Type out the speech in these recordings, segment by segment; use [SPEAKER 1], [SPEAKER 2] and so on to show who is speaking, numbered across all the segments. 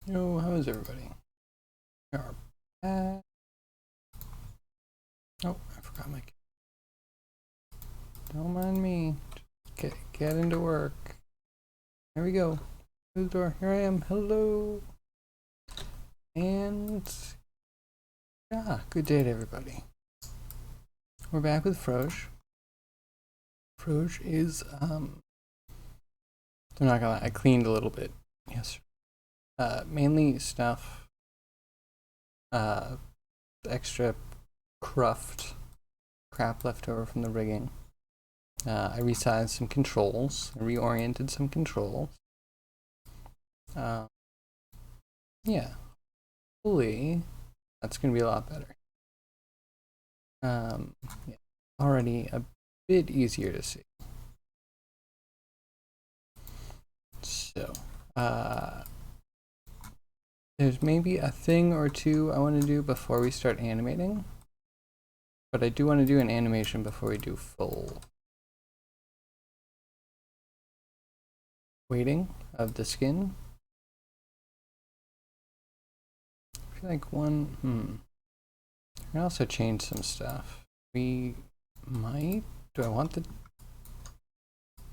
[SPEAKER 1] Yo, how is everybody? We are back. Oh, I forgot my. Don't mind me. Get into work. Here we go. Through the door. Here I am. Hello. And good day to everybody. We're back with Froge. Froge is I'm not gonna lie, I cleaned a little bit. Yes. Mainly stuff. Extra crap left over from the rigging. I resized some controls, reoriented some controls. Yeah, hopefully that's gonna be a lot better. Yeah, already a bit easier to see. So, there's maybe a thing or two I want to do before we start animating, but I do want to do an animation before we do full weighting of the skin. I feel like I can also change some stuff. We might. Do I want the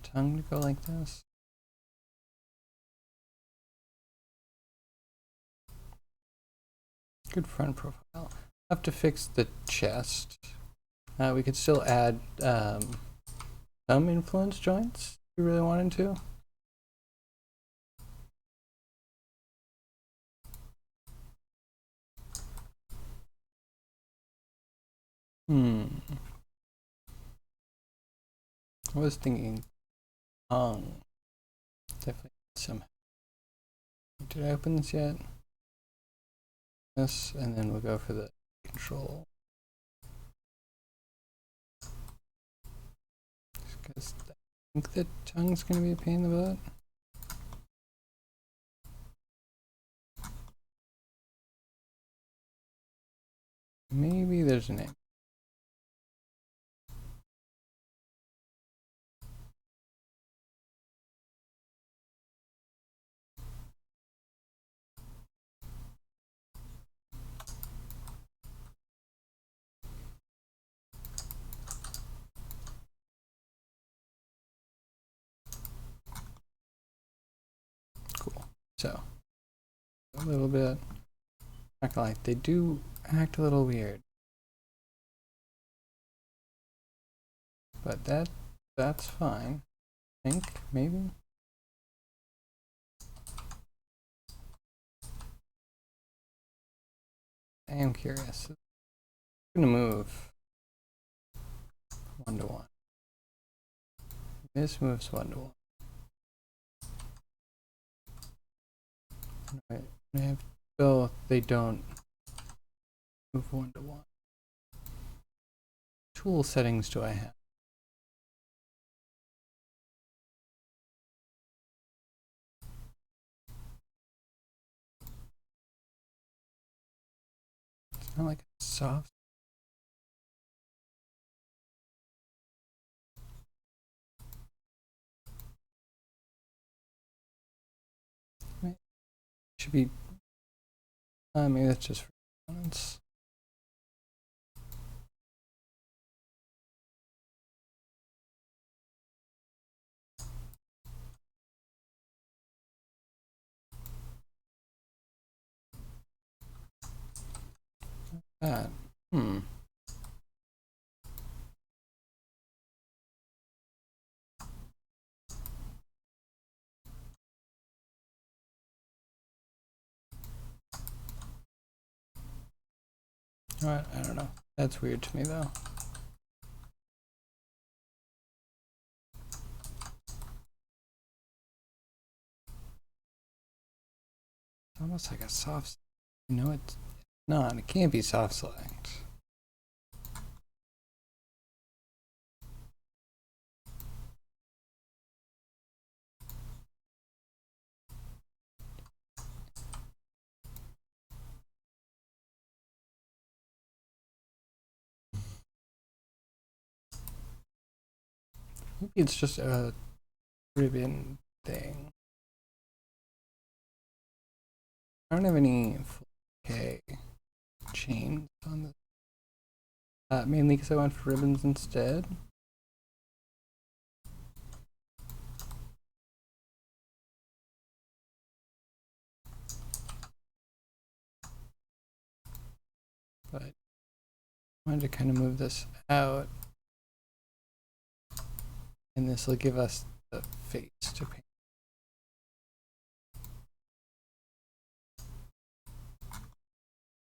[SPEAKER 1] tongue to go like this? Good front profile. I'll have to fix the chest. We could still add some influence joints if we really wanted to. I was thinking tongue. Definitely some. Did I open this yet? This, and then we'll go for the control. Because I think the tongue's going to be a pain in the butt. Maybe there's a name. Cool. So, a little bit. Not gonna lie, they do act a little weird. But that's fine. I think, maybe? I am curious. I'm gonna move 1 to 1. This moves 1 to 1. Right. I have both. They don't move 1 to 1. Tool settings do I have? It's not like a soft. Should be. Maybe that's just for components. That. Alright, I don't know. That's weird to me though. It's almost like a soft. You know, it's not. It can't be soft select. Maybe it's just a ribbon thing. I don't have any 4K chains on this. Mainly because I went for ribbons instead. But I wanted to kind of move this out. And this will give us the face to paint.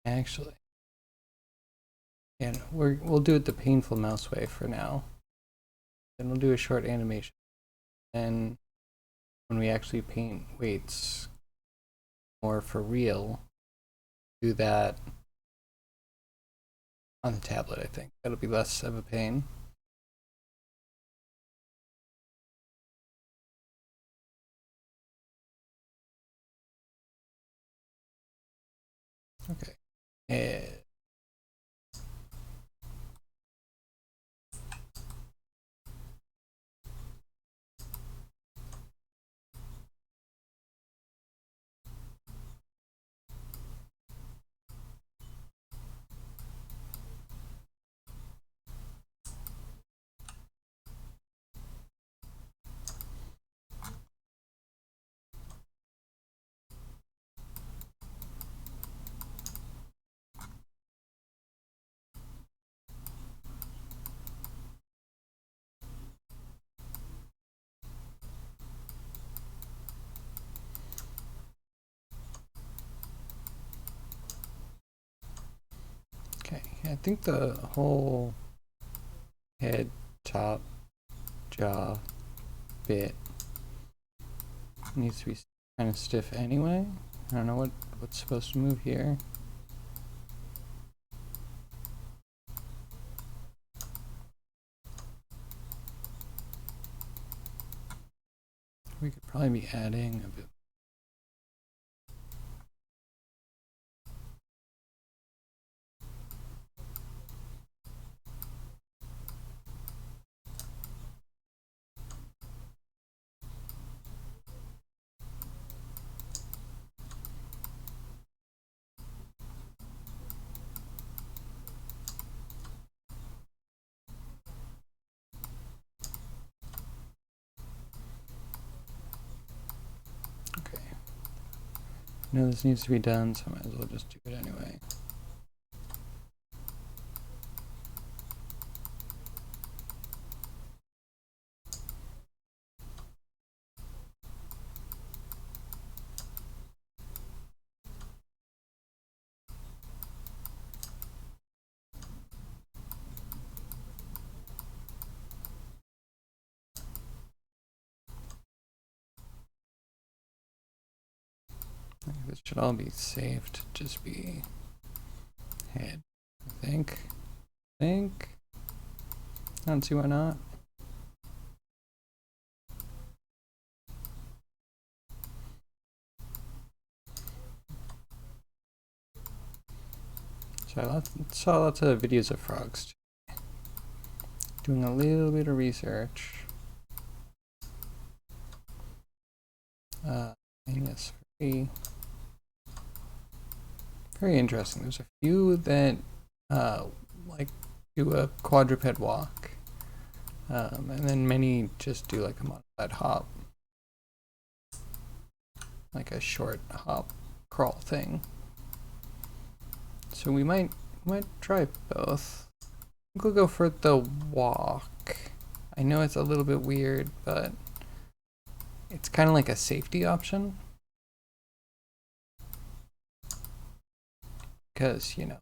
[SPEAKER 1] Actually, and we'll do it the painful mouse way for now. Then we'll do a short animation. And when we actually paint weights more for real, do that on the tablet, I think. That'll be less of a pain. Okay. Okay, I think the whole head, top, jaw bit needs to be kind of stiff anyway. I don't know what's supposed to move here. We could probably be adding a bit. Okay. I know this needs to be done, so I might as well just do it anyway. This should all be safe to just be head, I think. I don't see why not. So I saw lots of videos of frogs doing a little bit of research. And yes, very interesting. There's a few that like do a quadruped walk, and then many just do like a modified hop, like a short hop crawl thing. So we might try both. I think we'll go for the walk. I know it's a little bit weird, but it's kind of like a safety option. Because, you know,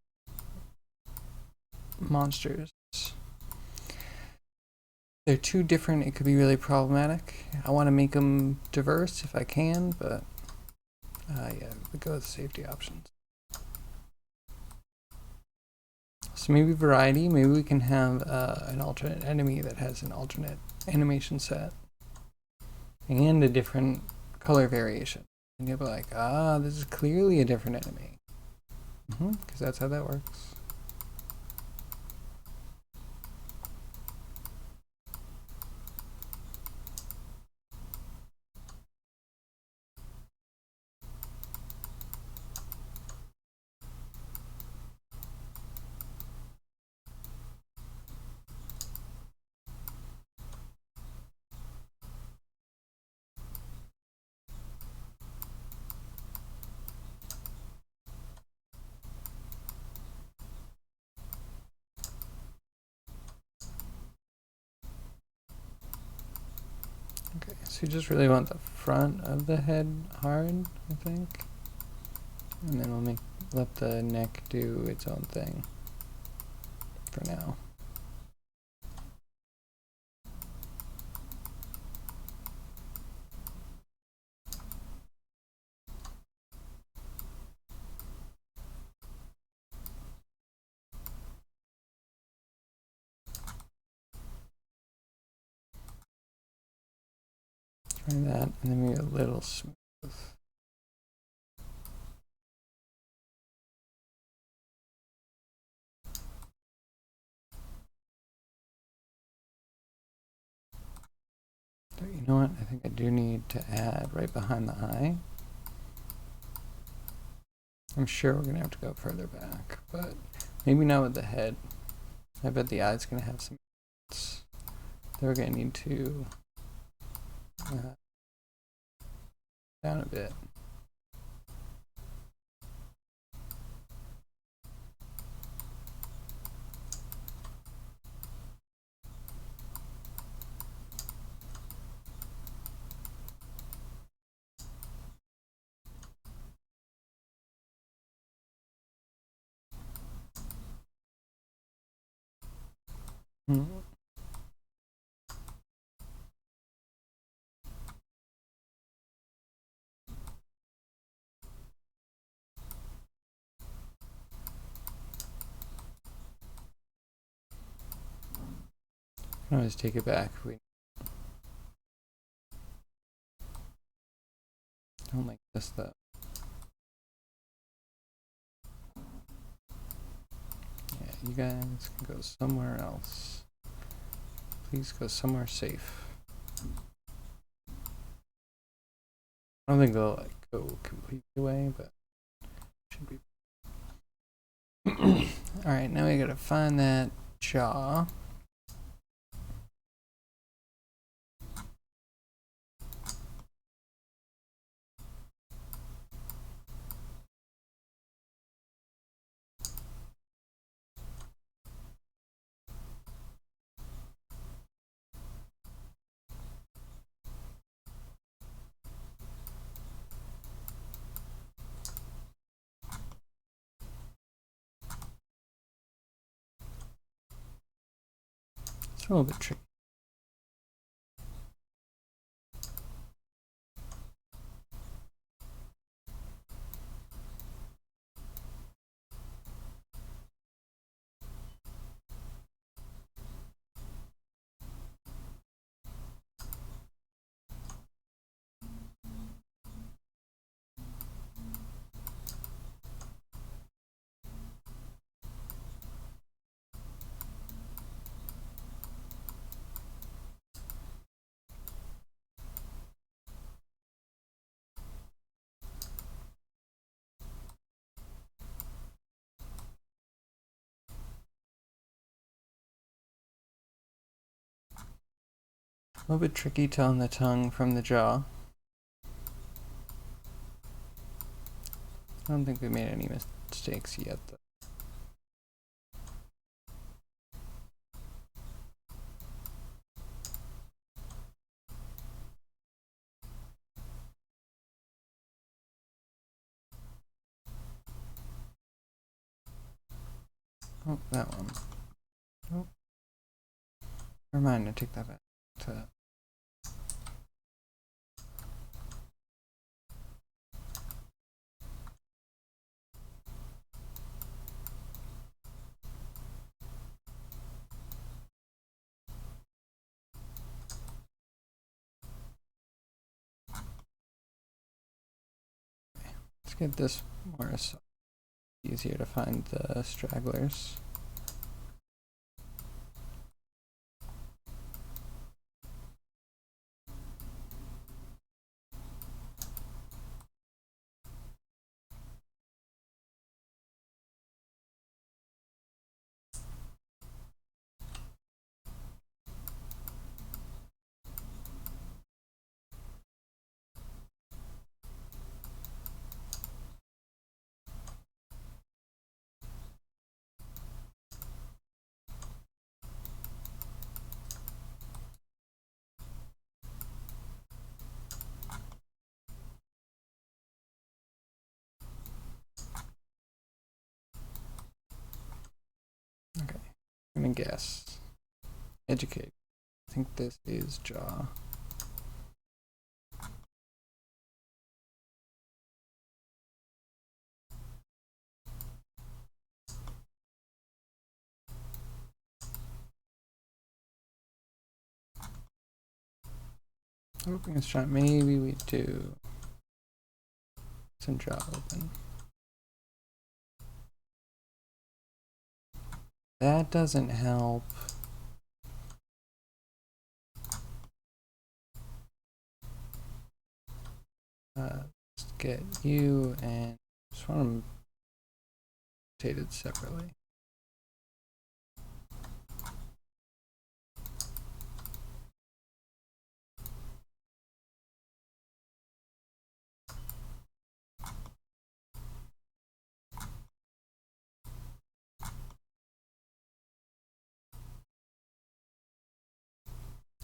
[SPEAKER 1] monsters, they're too different, it could be really problematic. I want to make them diverse if I can, but yeah, we go with safety options. So maybe variety, maybe we can have an alternate enemy that has an alternate animation set and a different color variation. And you'll be like, ah, this is clearly a different enemy. Because that's how that works. So you just really want the front of the head hard, I think. And then we'll let the neck do its own thing for now. Try that, and then maybe a little smooth. So you know what? I think I do need to add right behind the eye. I'm sure we're gonna have to go further back, but maybe not with the head. I bet the eye's gonna have some. We're gonna need to down a bit. I always take it back if we don't like this though. Yeah, you guys can go somewhere else. Please go somewhere safe. I don't think they'll like go completely away, but should be. All right, now we gotta find that jaw. It's a little bit tricky. A little bit tricky telling the tongue from the jaw. I don't think we made any mistakes yet though. Oh, that one. Oh. Never mind, I take that back. Let's get this more so easier to find the stragglers. gonna guess. Educate. I think this is jaw. Opening this shot, maybe we do some jaw open. That doesn't help. Let's get you and just want them rotated separately.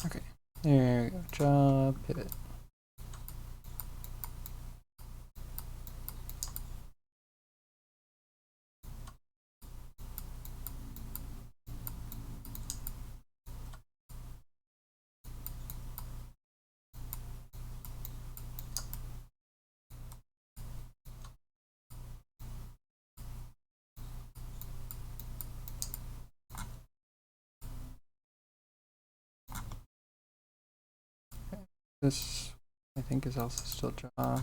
[SPEAKER 1] Okay, there we go. Jaw, pivot. This, I think, is also still jaw.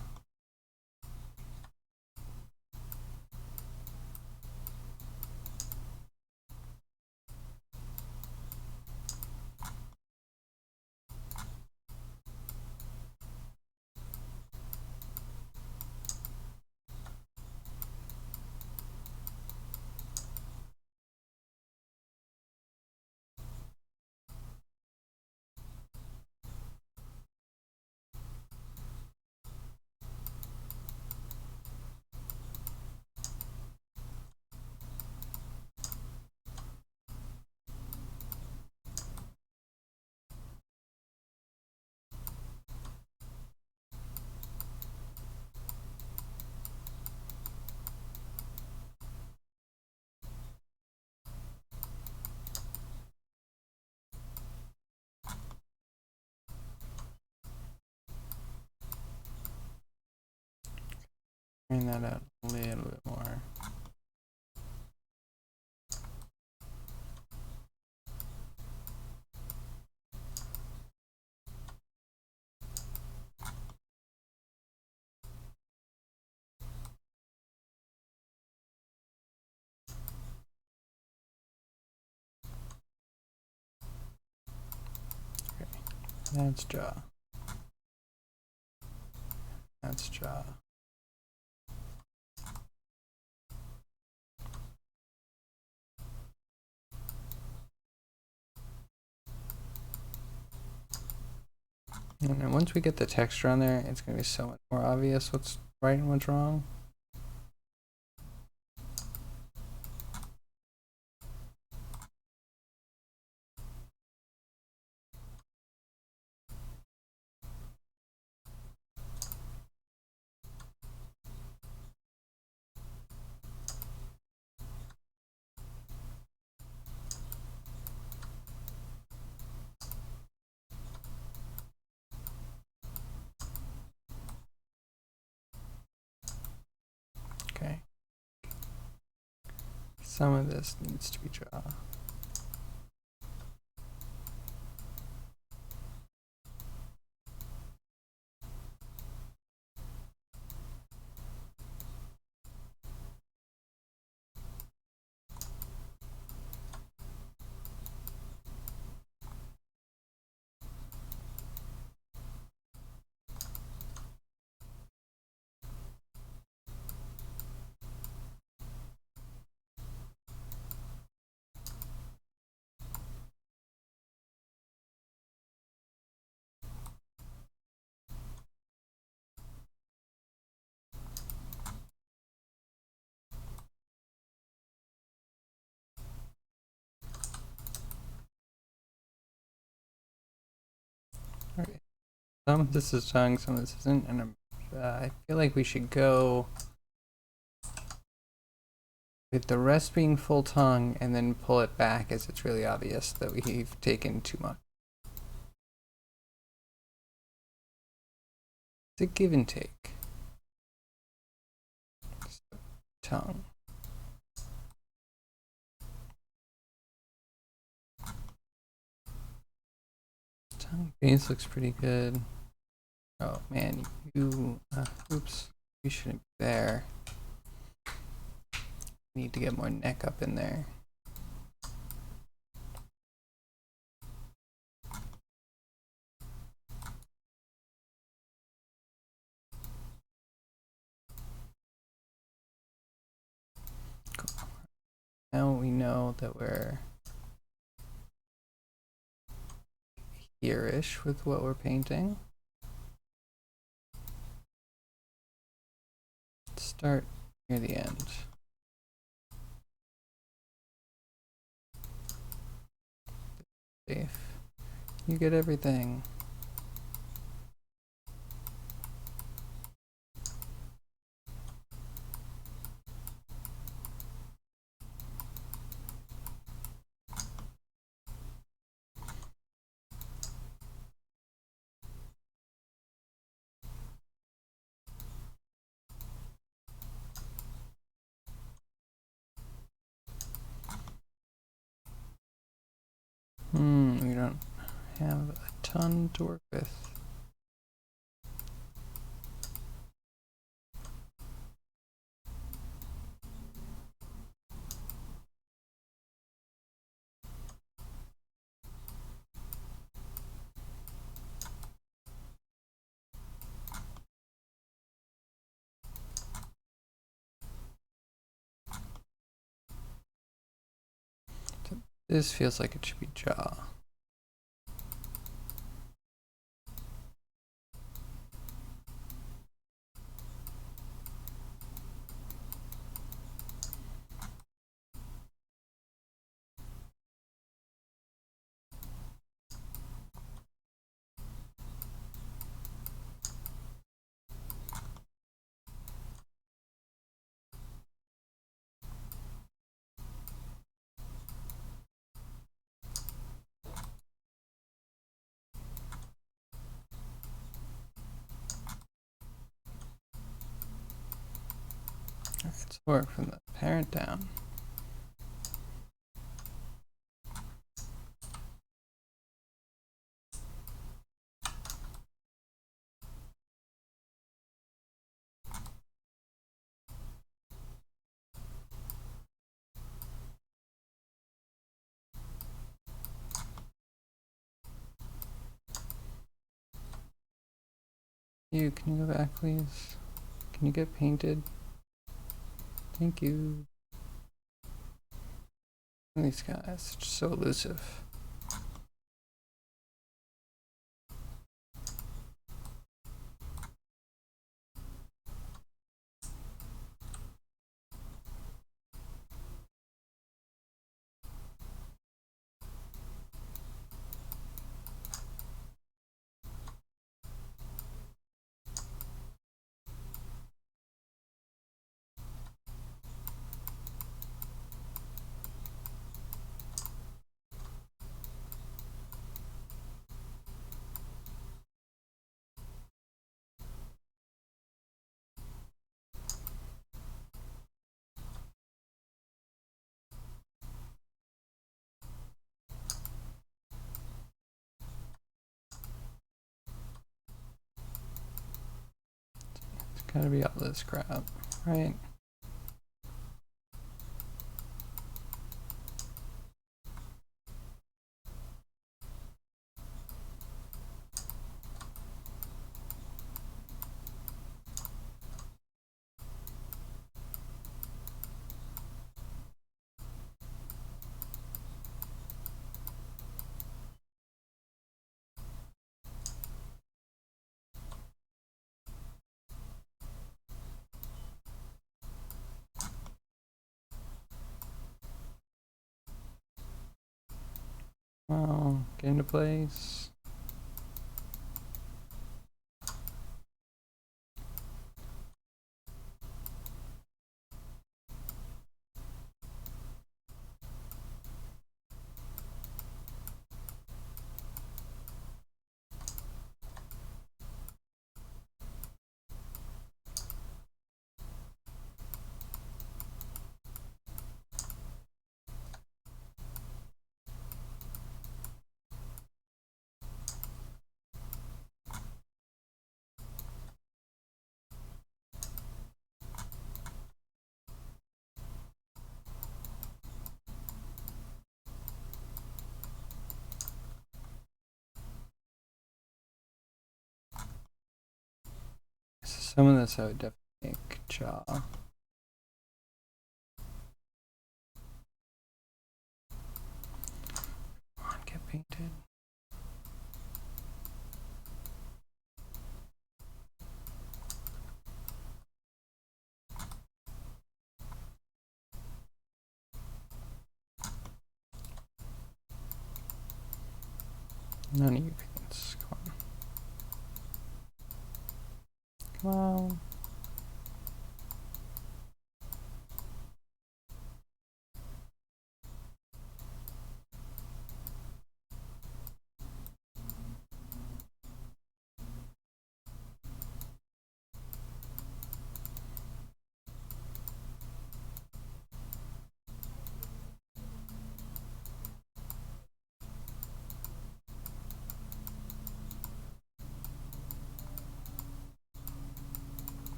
[SPEAKER 1] Bring that out a little bit more. Okay, that's jaw. That's jaw. And then once we get the texture on there, it's going to be so much more obvious what's right and what's wrong. Okay. Some of this needs to be jaw. Okay. Some of this is tongue, some of this isn't, and I feel like we should go with the rest being full tongue, and then pull it back as it's really obvious that we've taken too much. It's a give and take. So, tongue. Tongue base looks pretty good. Oh man, oops, you shouldn't be there. Need to get more neck up in there. Cool. Now we know that we're here-ish with what we're painting. Let's start near the end. Safe. You get everything. We don't have a ton to work with. This feels like it should be jaw. Let's work from the parent down. Can you go back, please? Can you get painted? Thank you. These guys are so elusive. It's gotta be all this crap, right? Well, get into place. Some of this I would definitely make jaw. Come on, get painted. None of you paints. Come on. Come on.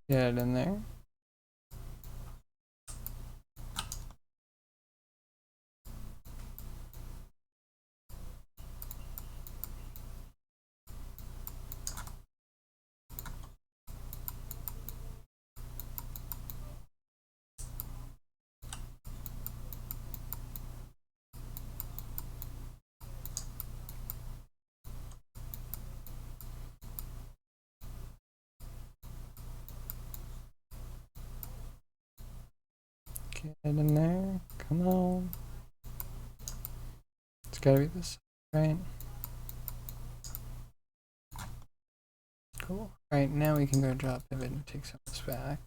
[SPEAKER 1] Get it in there. Get it in there. Come on. It's gotta be this, right? Cool. Alright, now we can go drop pivot and take some of this back.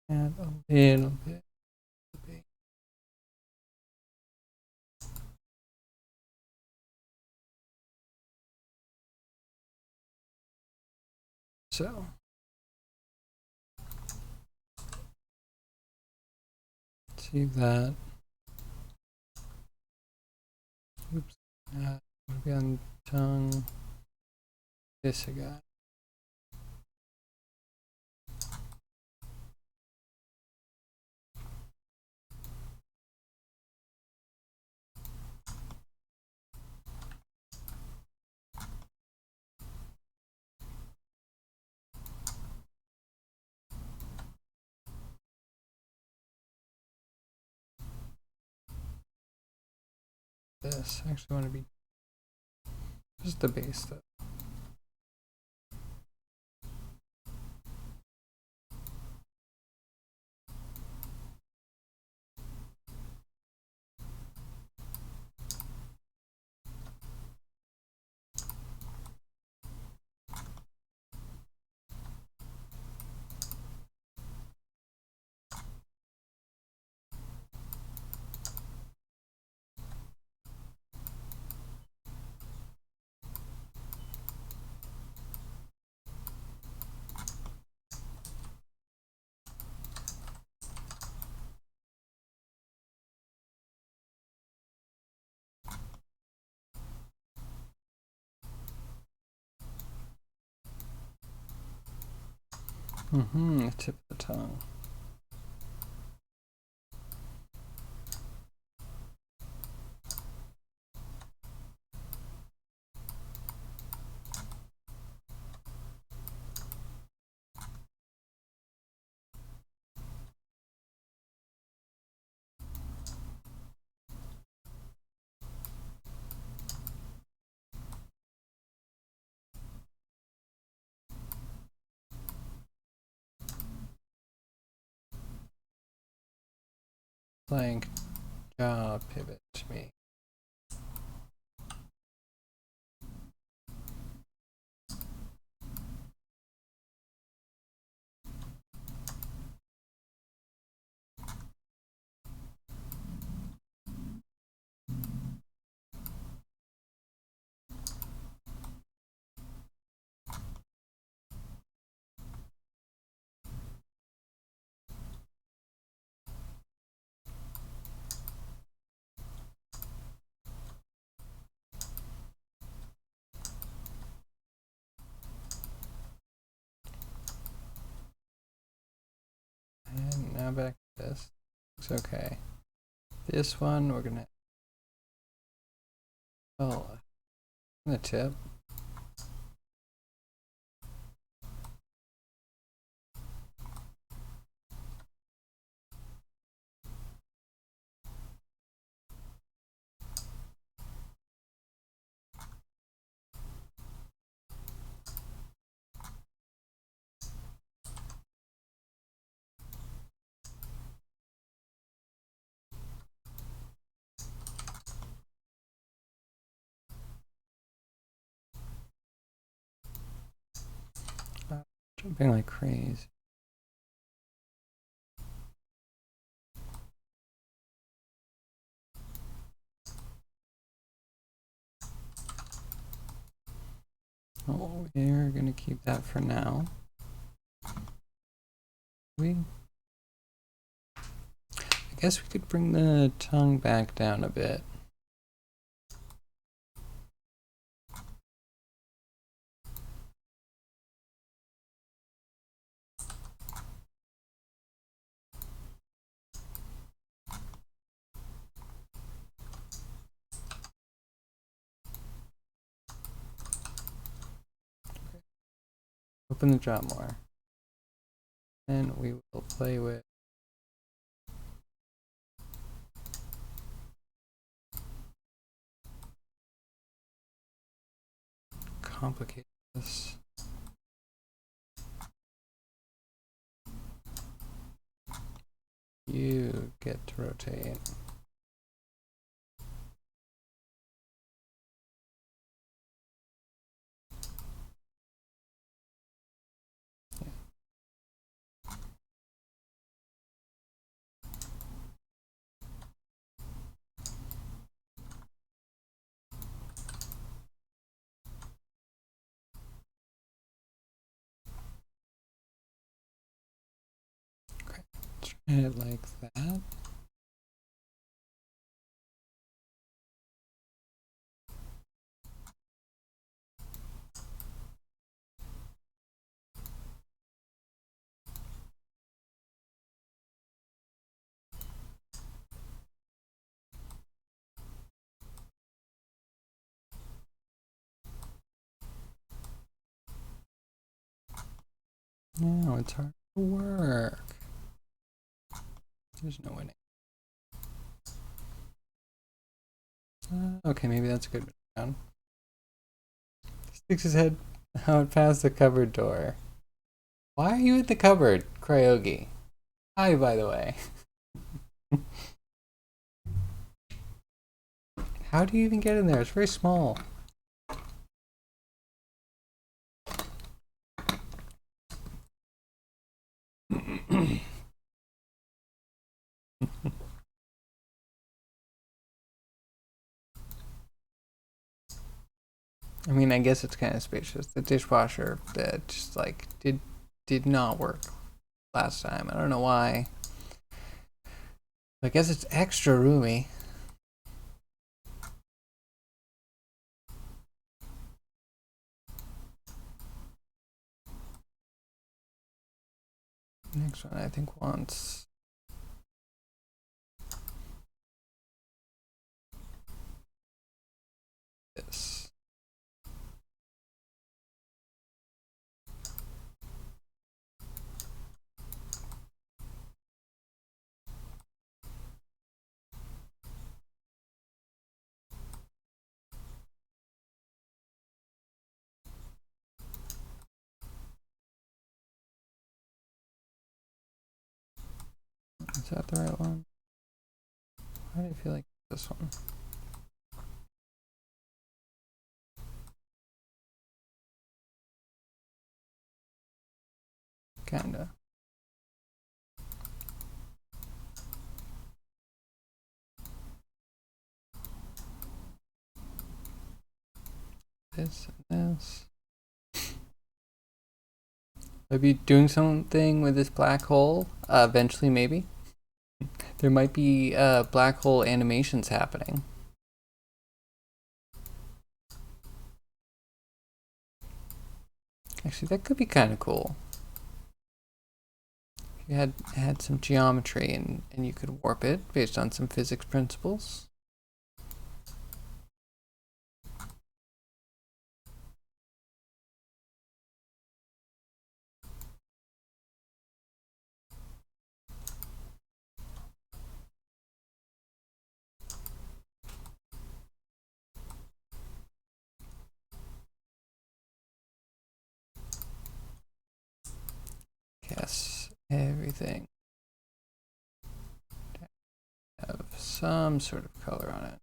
[SPEAKER 1] Add a little bit. So save that. Oops. Would be on tongue. This I got. This I actually want to be just the base stuff. The tip of the tongue. Like jaw pivot to me. And now back to this. Looks okay. This one we're gonna the tip. Jumping like crazy. Oh, we're gonna keep that for now. I guess we could bring the tongue back down a bit. Open the jaw more. And we will play with complicate this. You get to rotate. Try it like that. No, it's hard to work. There's no winning. Okay, maybe that's a good round. Sticks his head out past the cupboard door. Why are you at the cupboard, Cryogi? Hi, by the way. How do you even get in there? It's very small. I mean, I guess it's kind of spacious. The dishwasher that just like did not work last time. I don't know why. I guess it's extra roomy. Next one I think wants this. Is that the right one? Why do I feel like this one? Kinda. This and this. I'll be doing something with this black hole eventually, maybe. There might be black hole animations happening. Actually, that could be kind of cool. If you had some geometry and you could warp it based on some physics principles. Yes, everything have some sort of color on it.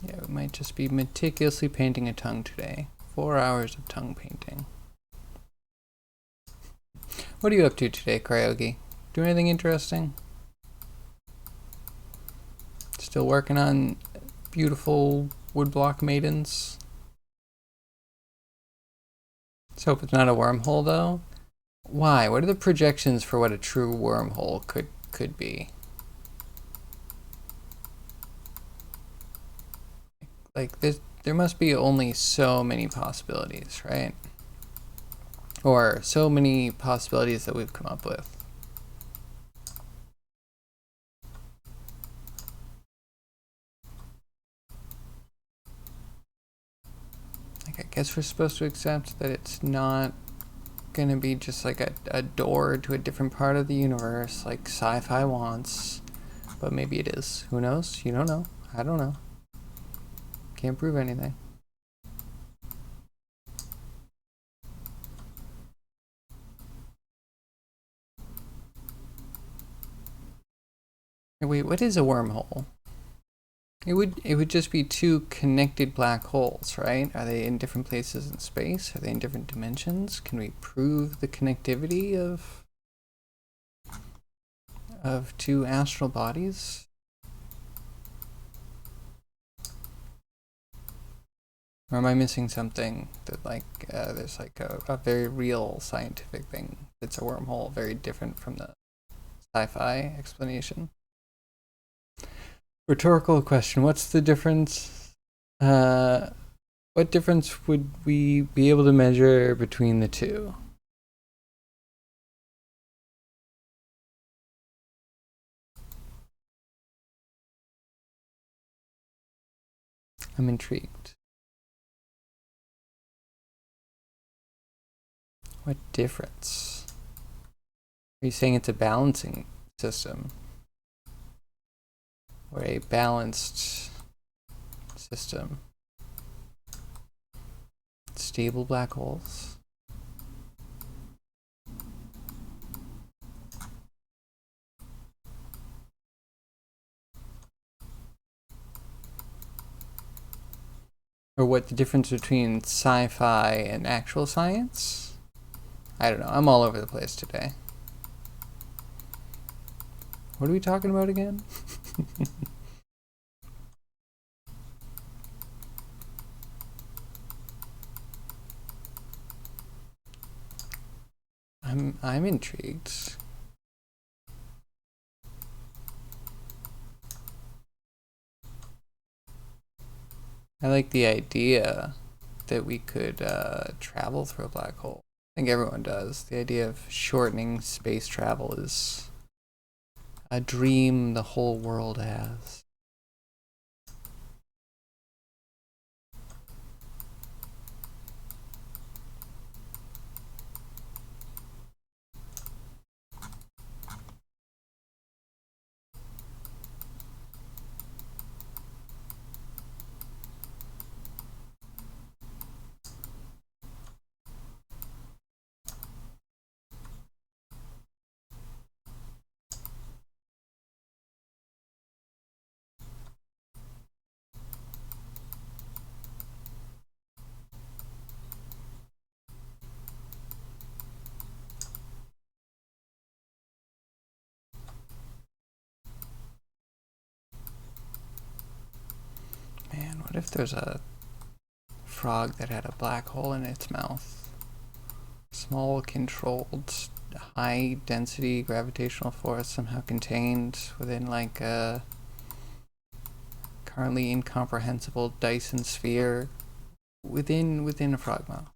[SPEAKER 1] Yeah, we might just be meticulously painting a tongue today. 4 hours of tongue painting. What are you up to today, Kryogi? Do anything interesting? Still working on beautiful woodblock maidens? Let's hope it's not a wormhole, though. Why? What are the projections for what a true wormhole could be? Like, there must be only so many possibilities, right? Or so many possibilities that we've come up with. Like, I guess we're supposed to accept that it's not gonna be just like a door to a different part of the universe like sci-fi wants. But maybe it is. Who knows? You don't know. I don't know. Can't prove anything. Wait, what is a wormhole? It would just be two connected black holes, right? Are they in different places in space? Are they in different dimensions? Can we prove the connectivity of two astral bodies? Or am I missing something that like there's like a very real scientific thing that's a wormhole, very different from the sci-fi explanation? Rhetorical question. What's the difference? What difference would we be able to measure between the two? I'm intrigued. What difference? Are you saying it's a balancing system? Or a balanced system? Stable black holes? Or what the difference between sci-fi and actual science? I don't know. I'm all over the place today. What are we talking about again? I'm intrigued. I like the idea that we could travel through a black hole. I think everyone does. The idea of shortening space travel is a dream the whole world has. Man, what if there's a frog that had a black hole in its mouth? Small, controlled, high density gravitational force somehow contained within like a currently incomprehensible Dyson sphere within a frog mouth.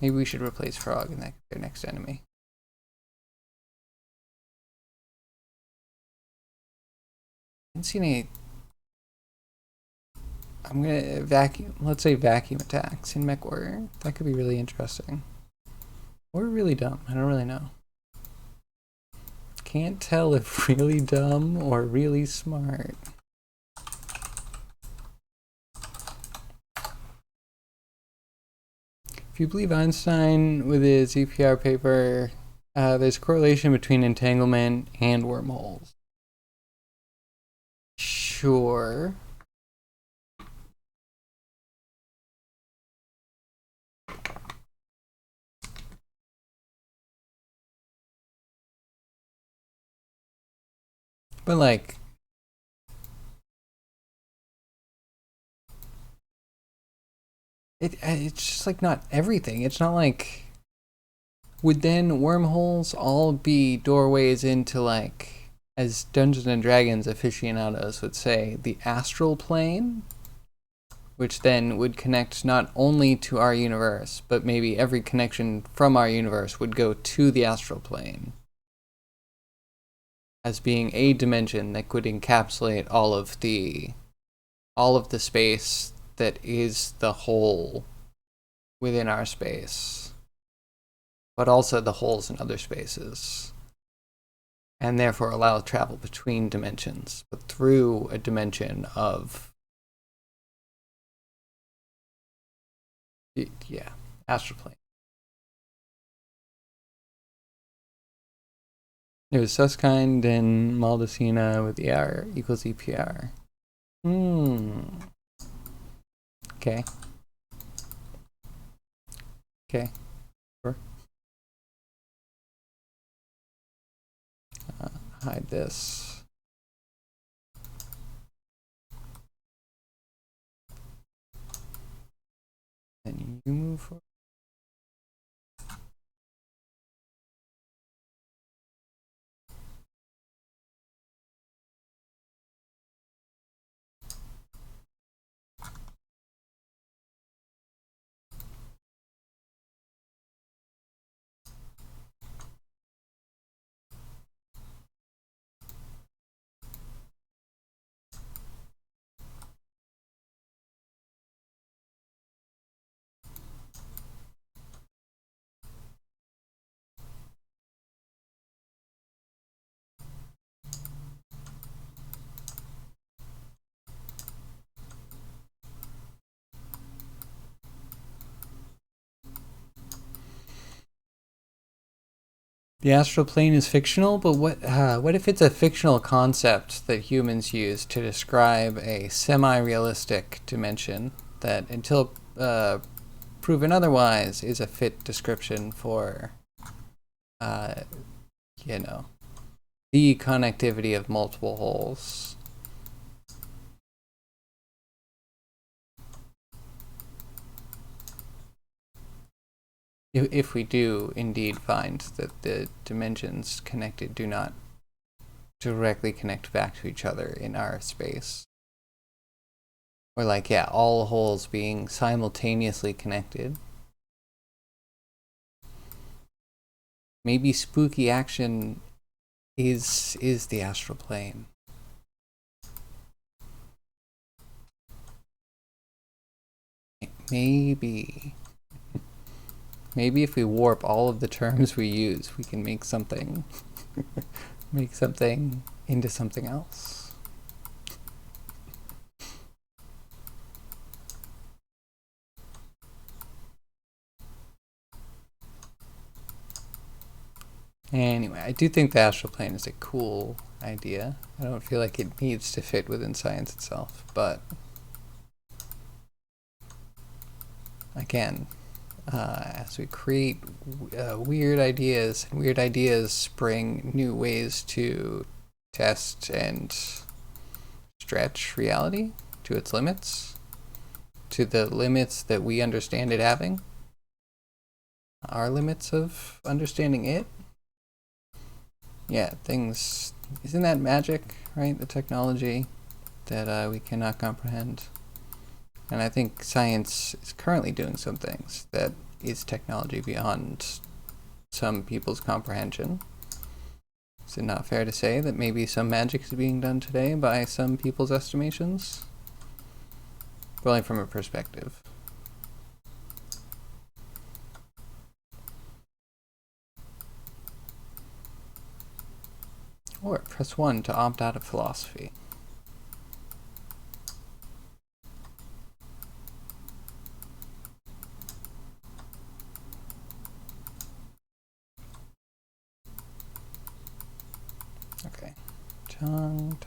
[SPEAKER 1] Maybe we should replace frog and that could be our next enemy. I haven't seen any. I'm gonna vacuum. Let's say vacuum attacks in Mech Warrior. That could be really interesting. Or really dumb. I don't really know. Can't tell if really dumb or really smart. If you believe Einstein with his EPR paper, there's a correlation between entanglement and wormholes. Sure. But like, it's just like not everything. It's not like, would then wormholes all be doorways into like, as Dungeons and Dragons aficionados would say, the astral plane, which then would connect not only to our universe, but maybe every connection from our universe would go to the astral plane as being a dimension that could encapsulate all of the space that is the whole within our space, but also the holes in other spaces, and therefore allow travel between dimensions, but through a dimension of, yeah, astral plane. It was Susskind and Maldacena with ER equals EPR. Okay. Okay. Sure. Hide this. Then you move forward. The astral plane is fictional, but what if it's a fictional concept that humans use to describe a semi-realistic dimension that, until proven otherwise, is a fit description for, you know, the connectivity of multiple holes? if we do indeed find that the dimensions connected do not directly connect back to each other in our space, or like, yeah, all holes being simultaneously connected, maybe spooky action is the astral plane. Maybe if we warp all of the terms we use, we can make something into something else. Anyway, I do think the astral plane is a cool idea. I don't feel like it needs to fit within science itself, but again, as we create weird ideas, and weird ideas spring new ways to test and stretch reality to its limits, to the limits that we understand it having, our limits of understanding it. Yeah, things, isn't that magic, right? The technology that we cannot comprehend. And I think science is currently doing some things that is technology beyond some people's comprehension. Is it not fair to say that maybe some magic is being done today by some people's estimations? But only from a perspective. Or press 1 to opt out of philosophy. Okay. Tongue.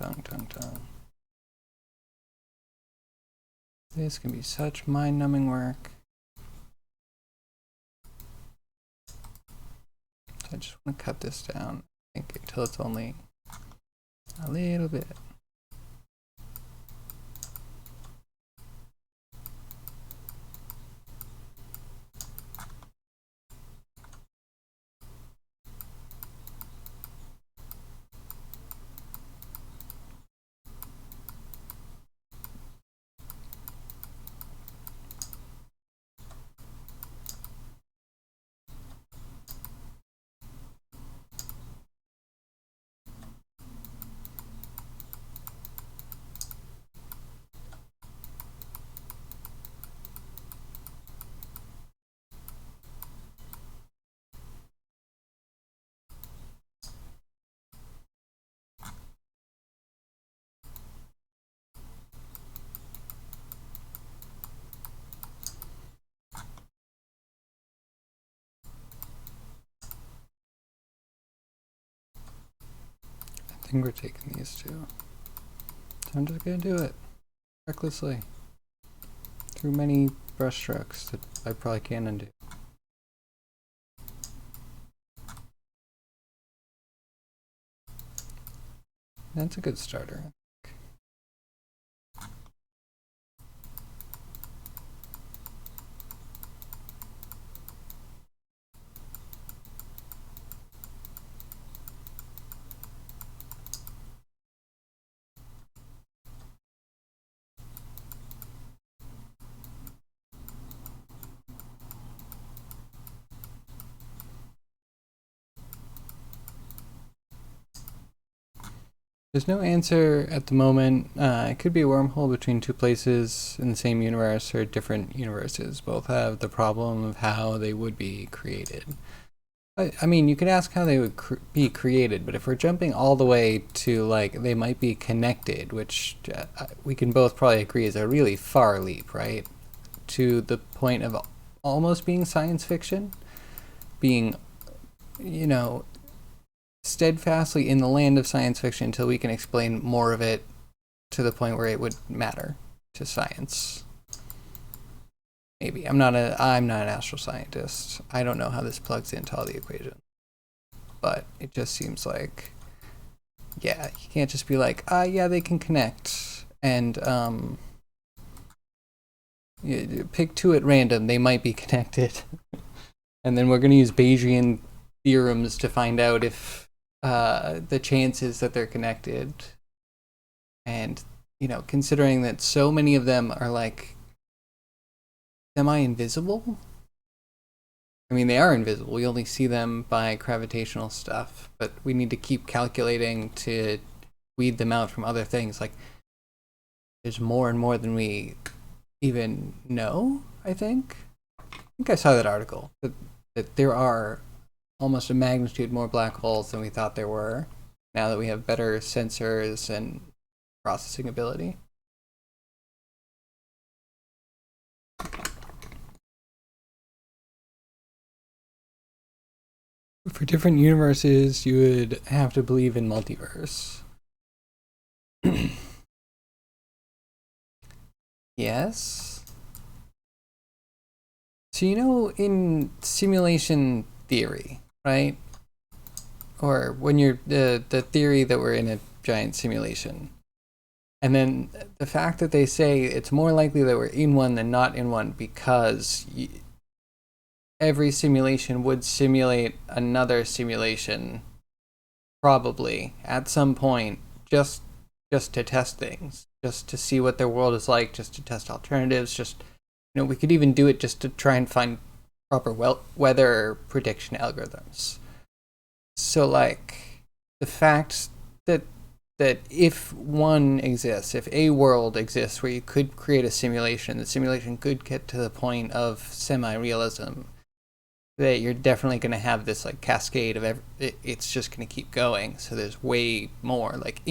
[SPEAKER 1] This can be such mind-numbing work. So I just want to cut this down, I think, until it's only a little bit. I think we're taking these two. So I'm just gonna do it recklessly through many brush strokes that I probably can't undo. That's a good starter. There's no answer at the moment. It could be a wormhole between two places in the same universe or different universes. Both have the problem of how they would be created. I mean, you could ask how they would be created, but if we're jumping all the way to, like, they might be connected, which we can both probably agree is a really far leap, right? To the point of almost being science fiction, being, you know, steadfastly in the land of science fiction until we can explain more of it to the point where it would matter to science. Maybe. I'm not an astral scientist. I don't know how this plugs into all the equations. But it just seems like, yeah, you can't just be like, yeah, they can connect, and you pick two at random, they might be connected. And then we're going to use Bayesian theorems to find out if the chances that they're connected. And, you know, considering that so many of them are like semi-invisible. I mean, they are invisible. We only see them by gravitational stuff, but we need to keep calculating to weed them out from other things. Like, there's more and more than we even know, I think. I think I saw that article, that there are almost a magnitude more black holes than we thought there were, now that we have better sensors and processing ability. For different universes, you would have to believe in multiverse. Yes. So, you know, in simulation theory, right? Or when you're the theory that we're in a giant simulation. And then the fact that they say it's more likely that we're in one than not in one because every simulation would simulate another simulation, probably at some point, just to test things, just to see what their world is like, just to test alternatives. Just, you know, we could even do it just to try and find proper weather prediction algorithms. So, like, the fact that if one exists, if a world exists where you could create a simulation, the simulation could get to the point of semi-realism, that you're definitely going to have this like cascade of it's just going to keep going. So there's way more, like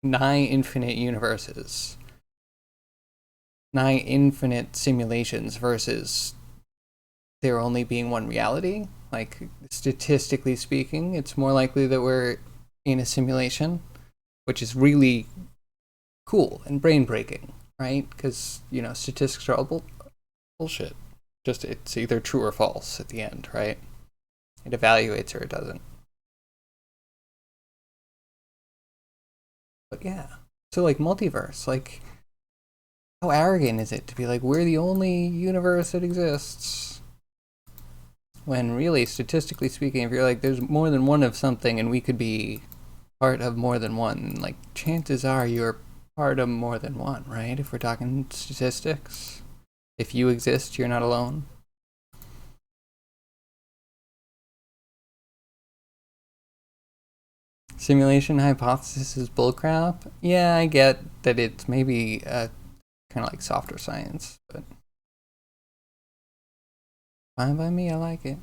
[SPEAKER 1] nigh infinite universes, nigh infinite simulations versus there only being one reality. Like, statistically speaking, it's more likely that we're in a simulation, which is really cool and brain breaking, right? Because, you know, statistics are all bullshit. Just, it's either true or false at the end, right? It evaluates or it doesn't. But yeah. So, like, multiverse, like, how arrogant is it to be like, we're the only universe that exists? When really, statistically speaking, if you're like, there's more than one of something and we could be part of more than one, like, chances are you're part of more than one, right? If we're talking statistics. If you exist, you're not alone. Simulation hypothesis is bullcrap. Yeah, I get that it's maybe kind of like softer science, but fine by me. I like it.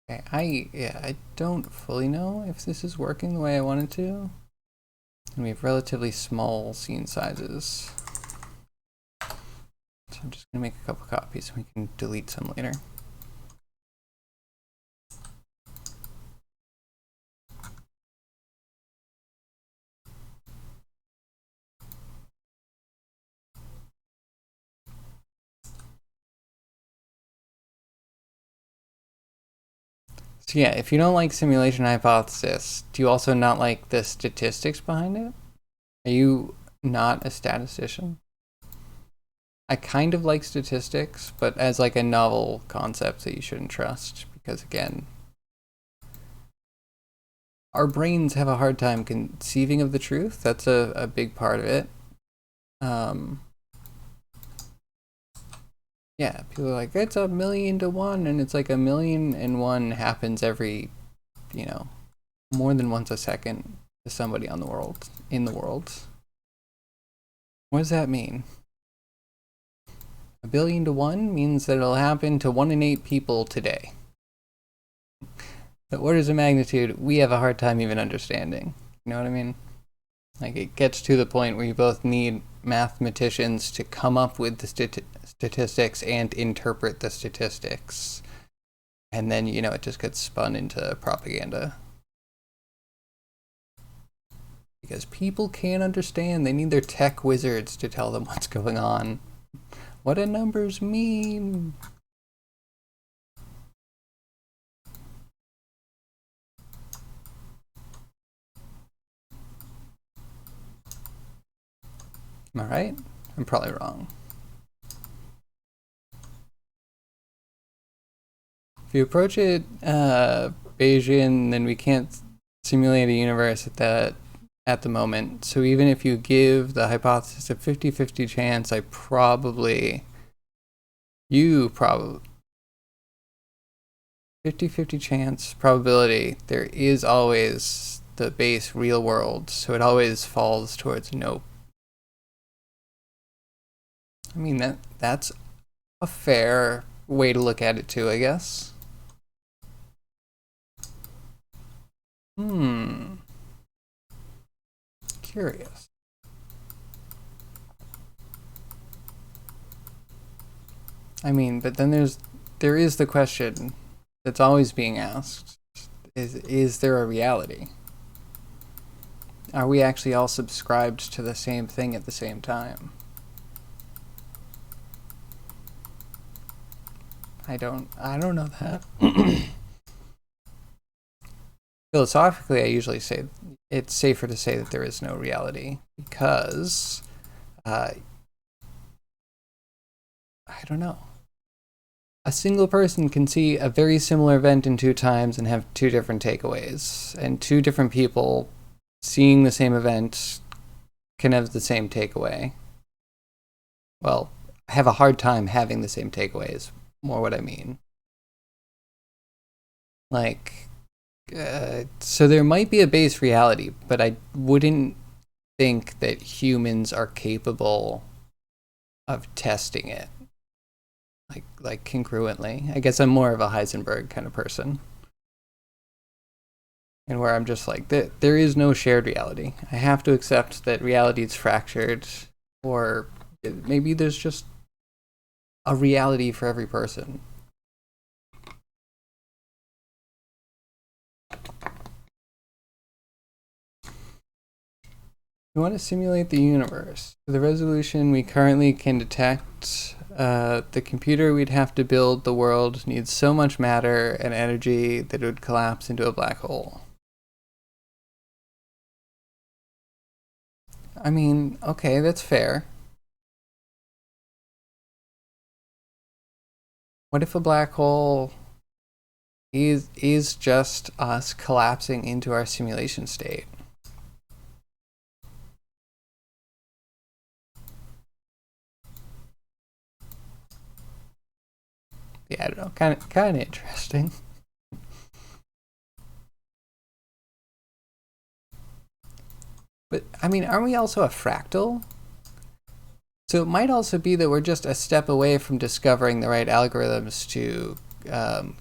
[SPEAKER 1] Okay, I don't fully know if this is working the way I wanted to, and we have relatively small scene sizes. So I'm just gonna make a couple copies and we can delete some later. So yeah, if you don't like simulation hypothesis, do you also not like the statistics behind it? Are you not a statistician? I kind of like statistics, but as like a novel concept that you shouldn't trust, because again, our brains have a hard time conceiving of the truth. That's a big part of it. Yeah, people are like, it's 1,000,000 to 1, and it's like 1,000,001 happens every, you know, more than once a second to somebody in the world. What does that mean? 1,000,000,000 to 1 means that it'll happen to 1 in 8 people today. The orders of magnitude we have a hard time even understanding. You know what I mean? Like, it gets to the point where you both need mathematicians to come up with the statistics and interpret the statistics. And then, you know, it just gets spun into propaganda. Because people can't understand. They need their tech wizards to tell them what's going on. What do numbers mean? All right. I'm probably wrong. If you approach it Bayesian, then we can't simulate a universe at the moment. So even if you give the hypothesis a 50-50 chance, you probably 50-50 chance probability, there is always the base real world, so it always falls towards nope. I mean, that's a fair way to look at it too, I guess. Curious. I mean, but then there is the question that's always being asked. Is there a reality? Are we actually all subscribed to the same thing at the same time? I don't know that. Philosophically, I usually say it's safer to say that there is no reality because I don't know. A single person can see a very similar event in 2 times and have 2 different takeaways, and 2 different people seeing the same event can have the same takeaway. Well, have a hard time having the same takeaways, more what I mean. Like, so there might be a base reality, but I wouldn't think that humans are capable of testing it like congruently. I guess I'm more of a Heisenberg kind of person, and where I'm just like, there is no shared reality. I have to accept that reality is fractured, or maybe there's just a reality for every person. We want to simulate the universe. For the resolution we currently can detect, the computer we'd have to build the world needs so much matter and energy that it would collapse into a black hole. I mean, okay, that's fair. What if a black hole is just us collapsing into our simulation state? Yeah, I don't know, kind of interesting. But I mean, aren't we also a fractal? So it might also be that we're just a step away from discovering the right algorithms to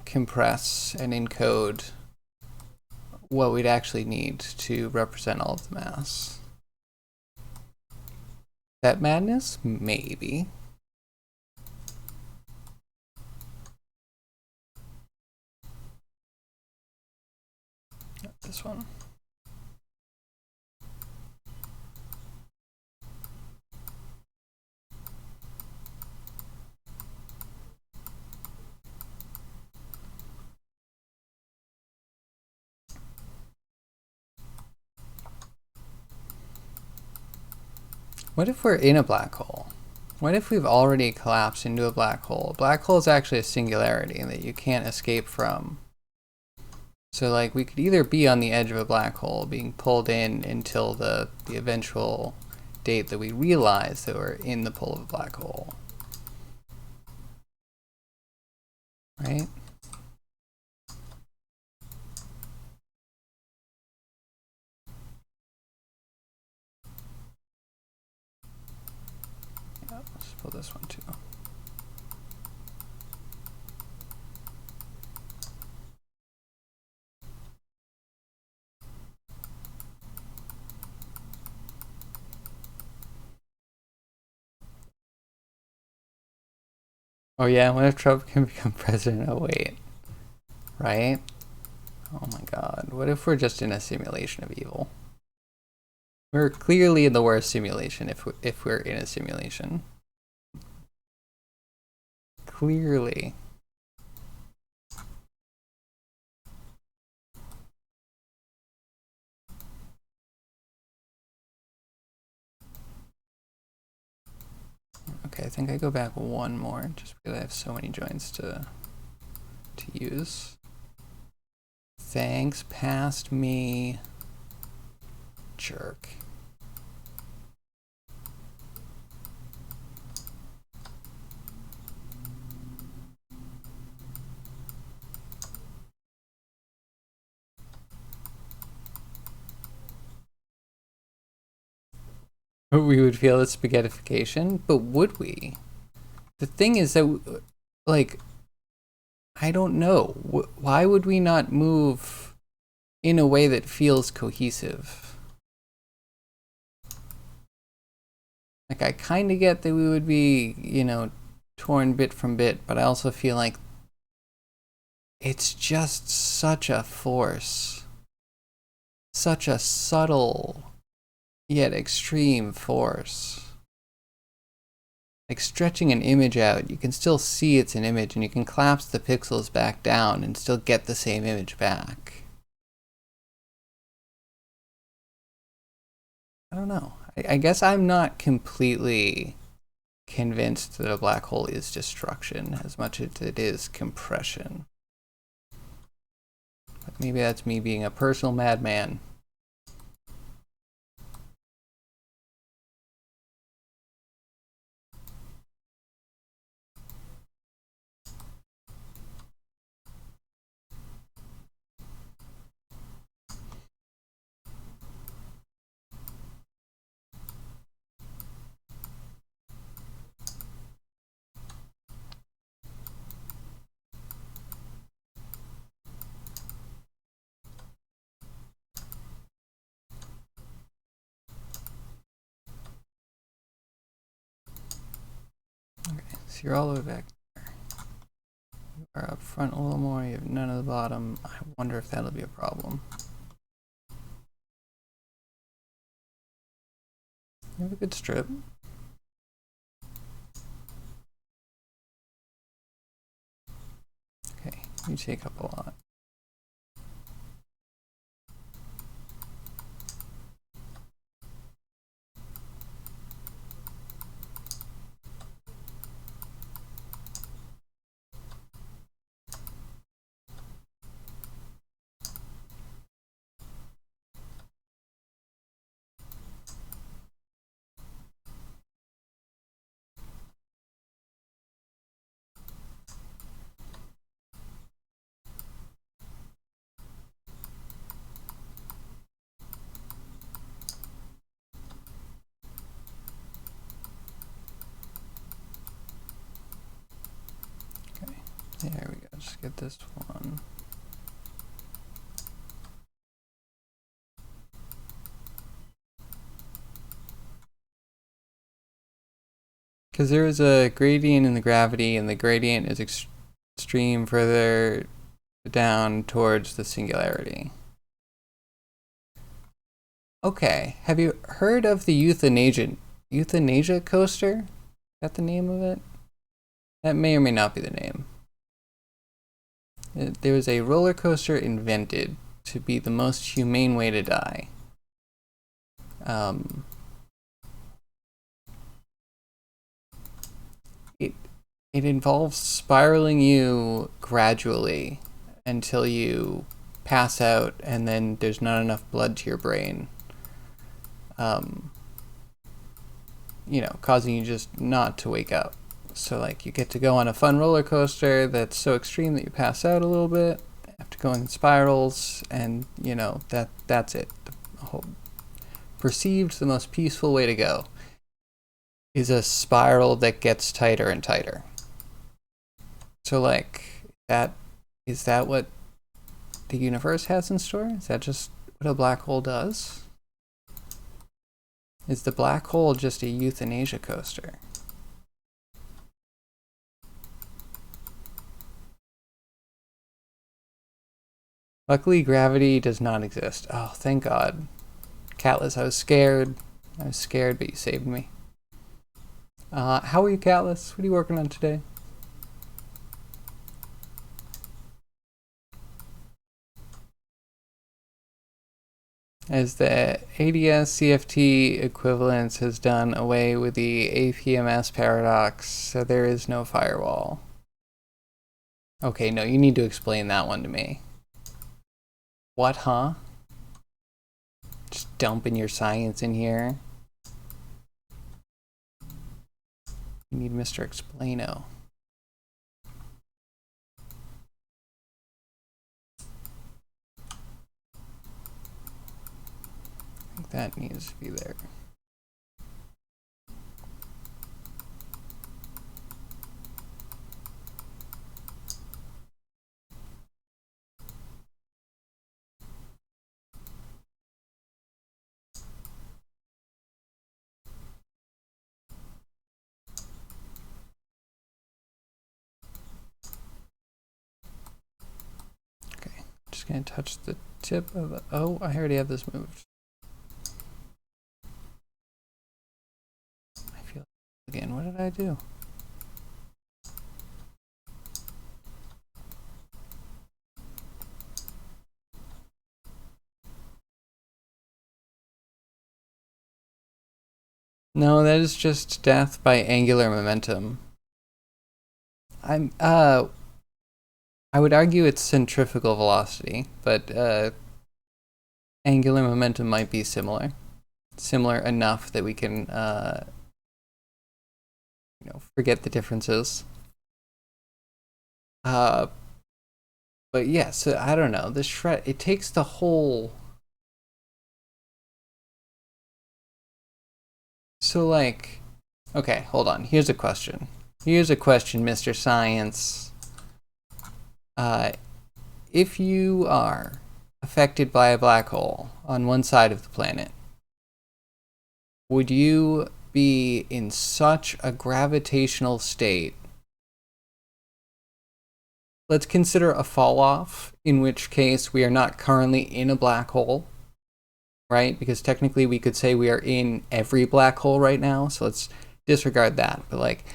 [SPEAKER 1] compress and encode what we'd actually need to represent all of the mass. That madness? Maybe. This one. What if we're in a black hole? What if we've already collapsed into a black hole? A black hole is actually a singularity that you can't escape from. So like we could either be on the edge of a black hole being pulled in until the eventual date that we realize that we're in the pull of a black hole. Right? Yeah, let's pull this one too. Oh yeah, what if Trump can become president? Oh wait. Right? Oh my god. What if we're just in a simulation of evil? We're clearly in the worst simulation if we're in a simulation. Clearly. think I go back one more just because I have so many joints to use. Thanks, past me, jerk. We would feel the spaghettification, but would we? The thing is that, like, I don't know. Why would we not move in a way that feels cohesive? Like, I kind of get that we would be, you know, torn bit from bit, but I also feel like it's just such a force. Such a subtle yet extreme force. Like stretching an image out, you can still see it's an image and you can collapse the pixels back down and still get the same image back. I don't know. I guess I'm not completely convinced that a black hole is destruction as much as it is compression. But maybe that's me being a personal madman. So you're all the way back there. You are up front a little more, you have none of the bottom. I wonder if that'll be a problem. You have a good strip. Okay, you take up a lot. There we go, just get this one. Because there is a gradient in the gravity, and the gradient is extreme further down towards the singularity. Okay, have you heard of the euthanasia coaster? Is that the name of it? That may or may not be the name. There was a roller coaster invented to be the most humane way to die. It involves spiraling you gradually until you pass out and then there's not enough blood to your brain. You know, causing you just not to wake up. So like you get to go on a fun roller coaster that's so extreme that you pass out a little bit, have to go in spirals, and you know, that's it. The whole, perceived the most peaceful way to go is a spiral that gets tighter and tighter. So like is that what the universe has in store? Is that just what a black hole does? Is the black hole just a euthanasia coaster? Luckily, gravity does not exist. Oh, thank God. Catless, I was scared. I was scared, but you saved me. How are you, Catless? What are you working on today? as the ADS CFT equivalence has done away with the APMS paradox, so there is no firewall. Okay, no, you need to explain that one to me. What, huh? Just dumping your science in here. You need Mr. Explaino. I think that needs to be there. Just gonna touch the tip of the, oh, I already have this moved. I feel again, what did I do? No, that is just death by angular momentum. I would argue it's centrifugal velocity, but angular momentum might be similar. Similar enough that we can forget the differences. But yeah, so I don't know. The shred, it takes the whole. So like, okay, hold on. Here's a question. Here's a question, Mr. Science. If you are affected by a black hole on one side of the planet, would you be in such a gravitational state? Let's consider a fall off, in which case we are not currently in a black hole, right? Because technically we could say we are in every black hole right now, so let's disregard that. But like,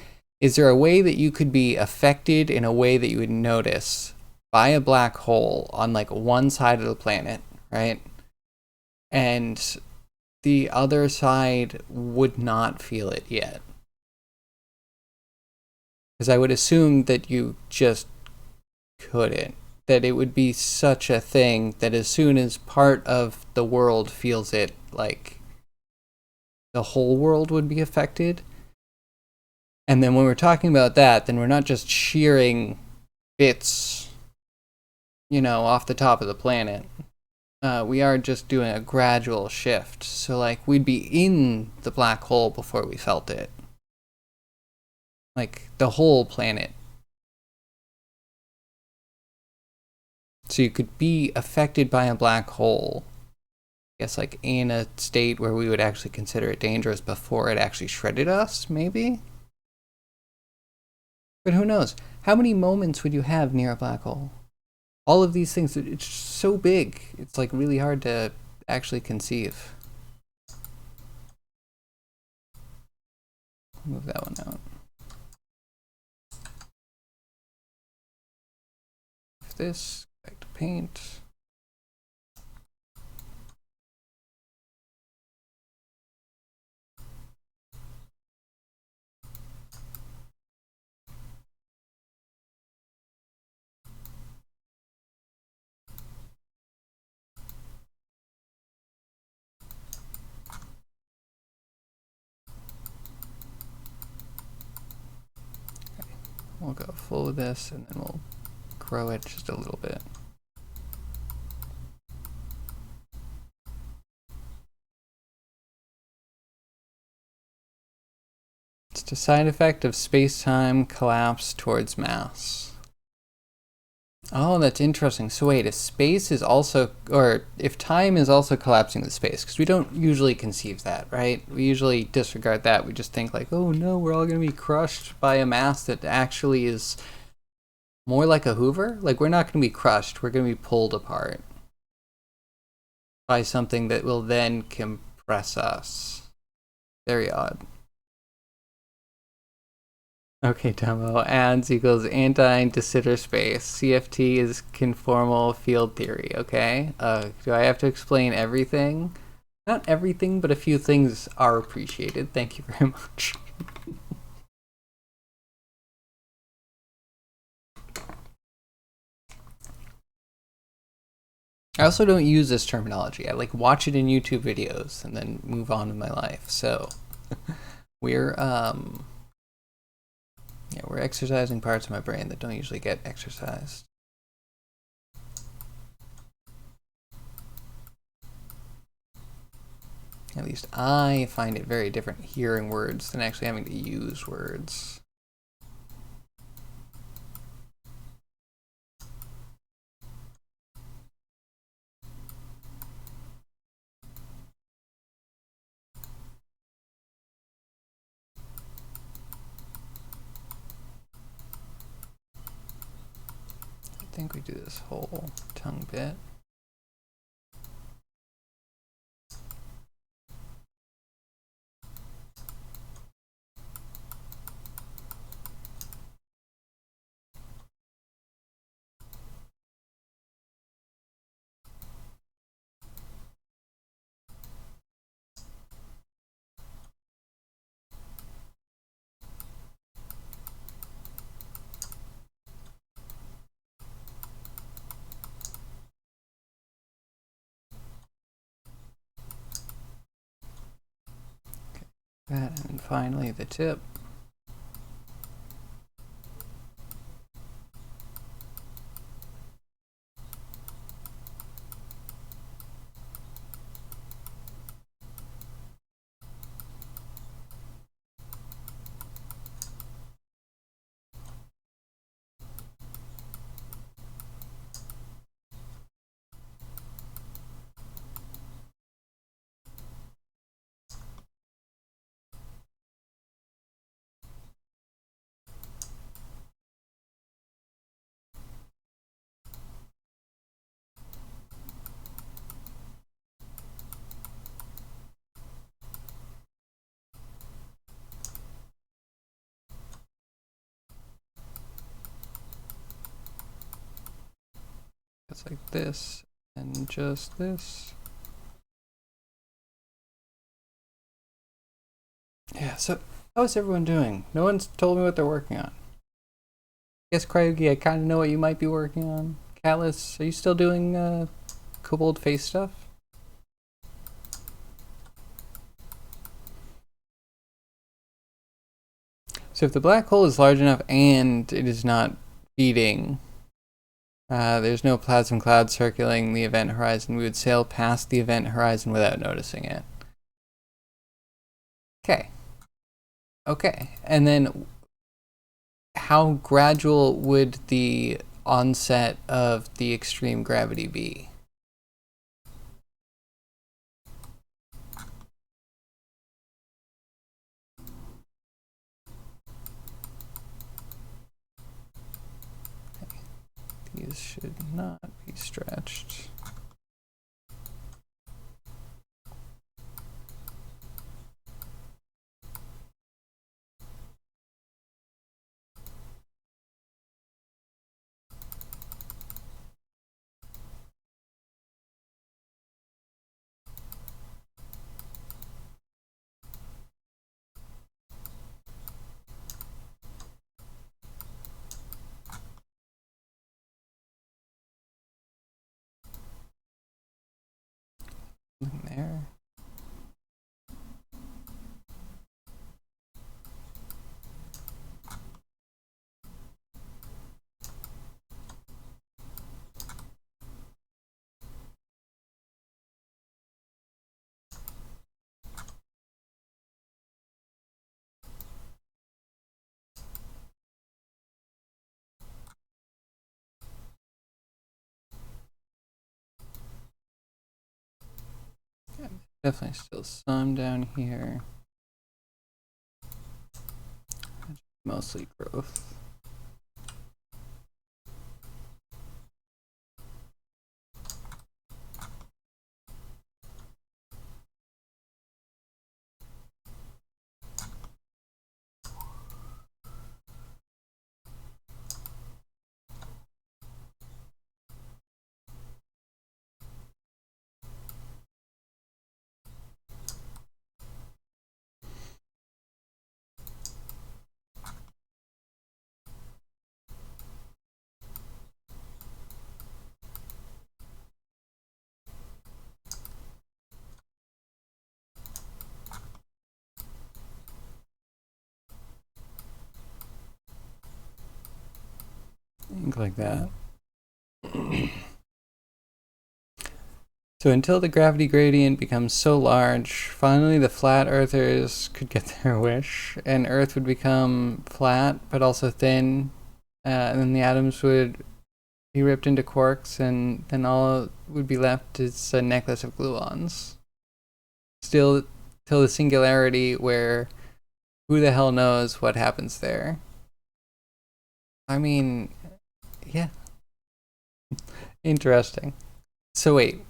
[SPEAKER 1] is there a way that you could be affected in a way that you would notice by a black hole on like one side of the planet, right? And the other side would not feel it yet? Because I would assume that you just couldn't. That it would be such a thing that as soon as part of the world feels it, like the whole world would be affected. And then when we're talking about that, then we're not just shearing bits, off the top of the planet. We are just doing a gradual shift. So like we'd be in the black hole before we felt it. Like the whole planet. So you could be affected by a black hole, I guess like in a state where we would actually consider it dangerous before it actually shredded us, maybe? But who knows? How many moments would you have near a black hole? All of these things, it's so big. It's like really hard to actually conceive. Move that one out. This, back to paint. We'll go full with this and then we'll grow it just a little bit. It's a side effect of space-time collapse towards mass. Oh, that's interesting. So wait, if space is also, or if time is also collapsing with space, because we don't usually conceive that, right? We usually disregard that. We just think like, oh no, we're all going to be crushed by a mass that actually is more like a Hoover. Like we're not going to be crushed. We're going to be pulled apart by something that will then compress us. Very odd. Okay, Dumbo. Ans equals anti de Sitter space. CFT is conformal field theory, okay? Do I have to explain everything? Not everything, but a few things are appreciated. Thank you very much. I also don't use this terminology. I like watch it in YouTube videos and then move on with my life. So we're yeah, we're exercising parts of my brain that don't usually get exercised. At least I find it very different hearing words than actually having to use words. I think we do this whole tongue bit. That, and finally the tip. It's like this and just this. Yeah, so how's everyone doing? No one's told me what they're working on. I guess Craigie, I kind of know what you might be working on. Callus, are you still doing kobold face stuff? So if the black hole is large enough and it is not feeding, there's no plasma cloud circling the event horizon. We would sail past the event horizon without noticing it. Okay. Okay. And then how gradual would the onset of the extreme gravity be? These should not be stretched. There. Yeah, definitely still some down here. Mostly growth. Think like that. So until the gravity gradient becomes so large, finally the flat earthers could get their wish, and Earth would become flat but also thin, and then the atoms would be ripped into quarks, and then all would be left is a necklace of gluons. Still till the singularity where who the hell knows what happens there. I mean, yeah. Interesting. So wait.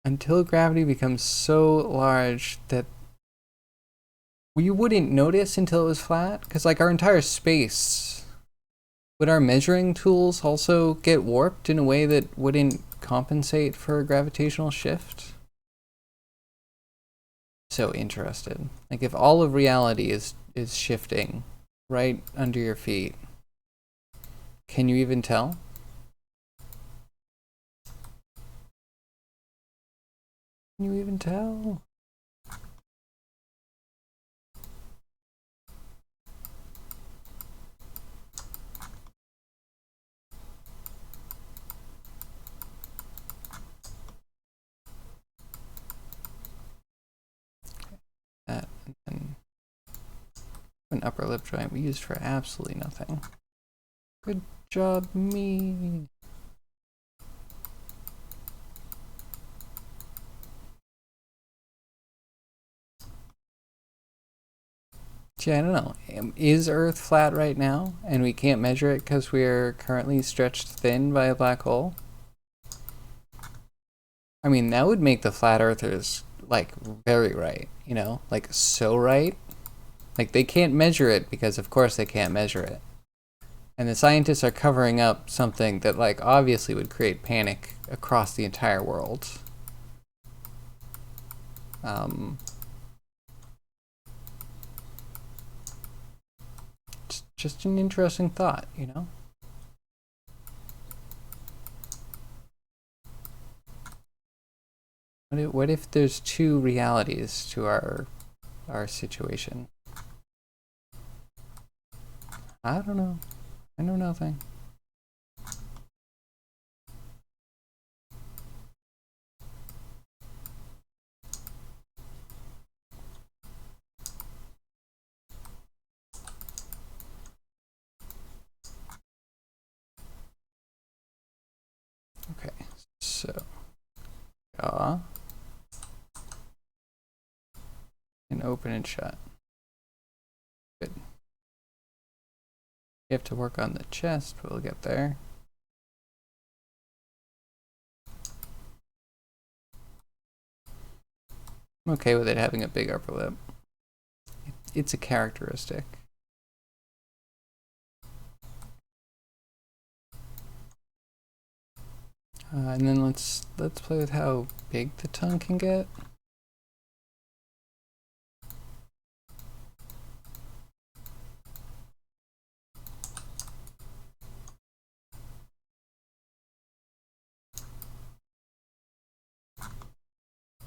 [SPEAKER 1] Until gravity becomes so large that we wouldn't notice until it was flat? Because, like, our entire space, would our measuring tools also get warped in a way that wouldn't compensate for a gravitational shift? So interested. Like, if all of reality is shifting right under your feet, can you even tell? Can you even tell? That, and an upper lip joint we used for absolutely nothing. Good job, me. Yeah, I don't know. Is Earth flat right now, and we can't measure it because we're currently stretched thin by a black hole? I mean, that would make the flat earthers, like, very right, you know? Like, so right. Like, they can't measure it because, of course, they can't measure it. And the scientists are covering up something that, like, obviously would create panic across the entire world. It's just an interesting thought, you know? What if there's two realities to our situation? I don't know. I know nothing. Okay, so and open and shut. Good. You have to work on the chest, but we'll get there. I'm okay with it having a big upper lip. It's a characteristic. And then let's play with how big the tongue can get.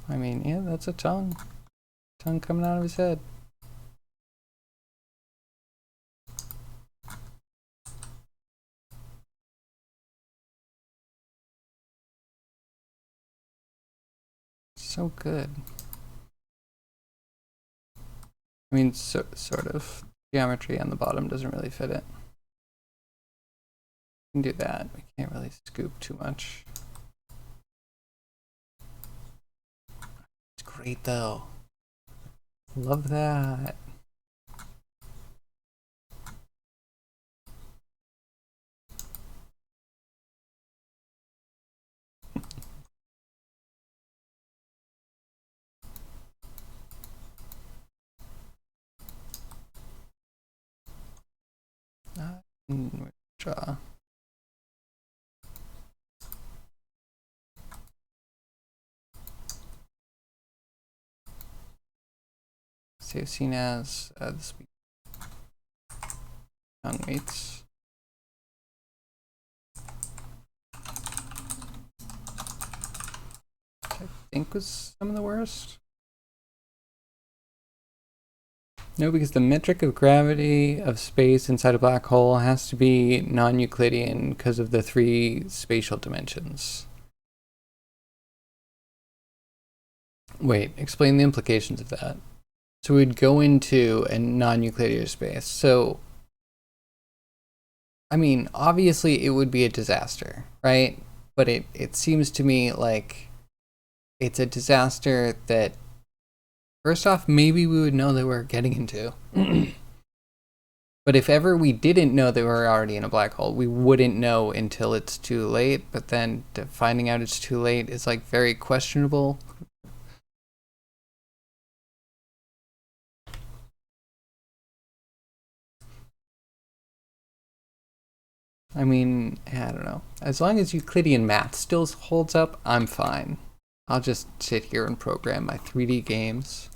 [SPEAKER 1] I mean, yeah, that's a tongue. Tongue coming out of his head. So good. I mean, sort of. Geometry on the bottom doesn't really fit it. We can do that. We can't really scoop too much. It's great though. Love that. Draw. Save scene as this tongue weights. I think was some of the worst. No, because the metric of gravity of space inside a black hole has to be non-Euclidean because of the 3 spatial dimensions. Wait, explain the implications of that. So we'd go into a non-Euclidean space. So, I mean, obviously it would be a disaster, right? But it seems to me like it's a disaster that, first off, maybe we would know that we're getting into. But if ever we didn't know that we were already in a black hole, we wouldn't know until it's too late. But then finding out it's too late is like very questionable. I mean, I don't know. As long as Euclidean math still holds up, I'm fine. I'll just sit here and program my 3D games.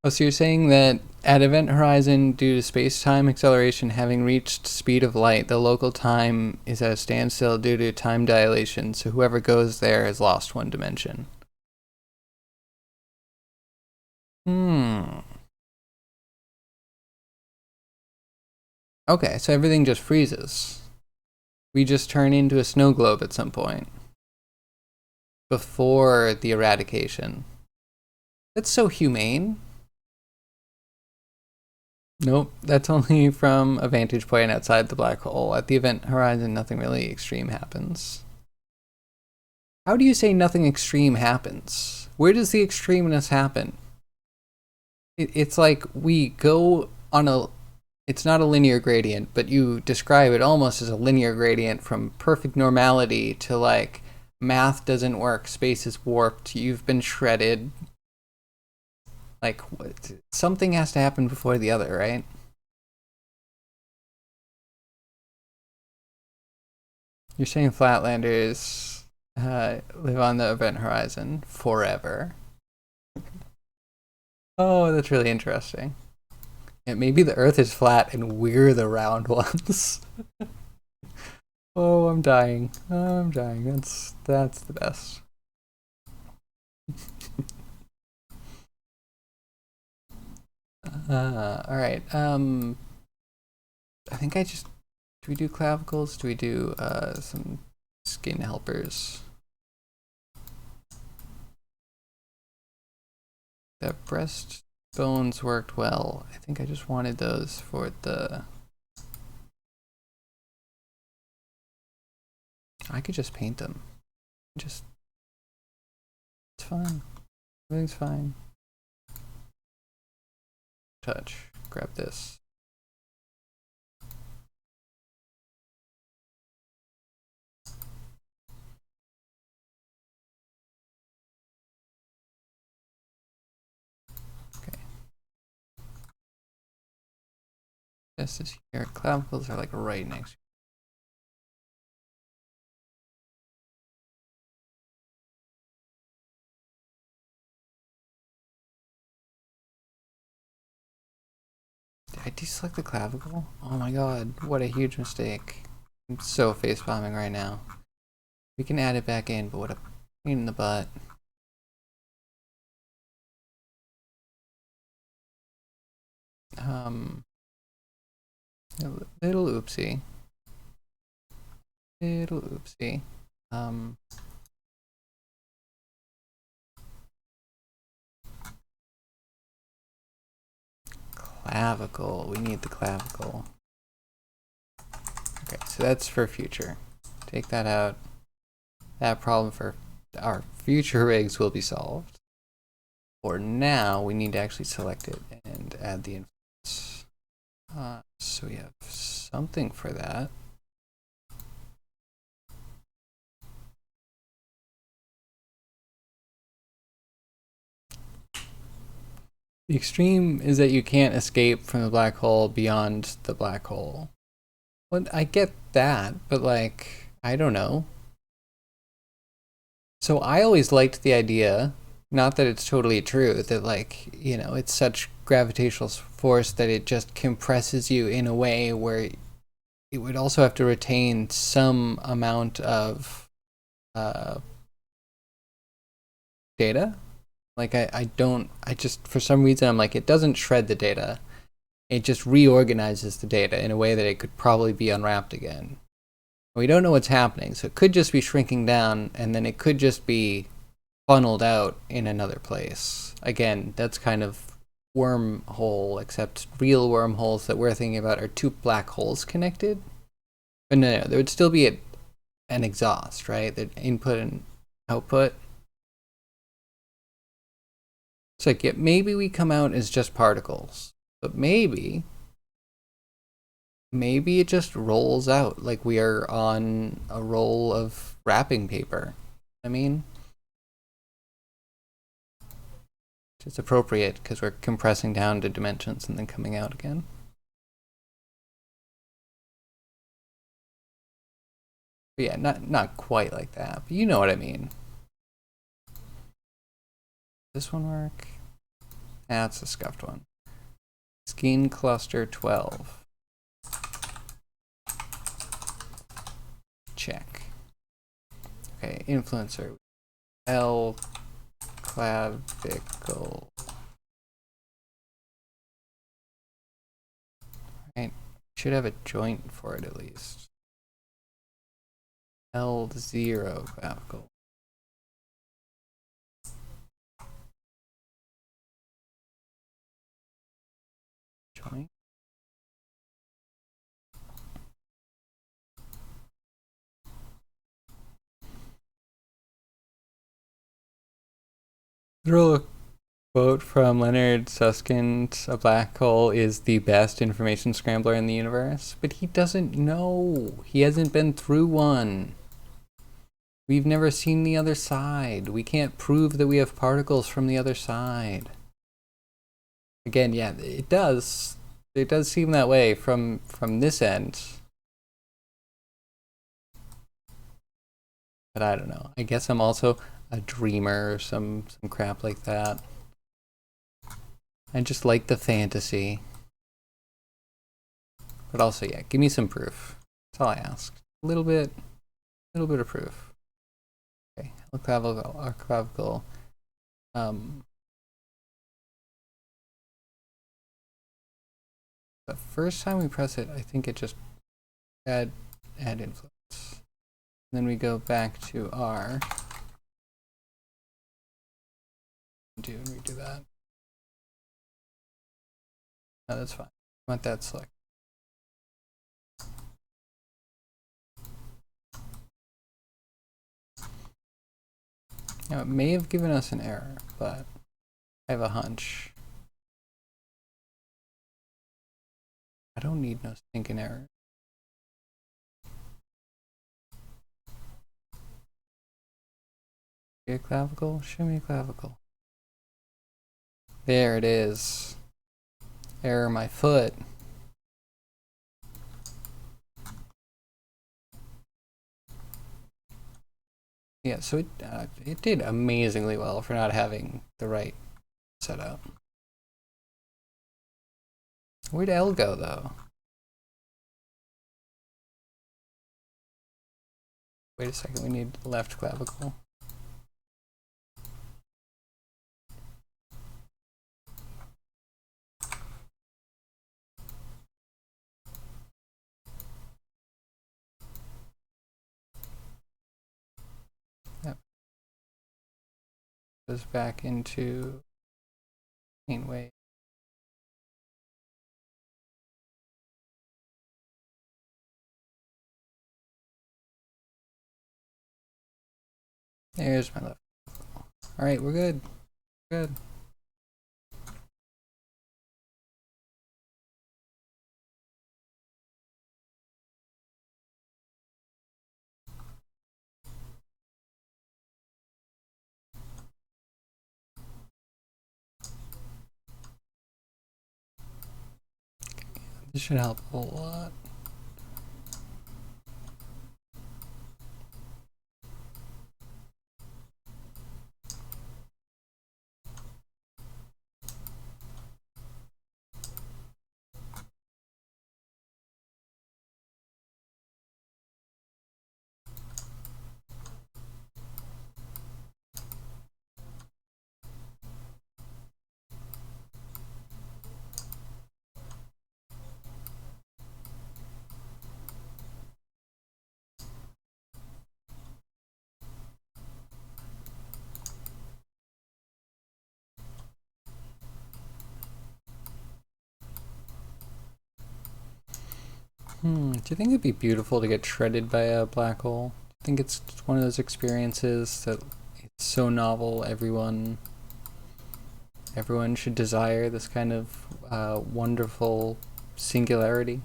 [SPEAKER 1] Oh, so you're saying that at event horizon, due to space-time acceleration having reached speed of light, the local time is at a standstill due to time dilation, so whoever goes there has lost 1 dimension. Okay, so everything just freezes. We just turn into a snow globe at some point. Before the eradication. That's so humane. Nope, that's only from a vantage point outside the black hole. At the event horizon, nothing really extreme happens. How do you say nothing extreme happens? Where does the extremeness happen? It's like we go on a... It's not a linear gradient, but you describe it almost as a linear gradient from perfect normality to like math doesn't work, space is warped, you've been shredded. Like, something has to happen before the other, right? You're saying flatlanders live on the event horizon forever. Oh, that's really interesting. And maybe the Earth is flat and we're the round ones. Oh, I'm dying. Oh, I'm dying. That's the best. All right. I think do we do clavicles? Do we do some skin helpers? The breast bones worked well. I think I just wanted those for the... I could just paint them. It's fine. Everything's fine. Touch. Grab this. Okay. This is here. Clavicles are like right next to you. Did I deselect the clavicle? Oh my god, what a huge mistake. I'm so face-bombing right now. We can add it back in, but what a pain in the butt. A little oopsie. Little oopsie. Clavicle. We need the clavicle. Okay, so that's for future. Take that out. That problem for our future rigs will be solved. For now, we need to actually select it and add the influence. So we have something for that. The extreme is that you can't escape from the black hole beyond the black hole. Well, I get that, but like, I don't know. So I always liked the idea, not that it's totally true, that like, you know, it's such gravitational force that it just compresses you in a way where it would also have to retain some amount of data. Like I just, for some reason, I'm like, it doesn't shred the data. It just reorganizes the data in a way that it could probably be unwrapped again. We don't know what's happening, so it could just be shrinking down, and then it could just be funneled out in another place. Again, that's kind of wormhole, except real wormholes that we're thinking about are two black holes connected. But no, there would still be an exhaust, right? The input and output. It's like, yeah, maybe we come out as just particles, but maybe it just rolls out like we are on a roll of wrapping paper. I mean, it's appropriate because we're compressing down to dimensions and then coming out again. But yeah, not quite like that, but you know what I mean. This one work? That's a scuffed one. Skein cluster 12. Check. Okay, influencer. L clavicle. Right. Should have a joint for it at least. L0 clavicle. Joint. Literal quote from Leonard Susskind: a black hole is the best information scrambler in the universe. But he doesn't know. He hasn't been through one. We've never seen the other side. We can't prove that we have particles from the other side. Again, yeah, it does. It does seem that way from this end. But I don't know. I guess I'm also a dreamer or some crap like that. I just like the fantasy. But also, yeah, give me some proof. That's all I asked. A little bit of proof. Okay, clavicle. The first time we press it, I think it just add influence. And then we go back to R. And redo that. No, that's fine. I want that select. Now it may have given us an error, but I have a hunch. I don't need no stinking error. A clavicle? Show me a clavicle. There it is. Error my foot. Yeah, so it did amazingly well for not having the right setup. Where'd L go, though? Wait a second, we need left clavicle. Yep. Goes back into main wave. There's my left. All right, we're good. Good. This should help a whole lot. Do you think it'd be beautiful to get shredded by a black hole? I think it's one of those experiences that it's so novel, everyone should desire this kind of wonderful singularity.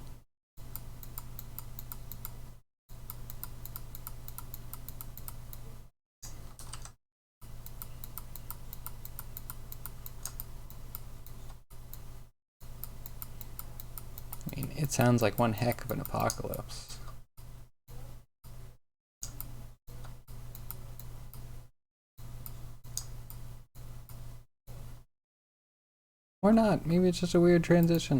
[SPEAKER 1] I mean, it sounds like one heck of an apocalypse. Or not. Maybe it's just a weird transition.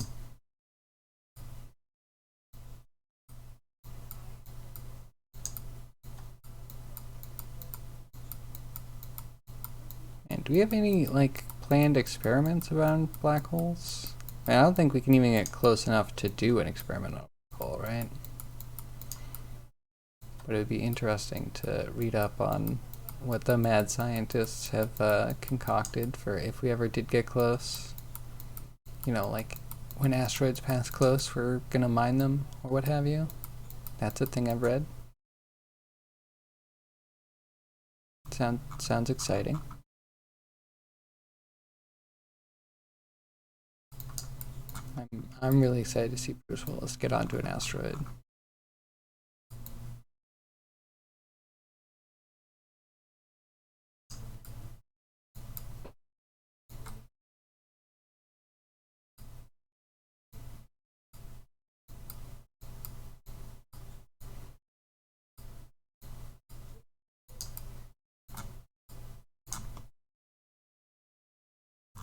[SPEAKER 1] And do we have any, like, planned experiments around black holes? I don't think we can even get close enough to do an experiment on a black hole, right? But it would be interesting to read up on what the mad scientists have concocted for if we ever did get close. You know, like when asteroids pass close, we're gonna mine them or what have you. That's a thing I've read. Sounds exciting. I'm really excited to see Bruce Willis get onto an asteroid.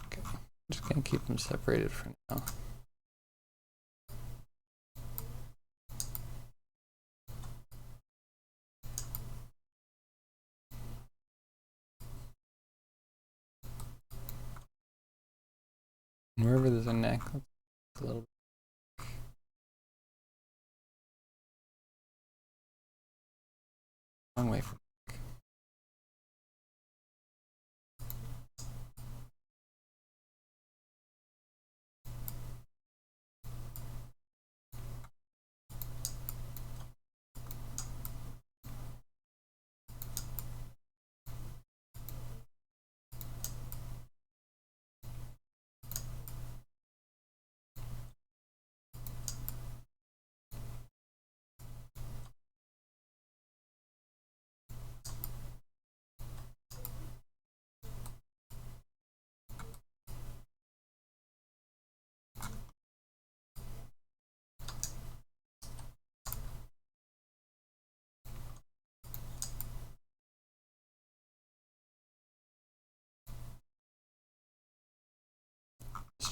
[SPEAKER 1] Okay, I'm just gonna keep them separated for now. Wherever there's a neck, a little bit. Long way from.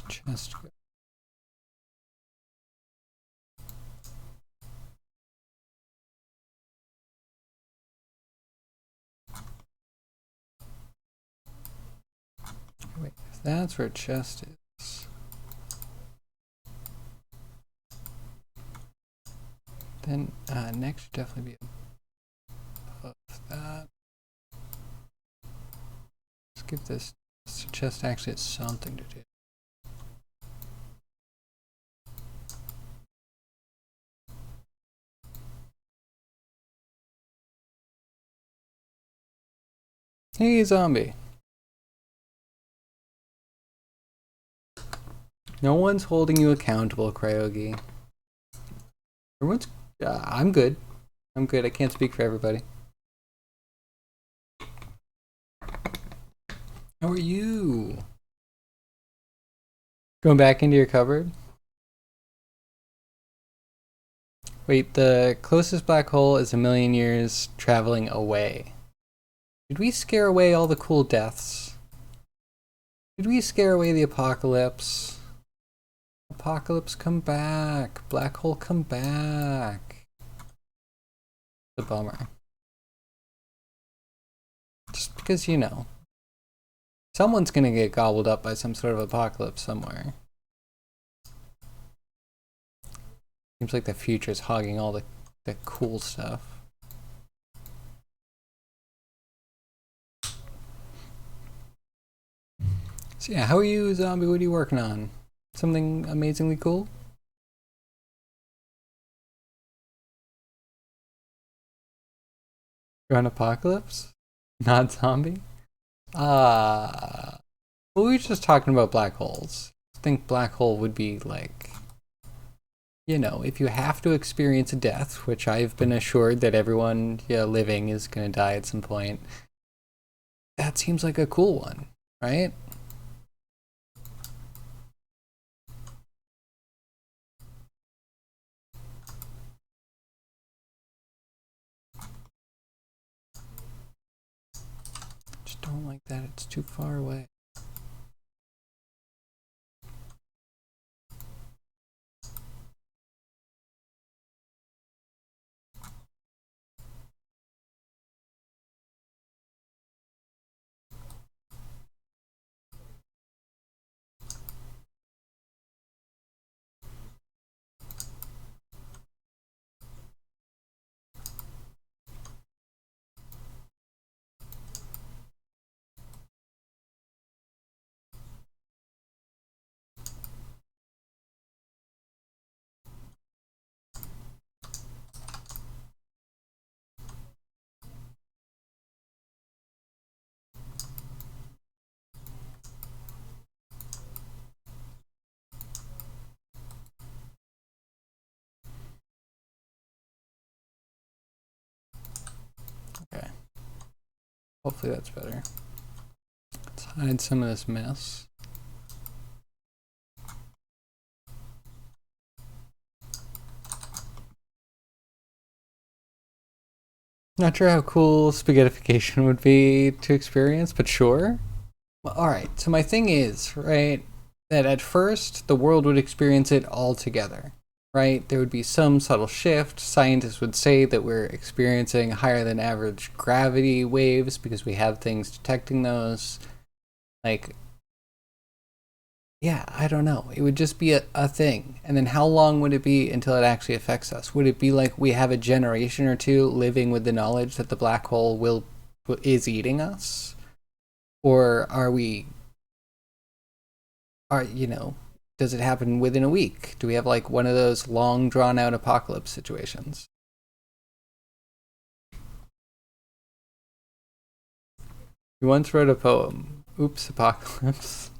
[SPEAKER 1] Chest. Wait, if that's where chest is, then neck should definitely be above that. Let's give this chest actually has something to do. Hey, zombie. No one's holding you accountable, Cryogi. Everyone's. I'm good. I'm good. I can't speak for everybody. How are you? Going back into your cupboard? Wait, the closest black hole is 1,000,000 years traveling away. Did we scare away all the cool deaths? Did we scare away the apocalypse? Apocalypse, come back. Black hole, come back. The bummer. Just because, you know, someone's gonna get gobbled up by some sort of apocalypse somewhere. Seems like the future's hogging all the cool stuff. So yeah, how are you, zombie? What are you working on? Something amazingly cool? You're on Apocalypse? Not zombie? We were just talking about black holes. I think black hole would be like, you know, if you have to experience a death, which I've been assured that everyone living is going to die at some point, that seems like a cool one, right? Just don't like that it's too far away. Okay. Hopefully that's better. Let's hide some of this mess. Not sure how cool spaghettification would be to experience, but sure. Well, alright, so my thing is, right, that at first the world would experience it all together, right? There would be some subtle shift. Scientists would say that we're experiencing higher than average gravity waves because we have things detecting those. Like, yeah, I don't know. It would just be a thing. And then how long would it be until it actually affects us? Would it be like we have a generation or two living with the knowledge that the black hole is eating us? Or does it happen within a week? Do we have like one of those long drawn out apocalypse situations? You once wrote a poem. Oops, apocalypse.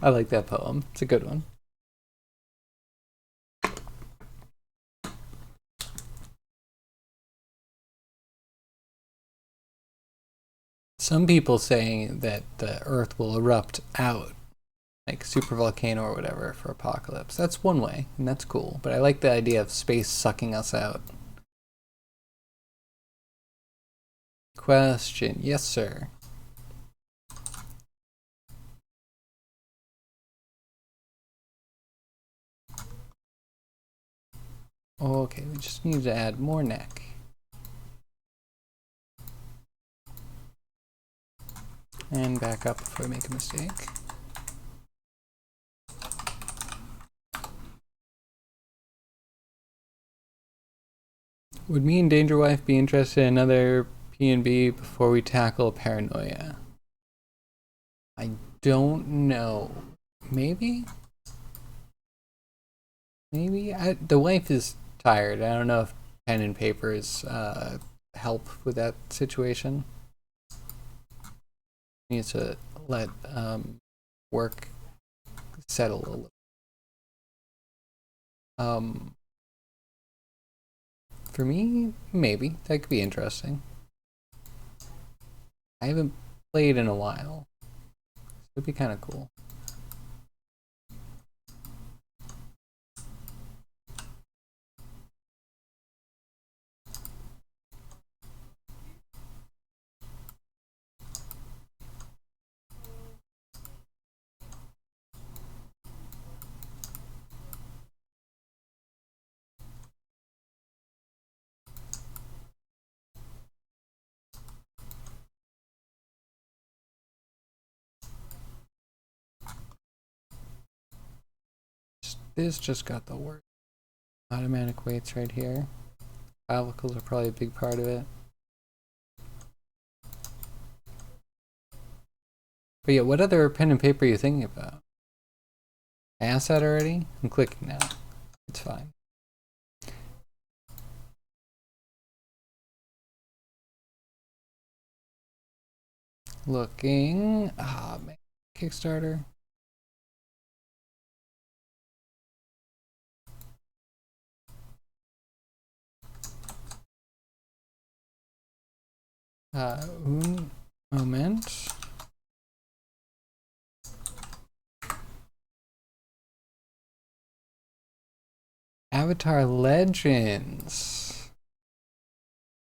[SPEAKER 1] I like that poem. It's a good one. Some people saying that the Earth will erupt out, like super volcano or whatever, for apocalypse. That's one way, and that's cool. But I like the idea of space sucking us out. Question. Yes, sir. Okay, we just need to add more neck. And back up before I make a mistake. Would me and Danger Wife be interested in another P&B before we tackle paranoia? I don't know. Maybe? Maybe? The wife is tired. I don't know if pen and paper is help with that situation. Needs to let work settle a little. For me, maybe. That could be interesting. I haven't played in a while. It'd be kind of cool. This just got the work. Automatic weights right here. Clavicles are probably a big part of it. But yeah, what other pen and paper are you thinking about? I asked that already? I'm clicking now. It's fine. looking. Ah, man. Kickstarter. Un moment. Avatar Legends.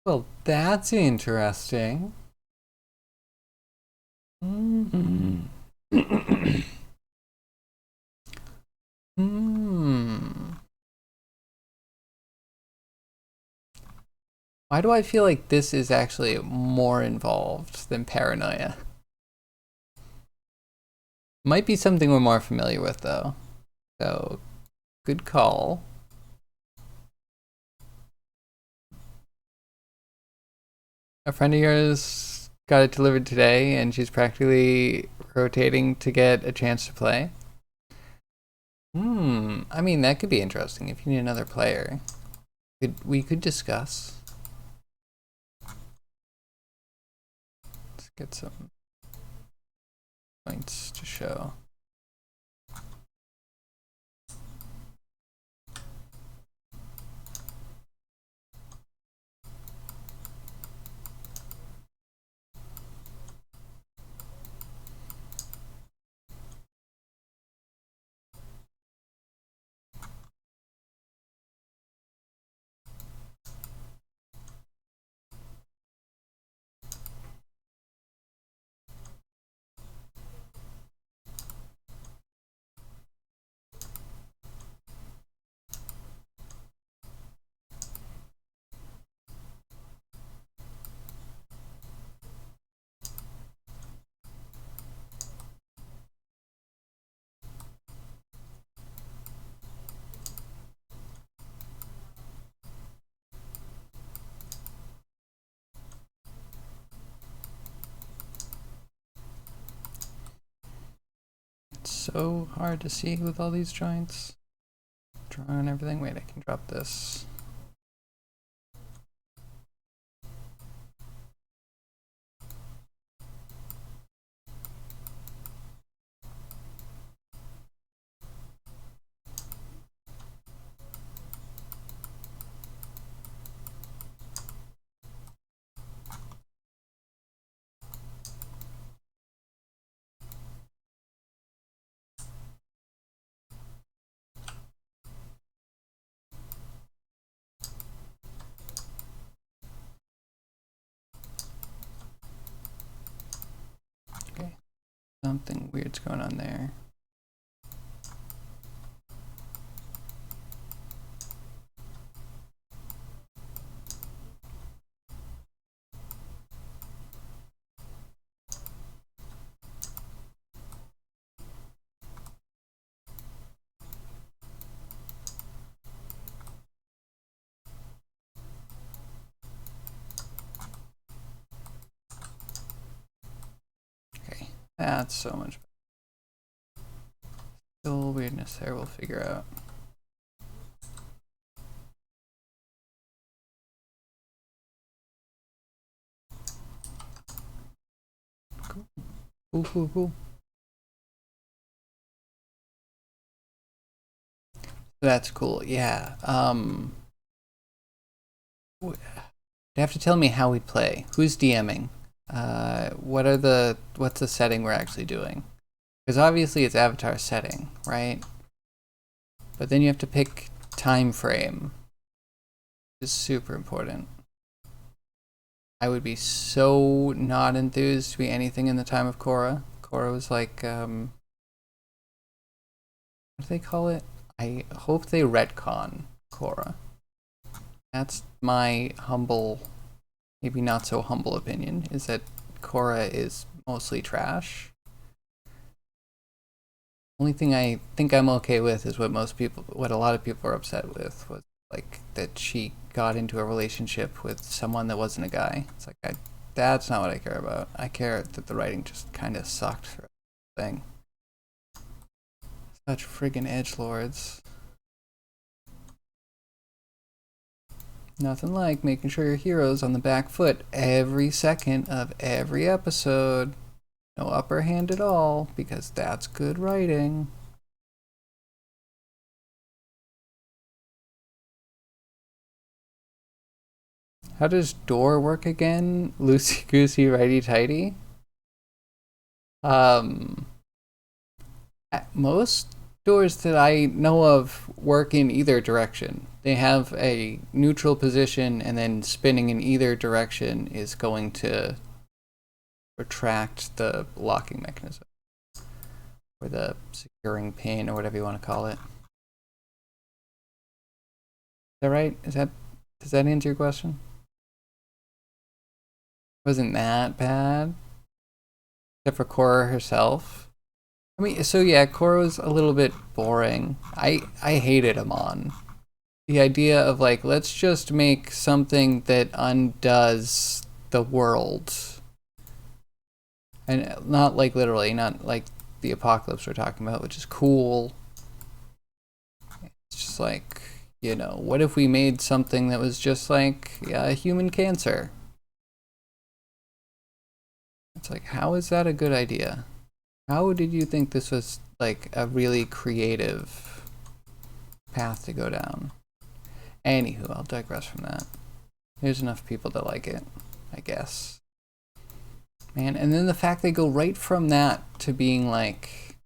[SPEAKER 1] Well, that's interesting. Hmm. Hmm. Why do I feel like this is actually more involved than Paranoia? Might be something we're more familiar with, though. So, good call. A friend of yours got it delivered today, and she's practically rotating to get a chance to play. I mean, that could be interesting if you need another player. We could discuss. Let's get some points to show. It's so hard to see with all these joints. Drawing everything. Wait, I can drop this. Okay, something weird's going on there. Okay, that's so much better. Still weirdness there, we'll figure out. Cool. Cool. That's cool, yeah. You have to tell me how we play. Who's DMing? What's the setting we're actually doing? Because obviously it's avatar setting, right? But then you have to pick time frame. This is super important. I would be so not enthused to be anything in the time of Korra. Korra was like, what do they call it? I hope they retcon Korra. That's my humble, maybe not so humble opinion, is that Korra is mostly trash. Only thing I think I'm okay with is what a lot of people are upset with was like that she got into a relationship with someone that wasn't a guy. It's like that's not what I care about. I care that the writing just kind of sucked through the thing. Such friggin' edgelords. Nothing like making sure your hero's on the back foot every second of every episode. No upper hand at all, because that's good writing. How does door work again? Loosey goosey, righty tighty. Most doors that I know of work in either direction. They have a neutral position, and then spinning in either direction is going to retract the locking mechanism, or the securing pin, or whatever you want to call it. Is that right? Does that answer your question? Wasn't that bad? Except for Cora herself. I mean, so yeah, Cora was a little bit boring. I hated Amon. The idea of like, let's just make something that undoes the world. And not like literally, not like the apocalypse we're talking about, which is cool. It's just like, you know, what if we made something that was just like human cancer? It's like, how is that a good idea? How did you think this was like a really creative path to go down? Anywho, I'll digress from that. There's enough people that like it, I guess. Man, and then the fact they go right from that to being like,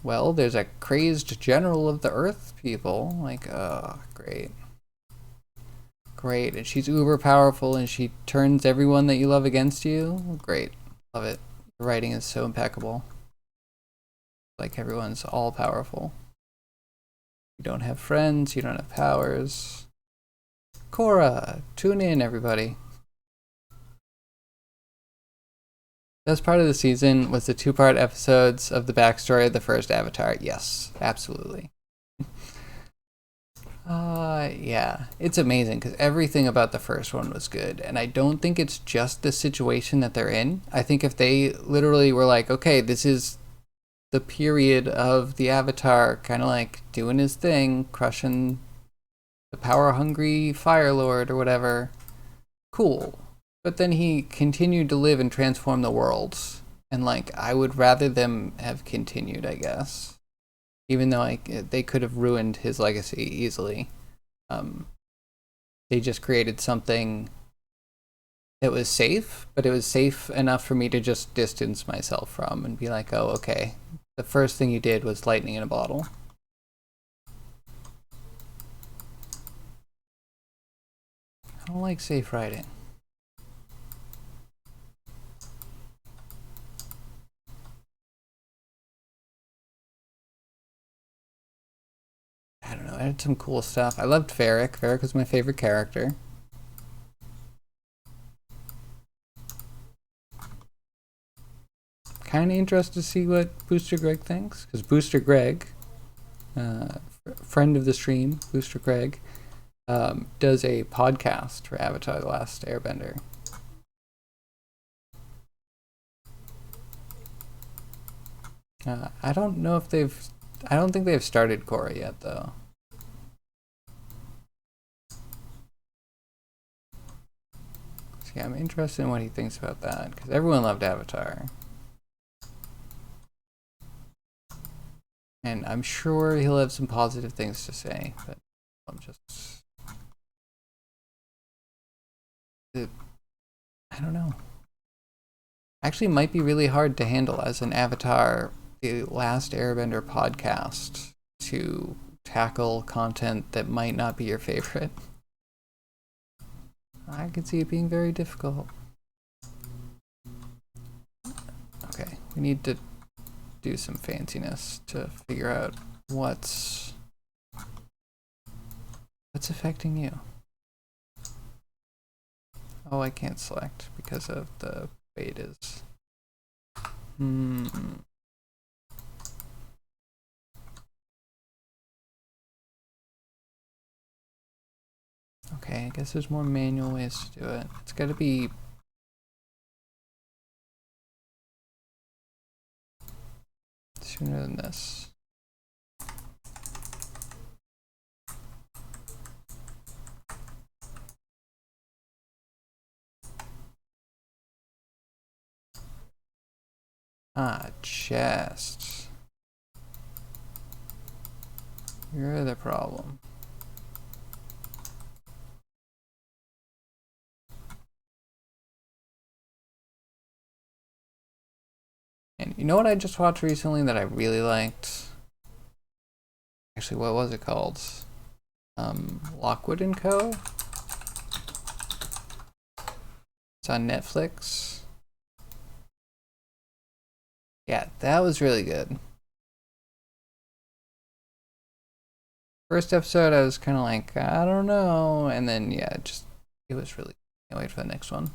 [SPEAKER 1] well, there's a crazed general of the Earth people. Like, oh, great. Great. And she's uber powerful and she turns everyone that you love against you. Great. Love it. The writing is so impeccable. Like everyone's all powerful. You don't have friends, you don't have powers. Cora, tune in, everybody. Best part of the season was the 2-part episodes of the backstory of the first Avatar. Yes, absolutely. Yeah, it's amazing because everything about the first one was good, and I don't think it's just the situation that they're in. I think if they literally were like, okay, this is the period of the Avatar kind of like doing his thing, crushing the power-hungry Fire Lord or whatever, cool. But then he continued to live and transform the world, and like I would rather them have continued, I guess, even though they could have ruined his legacy easily. They just created something that was safe, but it was safe enough for me to just distance myself from and be like, oh, okay, the first thing you did was lightning in a bottle. I don't like safe writing. I don't know, I had some cool stuff. I loved Varric. Varric was my favorite character. Kind of interested to see what Booster Greg thinks, because Booster Greg, friend of the stream, Booster Greg, does a podcast for Avatar: The Last Airbender. I don't know if they've. I don't think they've started Korra yet, though. So yeah, I'm interested in what he thinks about that, because everyone loved Avatar. And I'm sure he'll have some positive things to say, but I'm just. I don't know. Actually, might be really hard to handle as an Avatar: The Last Airbender podcast to tackle content that might not be your favorite. I could see it being very difficult. Okay, we need to do some fanciness to figure out what's affecting you. Oh, I can't select because of the way it is. Okay, I guess there's more manual ways to do it. It's got to be sooner than this. Ah, chest. You're the problem. And you know what I just watched recently that I really liked? Actually, what was it called? Lockwood & Co. It's on Netflix. Yeah, that was really good. First episode, I was kind of like, I don't know. And then, yeah, it was really, can't wait for the next one.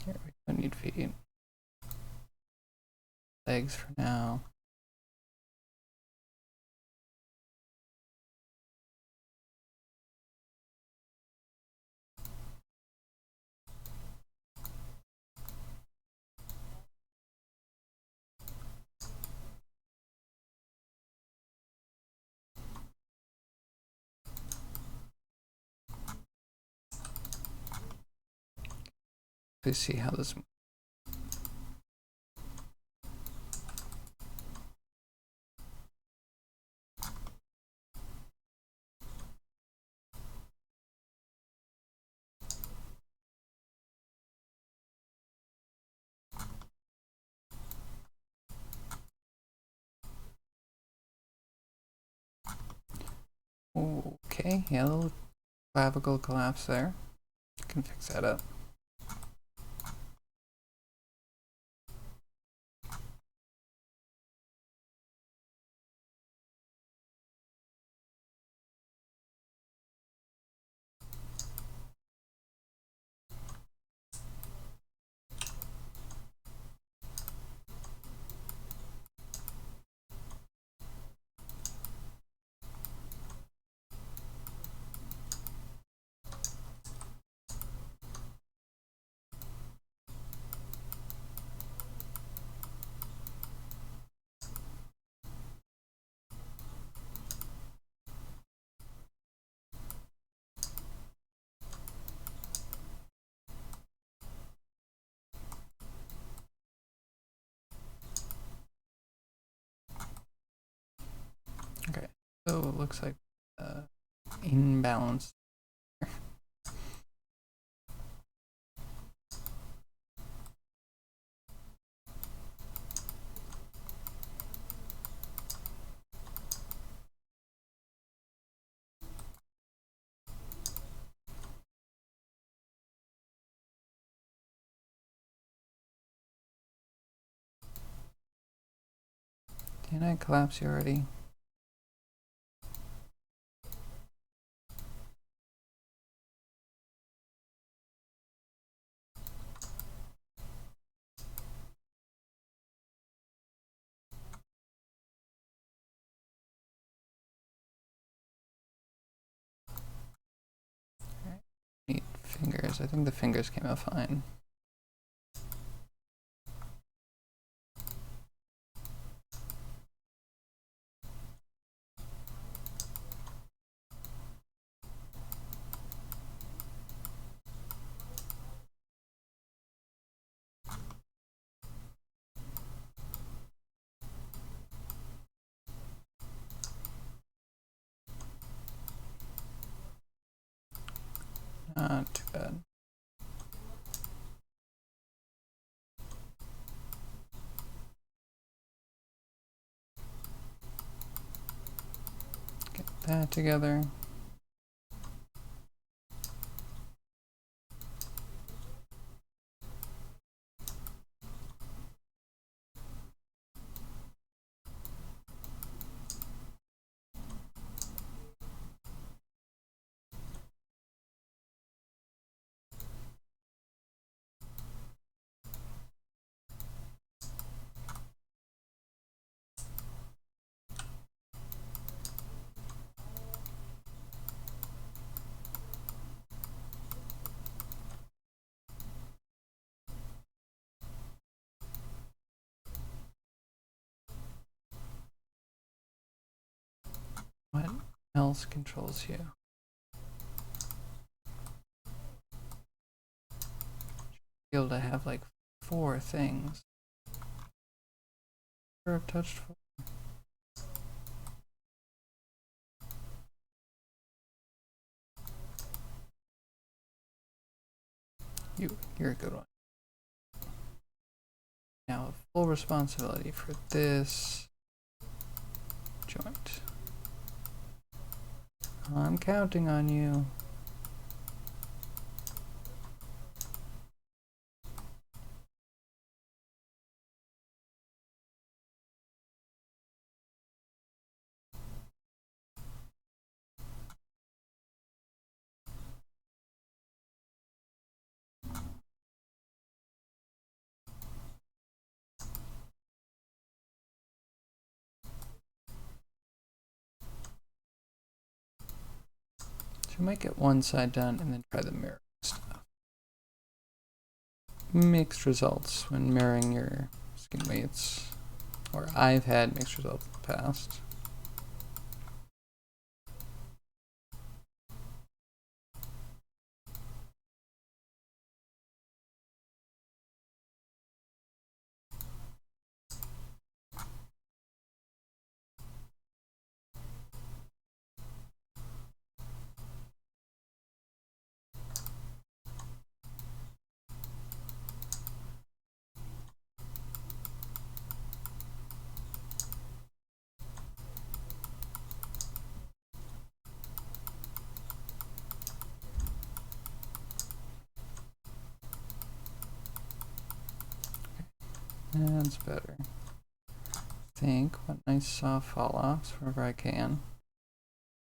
[SPEAKER 1] Here, we don't need feet. Legs for now. Let's see how this. Okay, yeah, a little clavicle collapse there. Can fix that up. Okay, so it looks like imbalance. Didn't I collapse you already? Need fingers. I think the fingers came out fine. Not too bad. Get that together. What else controls you? Be able to have like 4 things. I've touched 4. You're a good one. Now full responsibility for this joint. I'm counting on you. So you might get one side done and then try the mirror stuff. Mixed results when mirroring your skin mates. Or I've had mixed results in the past. That's better. Think what nice soft fall offs wherever I can.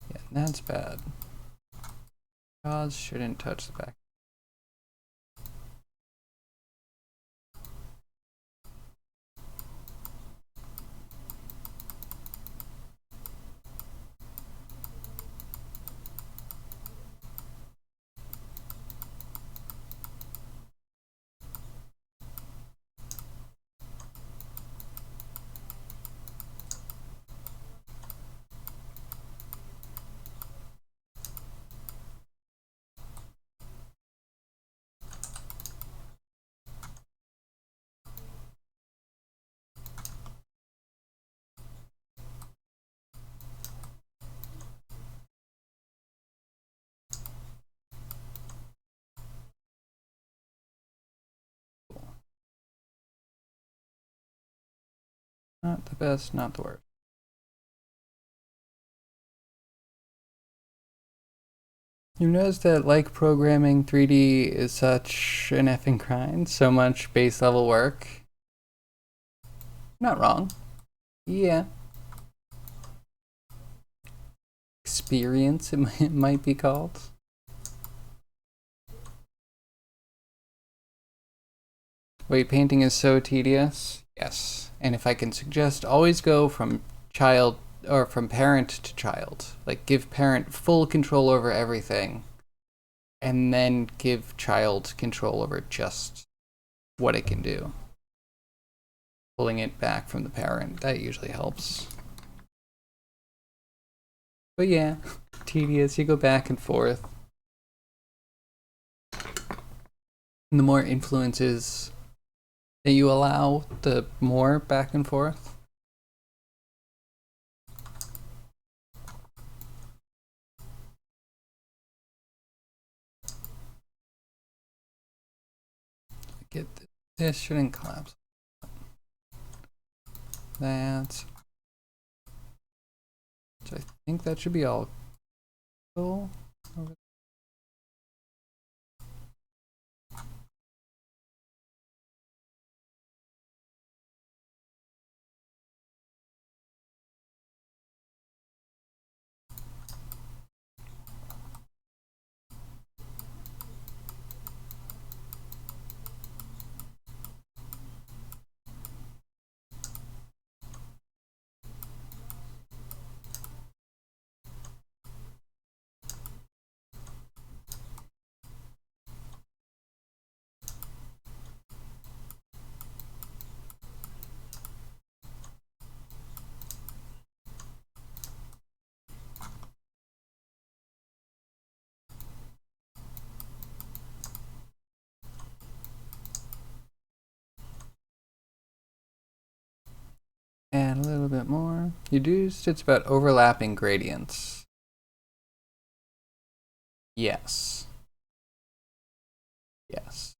[SPEAKER 1] Yeah, that's bad. Jaws shouldn't touch the back. Not the best, not the worst. You notice that like programming 3D is such an effing grind, so much base level work. Not wrong. Yeah. Experience, it might be called. Wait, painting is so tedious? Yes. And if I can suggest, always go from child or from parent to child. Like give parent full control over everything and then give child control over just what it can do. Pulling it back from the parent, that usually helps. But yeah, tedious, you go back and forth. And the more influences that you allow, the more back and forth. Get this shouldn't collapse. That. So I think that should be all cool. a little bit more. Reduced, it's about overlapping gradients. Yes. Yes.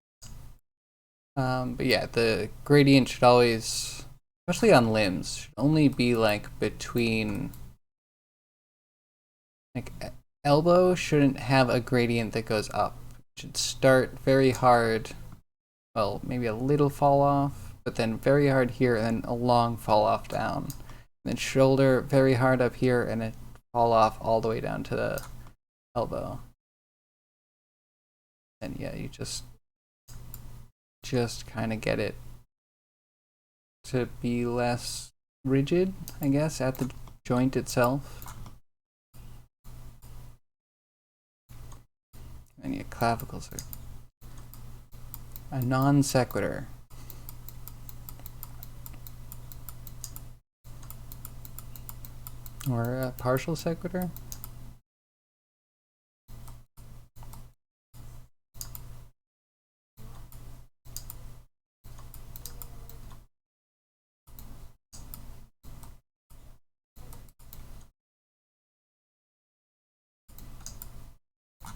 [SPEAKER 1] But yeah, the gradient should always, especially on limbs, should only be like between, like elbow shouldn't have a gradient that goes up. It should start very hard, well, maybe a little fall off, but then very hard here and then a long fall off down. And then shoulder very hard up here and it fall off all the way down to the elbow. And yeah, you just kind of get it to be less rigid, I guess, at the joint itself. And your clavicles are a non sequitur. Or a partial sequitur.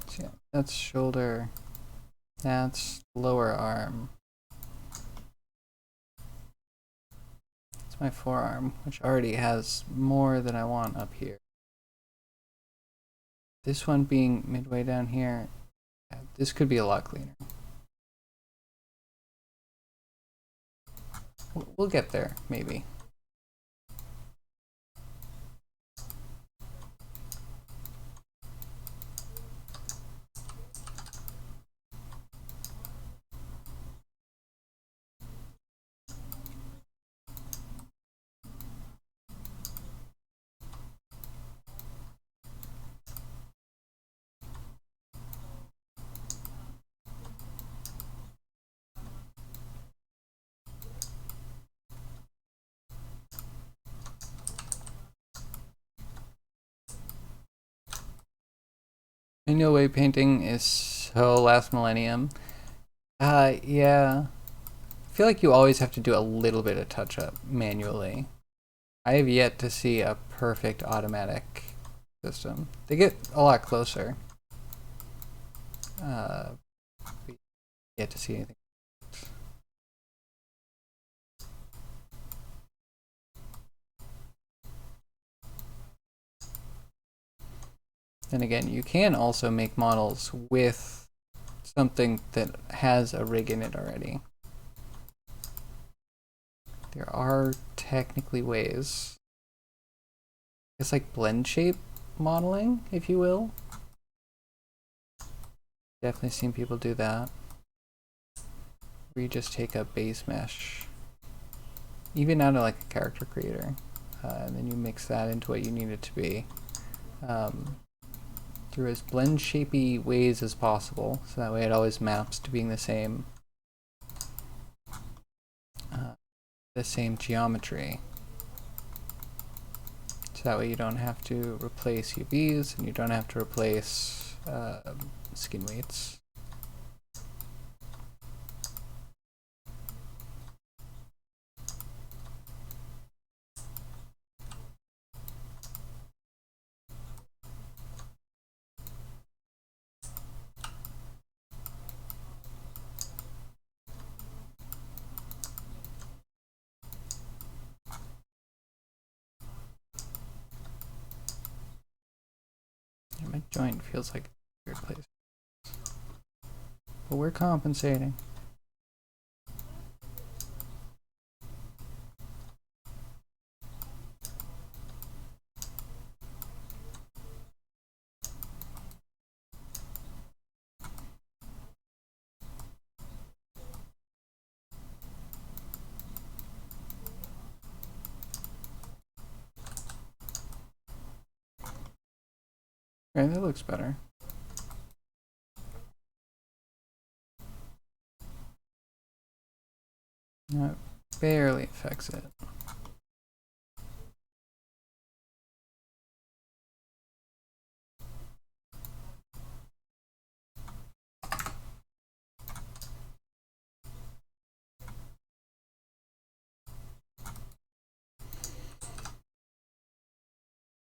[SPEAKER 1] So yeah, that's shoulder. That's lower arm. It's my forearm, which already has more than I want up here. This one being midway down here, yeah, this could be a lot cleaner. We'll get there, maybe. Manual wave painting is so last millennium. Yeah. I feel like you always have to do a little bit of touch up manually. I have yet to see a perfect automatic system. They get a lot closer. Yet to see anything. Then again, you can also make models with something that has a rig in it already. There are technically ways. It's like blend shape modeling, if you will. Definitely seen people do that. Where you just take a base mesh, even out of like a character creator, and then you mix that into what you need it to be. Through as blend shapey ways as possible, so that way it always maps to being the same geometry. So that way you don't have to replace UVs and you don't have to replace skin weights. My joint feels like a weird place. But we're compensating. Okay, that looks better. No, it barely affects it.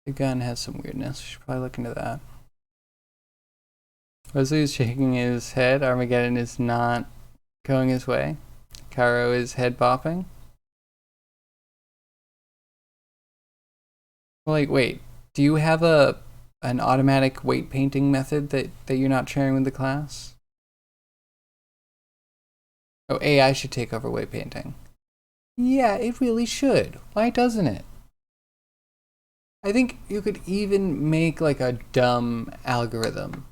[SPEAKER 1] The gun has some weirdness. We should probably look into that. Wesley is shaking his head. Armageddon is not going his way. Caro is head bopping. Like, wait, do you have an automatic weight painting method that you're not sharing with the class? Oh, AI should take over weight painting. Yeah, it really should. Why doesn't it? I think you could even make like a dumb algorithm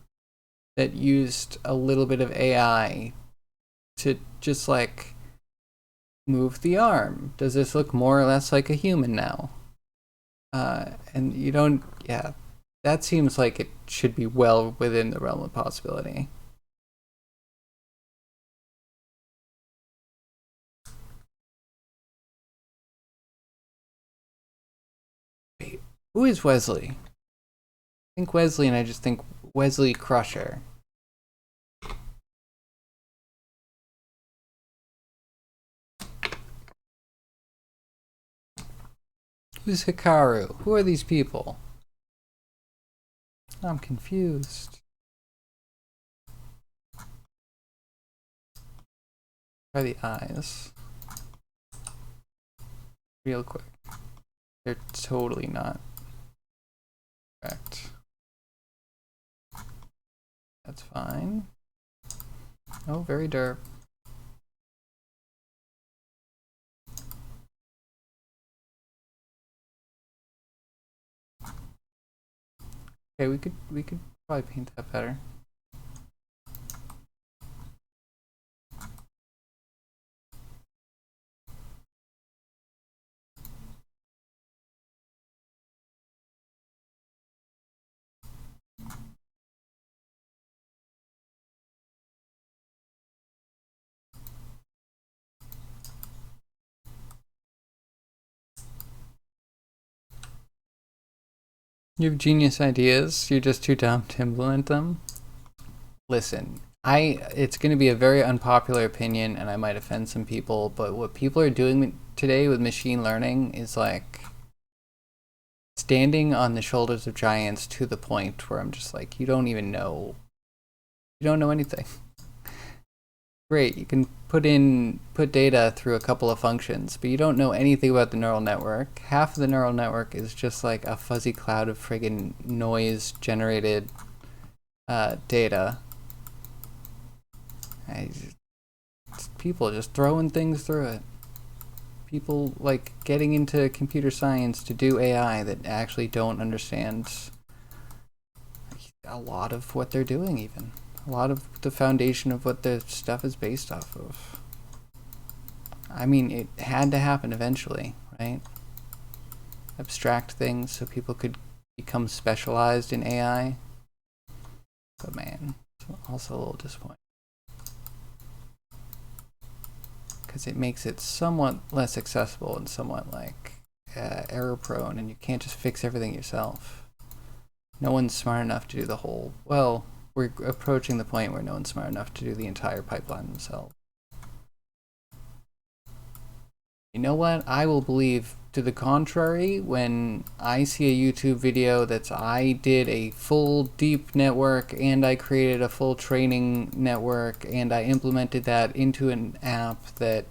[SPEAKER 1] that used a little bit of AI to just like move the arm. Does this look more or less like a human now? And you don't, yeah, that seems like it should be well within the realm of possibility. Wait, who is Wesley? I think Wesley, and I just think Wesley Crusher. Who's Hikaru? Who are these people? I'm confused. Try the eyes. Real quick. They're totally not correct. That's fine. Oh, very derp. Okay, we could probably paint that better. You have genius ideas, you're just too dumb to implement them. Listen, it's going to be a very unpopular opinion and I might offend some people, but what people are doing today with machine learning is like standing on the shoulders of giants to the point where I'm just like, you don't know anything. Great, you can put data through a couple of functions, but you don't know anything about the neural network. Half of the neural network is just like a fuzzy cloud of friggin' noise generated data. People just throwing things through it. People like getting into computer science to do AI that actually don't understand a lot of what they're doing, even a lot of the foundation of what the stuff is based off of. I mean, it had to happen eventually, right? Abstract things so people could become specialized in AI. But man, it's also a little disappointing. Because it makes it somewhat less accessible and somewhat like error prone, and you can't just fix everything yourself. No one's smart enough to do the whole, well, we're approaching the point where no one's smart enough to do the entire pipeline themselves. You know what? I will believe to the contrary when I see a YouTube video that's I did a full deep network and I created a full training network and I implemented that into an app that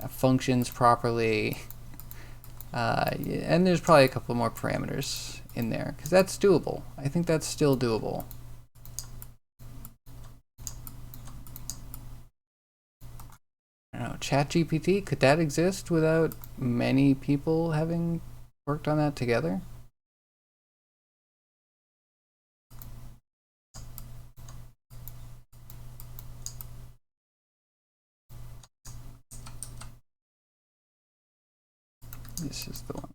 [SPEAKER 1] functions properly. And there's probably a couple more parameters in there because that's doable. I think that's still doable. I don't know, ChatGPT, could that exist without many people having worked on that together? This is the one.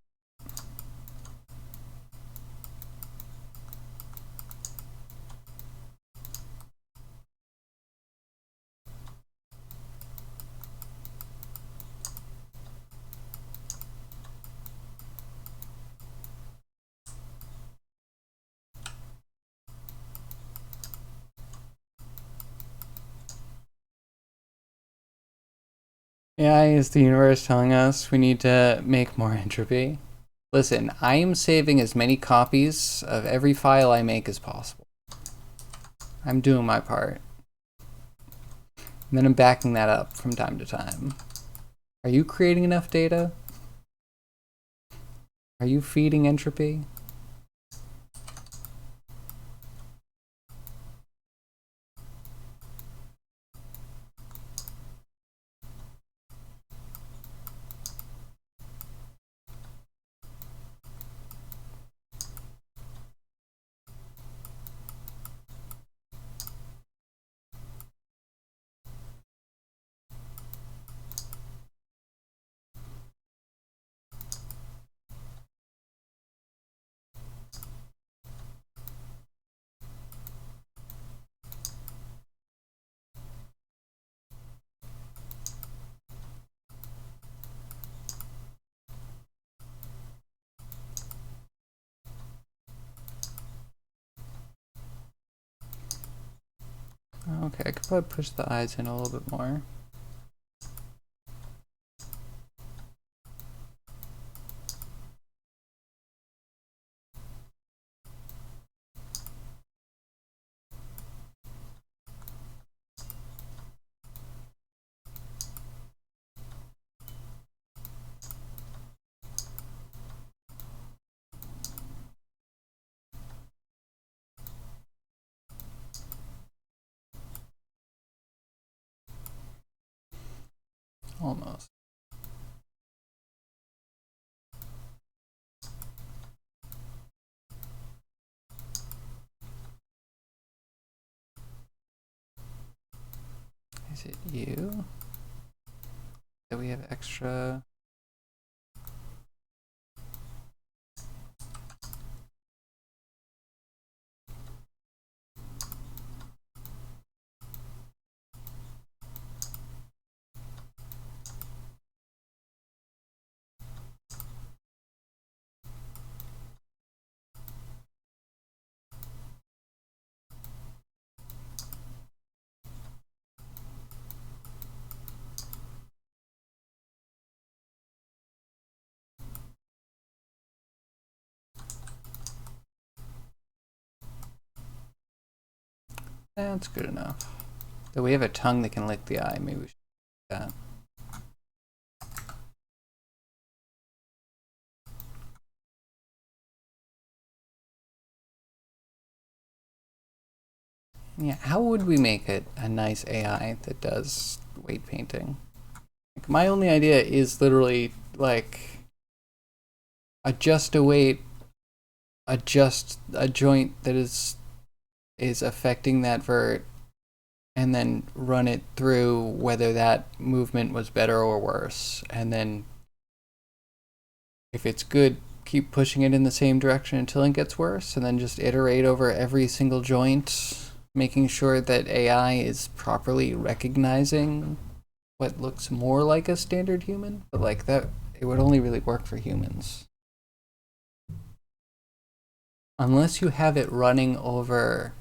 [SPEAKER 1] AI is the universe telling us we need to make more entropy. Listen, I am saving as many copies of every file I make as possible. I'm doing my part. And then I'm backing that up from time to time. Are you creating enough data? Are you feeding entropy? Okay, I could probably push the eyes in a little bit more. Almost. Is it you? That we have extra? That's good enough. That we have a tongue that can lick the eye. Maybe we should do that. Yeah, how would we make it a nice AI that does weight painting? Like, my only idea is literally like adjust a weight, adjust a joint that is affecting that vert, and then run it through whether that movement was better or worse. And then if it's good, keep pushing it in the same direction until it gets worse, and then just iterate over every single joint, making sure that AI is properly recognizing what looks more like a standard human. But like that, it would only really work for humans. Unless you have it running over.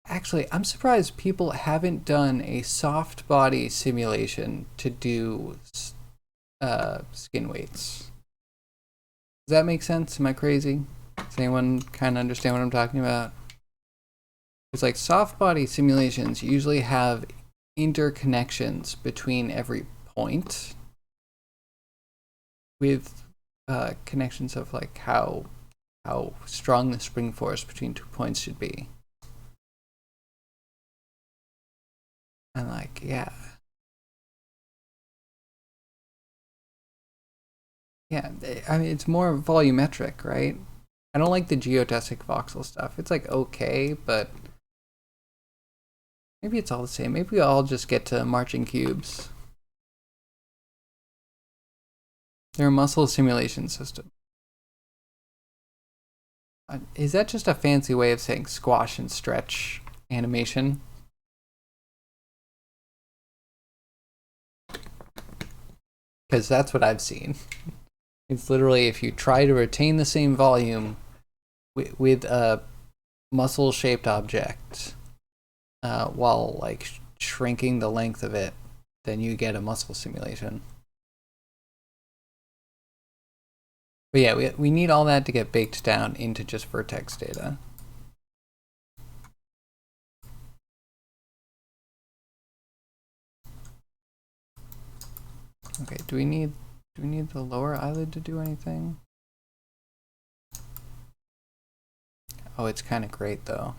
[SPEAKER 1] Actually, I'm surprised people haven't done a soft body simulation to do skin weights. Does that make sense? Am I crazy? Does anyone kind of understand what I'm talking about? It's like soft body simulations usually have interconnections between every point with connections of like how strong the spring force between 2 points should be. And like, yeah. Yeah, I mean, it's more volumetric, right? I don't like the geodesic voxel stuff. It's like okay, but maybe it's all the same. Maybe we all just get to marching cubes. They're a muscle simulation system. Is that just a fancy way of saying squash and stretch animation? Because that's what I've seen. It's literally if you try to retain the same volume with a muscle-shaped object while like shrinking the length of it, then you get a muscle simulation. But yeah, we need all that to get baked down into just vertex data. Okay, do we need the lower eyelid to do anything? Oh, it's kind of great though.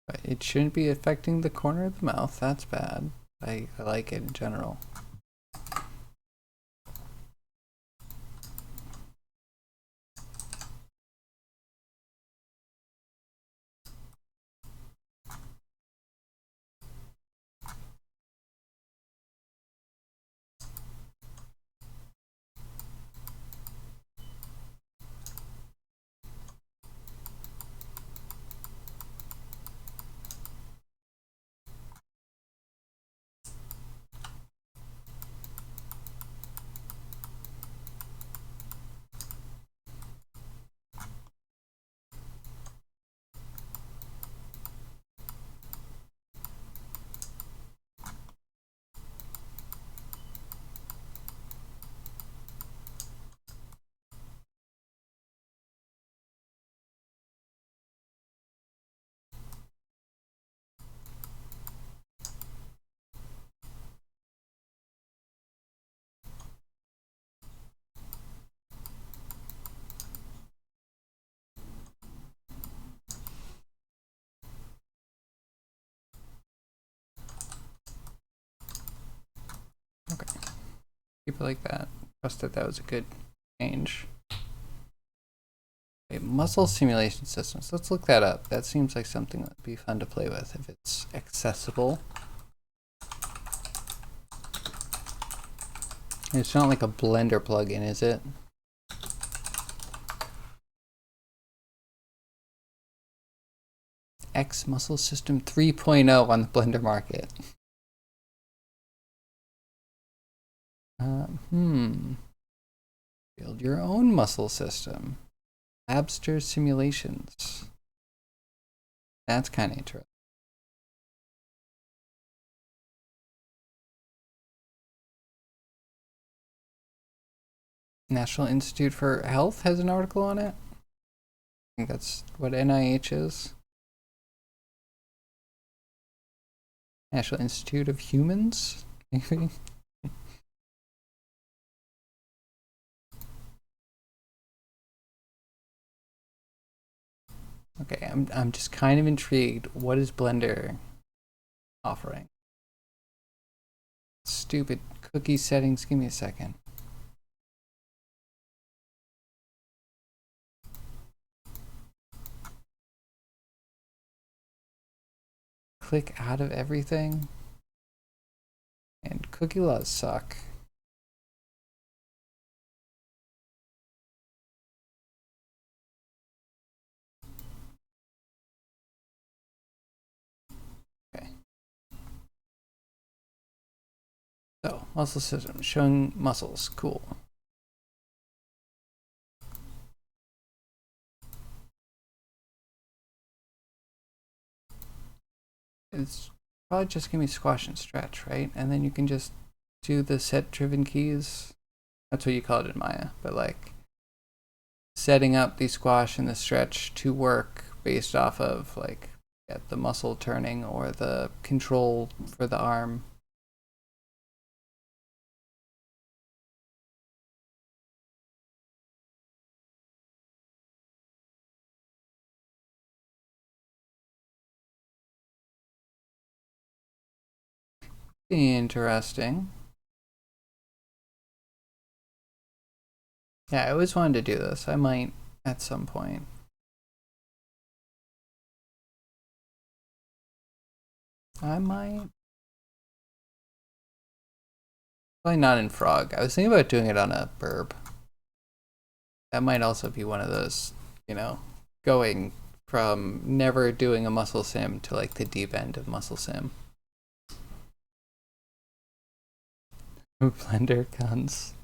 [SPEAKER 1] But it shouldn't be affecting the corner of the mouth. That's bad. I like it in general. Okay, keep it like that. Trust that was a good change. Okay, muscle simulation systems. Let's look that up. That seems like something that'd be fun to play with if it's accessible. It's not like a Blender plugin, is it? X Muscle System 3.0 on the Blender market. Build your own muscle system. Labster simulations. That's kind of interesting. National Institute for Health has an article on it. I think that's what NIH is. National Institute of Humans, maybe. Okay, I'm just kind of intrigued. What is Blender offering? Stupid cookie settings. Give me a second. Click out of everything. And cookie laws suck. Okay. So, muscle system, showing muscles, cool. It's probably just gonna be squash and stretch, right? And then you can just do the set driven keys. That's what you call it in Maya, but like setting up the squash and the stretch to work based off of like the muscle turning or the control for the arm. Interesting. Yeah, I always wanted to do this. I might at some point. I might. Probably not in Frog. I was thinking about doing it on a burb. That might also be one of those, you know, going from never doing a muscle sim to like the deep end of muscle sim. Blender guns.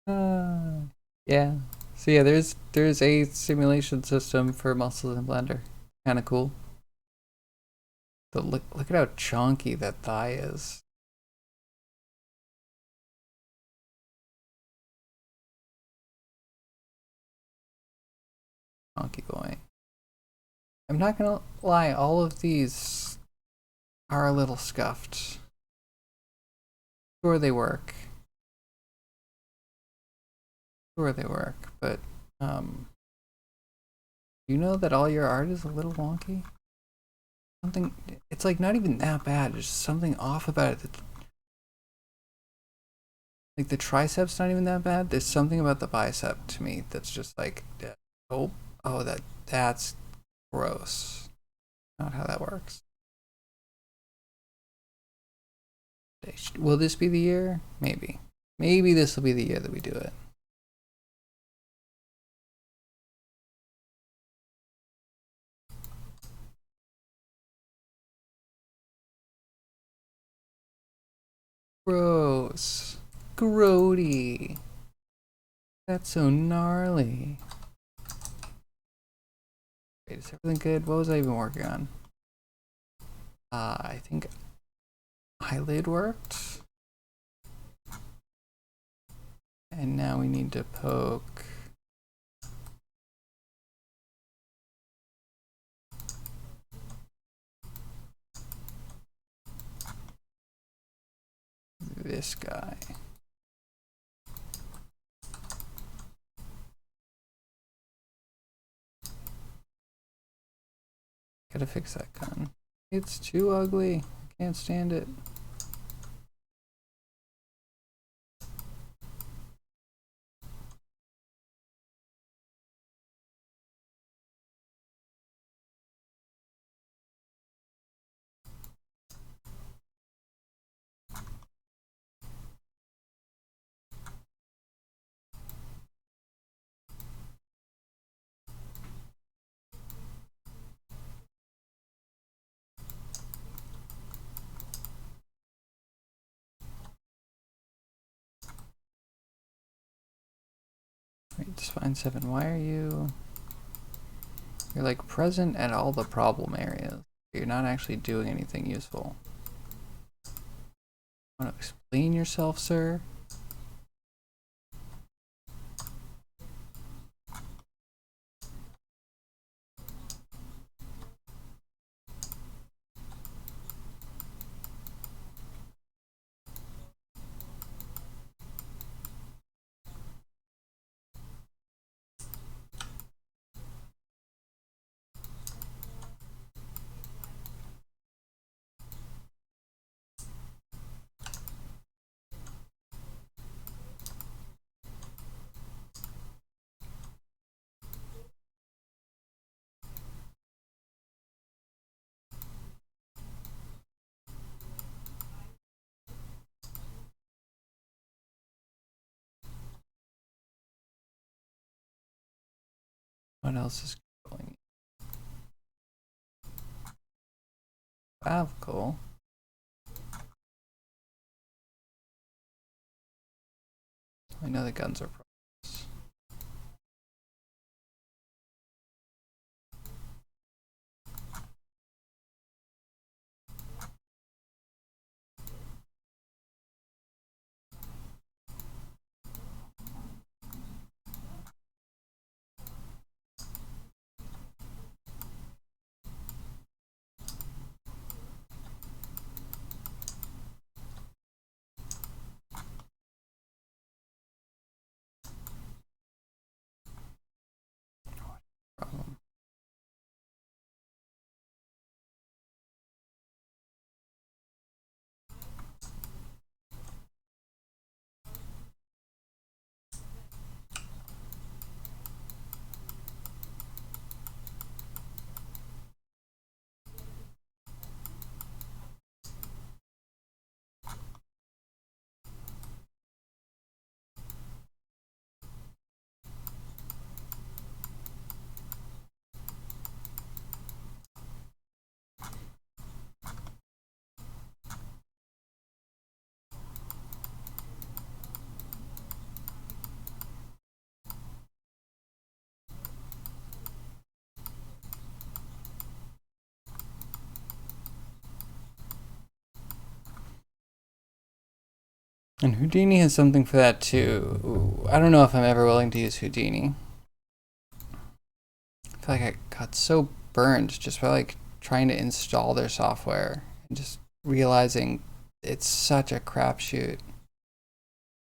[SPEAKER 1] Yeah. So yeah, there's a simulation system for muscles in Blender. Kind of cool. Look at how chunky that thigh is. Chunky boy. I'm not gonna lie, all of these are a little scuffed. Sure they work. Sure they work, but you know that all your art is a little wonky? Something, it's like not even that bad, there's something off about it. Like the tricep's not even that bad. There's something about the bicep to me that's just like, oh, that's gross. Not how that works. Will this be the year? Maybe. Maybe this will be the year that we do it. Gross. Grody. That's so gnarly. Wait, is everything good? What was I even working on? I think eyelid worked. And now we need to poke this guy. Gotta fix that gun. It's too ugly. I can't stand it. Wait, spine 7, why are you... You're like present at all the problem areas. You're not actually doing anything useful. Want to explain yourself, sir? What else is going? Clavicle. I know the guns are problems. And Houdini has something for that too. Ooh, I don't know if I'm ever willing to use Houdini. I feel like I got so burned just by like trying to install their software and just realizing it's such a crapshoot.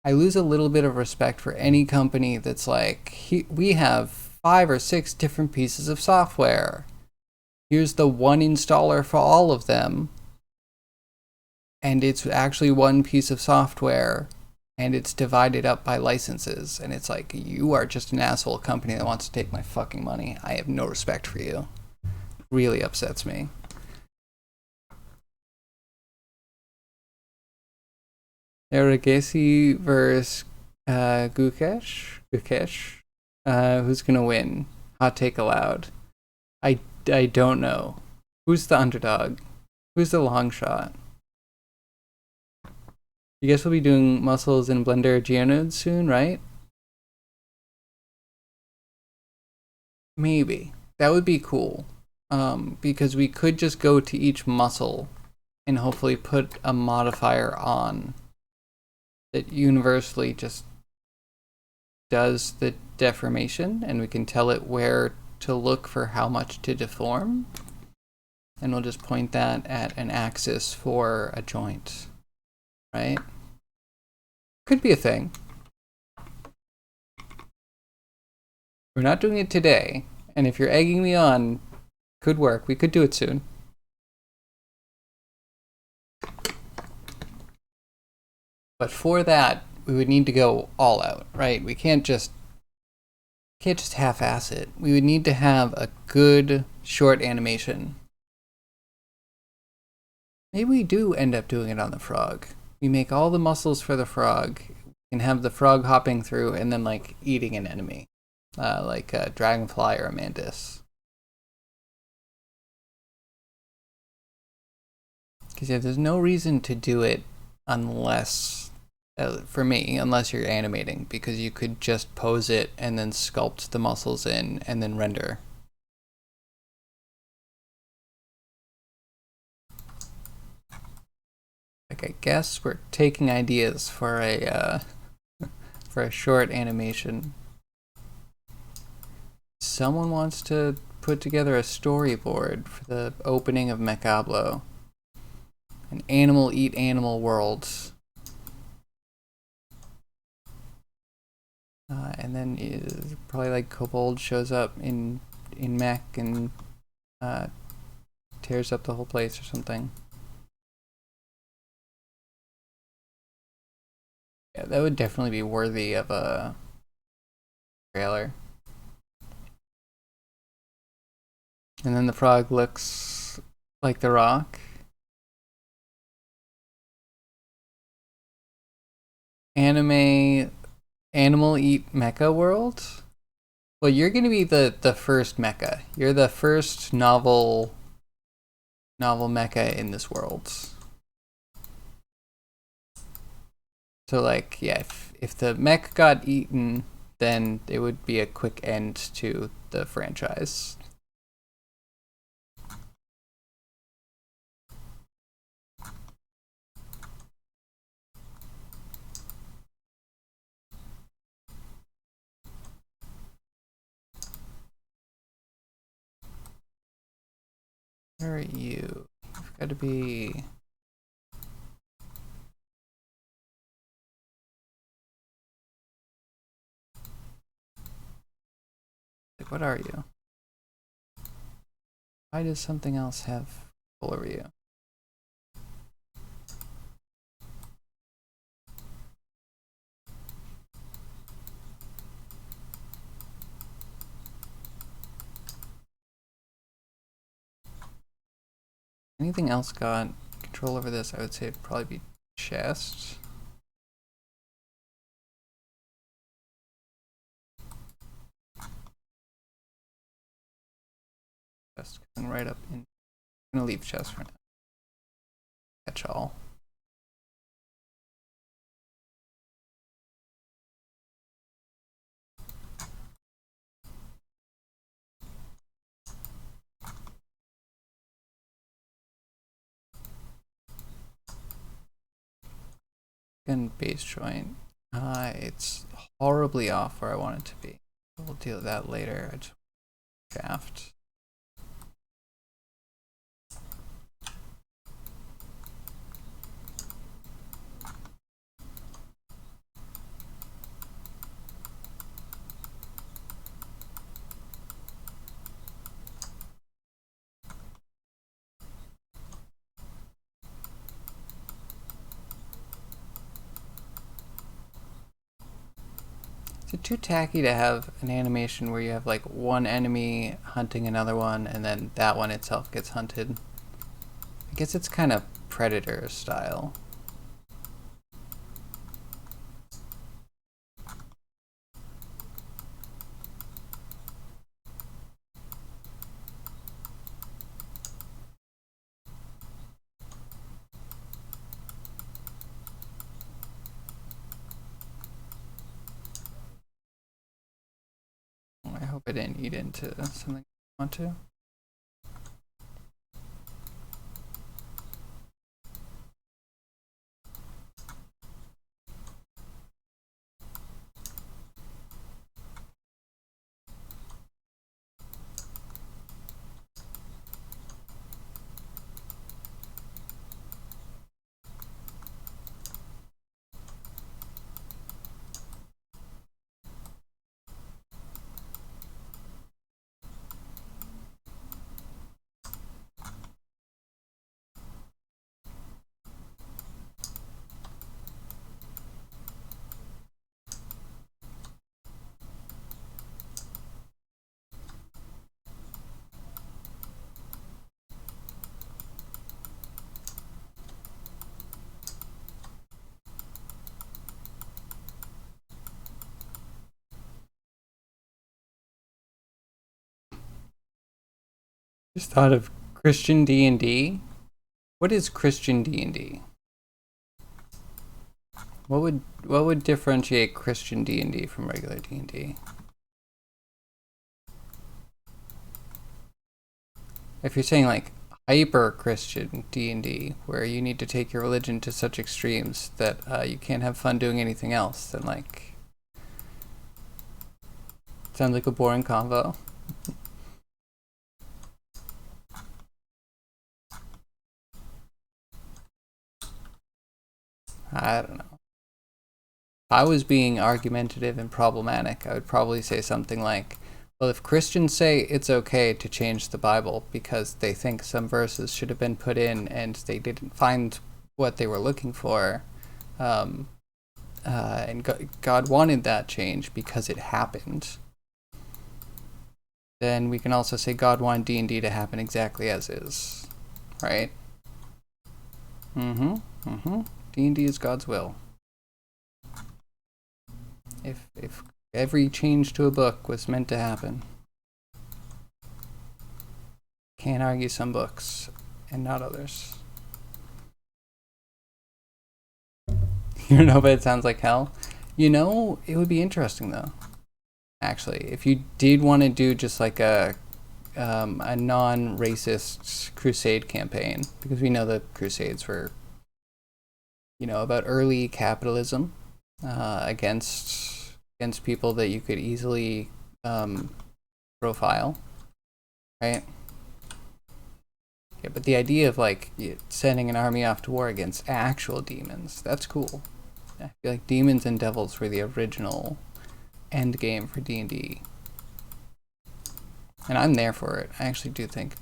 [SPEAKER 1] I lose a little bit of respect for any company that's like, we have 5 or 6 different pieces of software. Here's the one installer for all of them. And it's actually one piece of software. And it's divided up by licenses. And it's like, you are just an asshole company that wants to take my fucking money. I have no respect for you. Really upsets me. Eragesi versus Gukesh. Who's gonna win? Hot take allowed. I don't know. Who's the underdog? Who's the long shot? You guess we'll be doing muscles in Blender Geonodes soon, right? Maybe. That would be cool. Because we could just go to each muscle and hopefully put a modifier on that universally just does the deformation, and we can tell it where to look for how much to deform. And we'll just point that at an axis for a joint, right? Could be a thing. We're not doing it today, and if you're egging me on, could work. We could do it soon. But for that, we would need to go all out, right? We can't just half-ass it. We would need to have a good short animation. Maybe we do end up doing it on the frog. We make all the muscles for the frog and have the frog hopping through and then like eating an enemy, like a dragonfly or a mantis. Because yeah, there's no reason to do it unless, for me, unless you're animating, because you could just pose it and then sculpt the muscles in and then render. Like, I guess we're taking ideas for a short animation. Someone wants to put together a storyboard for the opening of Mechablo. An animal eat animal world. And then probably like Kobold shows up in mech and tears up the whole place or something. Yeah, that would definitely be worthy of a trailer. And then the frog looks like the Rock. Animal eat mecha world? Well, you're gonna be the first mecha. You're the first novel mecha in this world. So like, yeah, if the mech got eaten, then it would be a quick end to the franchise. Where are you? You've got to be... Like, what are you? Why does something else have control over you? Anything else got control over this? I would say it'd probably be chest. Chest coming right up in. I'm gonna leave chest for now. Catch all. and base joint. It's horribly off where I want it to be. We'll deal with that later. I just shaft. Is it too tacky to have an animation where you have like one enemy hunting another one and then that one itself gets hunted? I guess it's kind of Predator style. I hope I didn't eat into something I want to. Just thought of Christian D&D. What is Christian D&D? What would differentiate Christian D&D from regular D&D? If you're saying like hyper Christian D&D, where you need to take your religion to such extremes that you can't have fun doing anything else, then like sounds like a boring convo. I don't know. If I was being argumentative and problematic, I would probably say something like, well, if Christians say it's okay to change the Bible because they think some verses should have been put in and they didn't find what they were looking for, and God wanted that change because it happened, then we can also say God wanted D&D to happen exactly as is, right? D&D is God's will. If every change to a book was meant to happen, can't argue some books and not others. You know, but it sounds like hell. You know, it would be interesting though. Actually, if you did want to do just like a non-racist crusade campaign, because we know the Crusades were, you know, about early capitalism against people that you could easily profile, right? Yeah, but the idea of like sending an army off to war against actual demons, that's cool. I feel like demons and devils were the original end game for D&D. And I'm there for it. I actually do think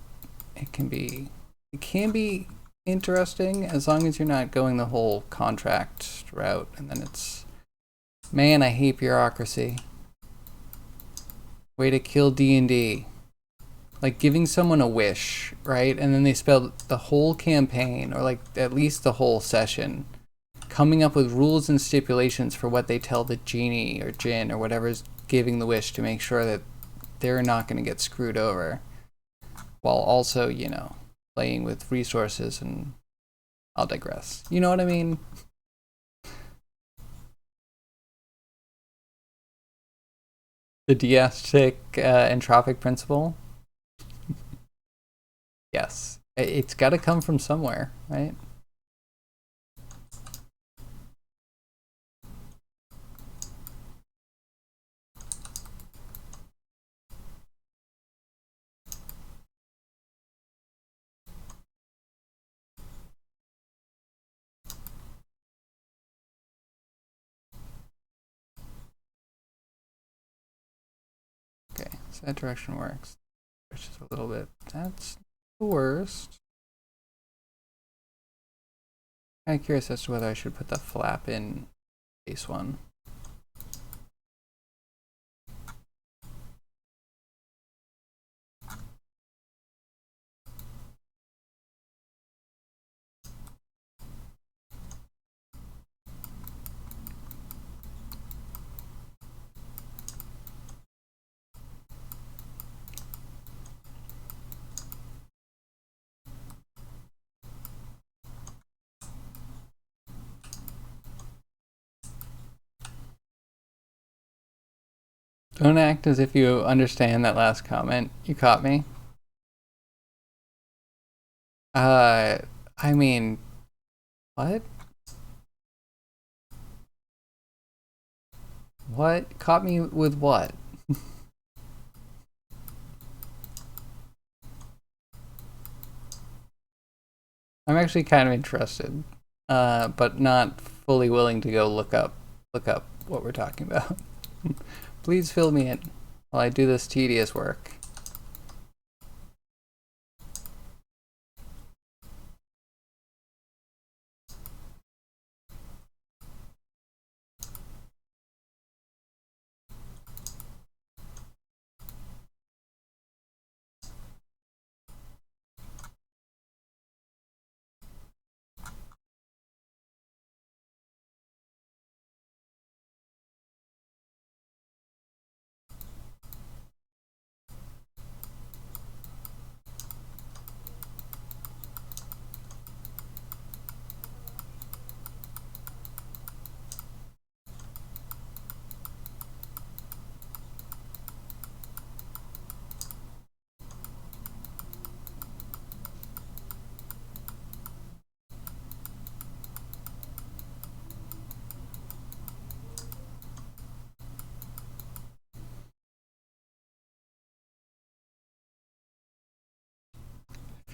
[SPEAKER 1] it can be interesting as long as you're not going the whole contract route and then it's, man, I hate bureaucracy. Way to kill D&D. Like giving someone a wish, right? And then they spend the whole campaign or like at least the whole session coming up with rules and stipulations for what they tell the genie or djinn or whatever's giving the wish to make sure that they're not going to get screwed over, while also, you know, playing with resources. And I'll digress. You know what I mean? The deistic entropic principle. Yes, it's got to come from somewhere, right? So that direction works. Which is a little bit. That's the worst. I'm curious as to whether I should put the flap in base one. Don't act as if you understand that last comment. You caught me. I mean, what? What? Caught me with what? I'm actually kind of interested, but not fully willing to go look up what we're talking about. Please fill me in while I do this tedious work.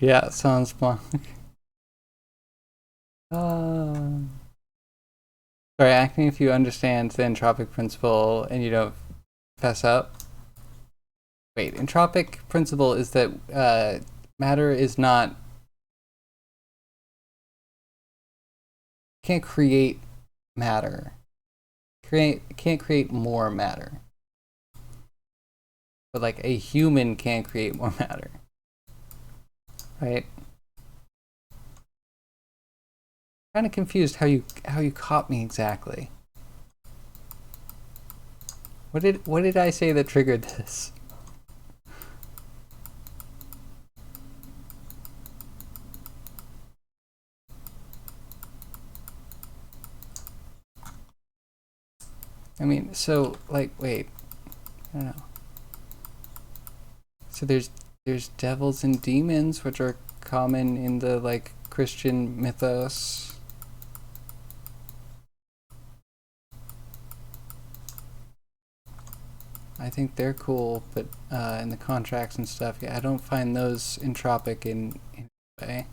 [SPEAKER 1] Yeah, it sounds fun. Sorry, acting if you understand the entropic principle and you don't fess up. Wait, entropic principle is that matter is not can't create matter. Can't create more matter. But like a human can create more matter. Right? Kind of confused how you caught me exactly. What did I say that triggered this? I mean, so like wait. I don't know. So there's devils and demons, which are common in the like Christian mythos. I think they're cool, but in the contracts and stuff, yeah, I don't find those entropic in any way.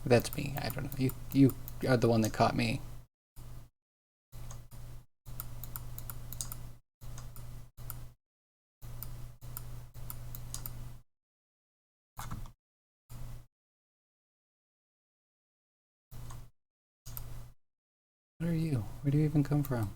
[SPEAKER 1] That's me. I don't know. You are the one that caught me. What are you? Where do you even come from?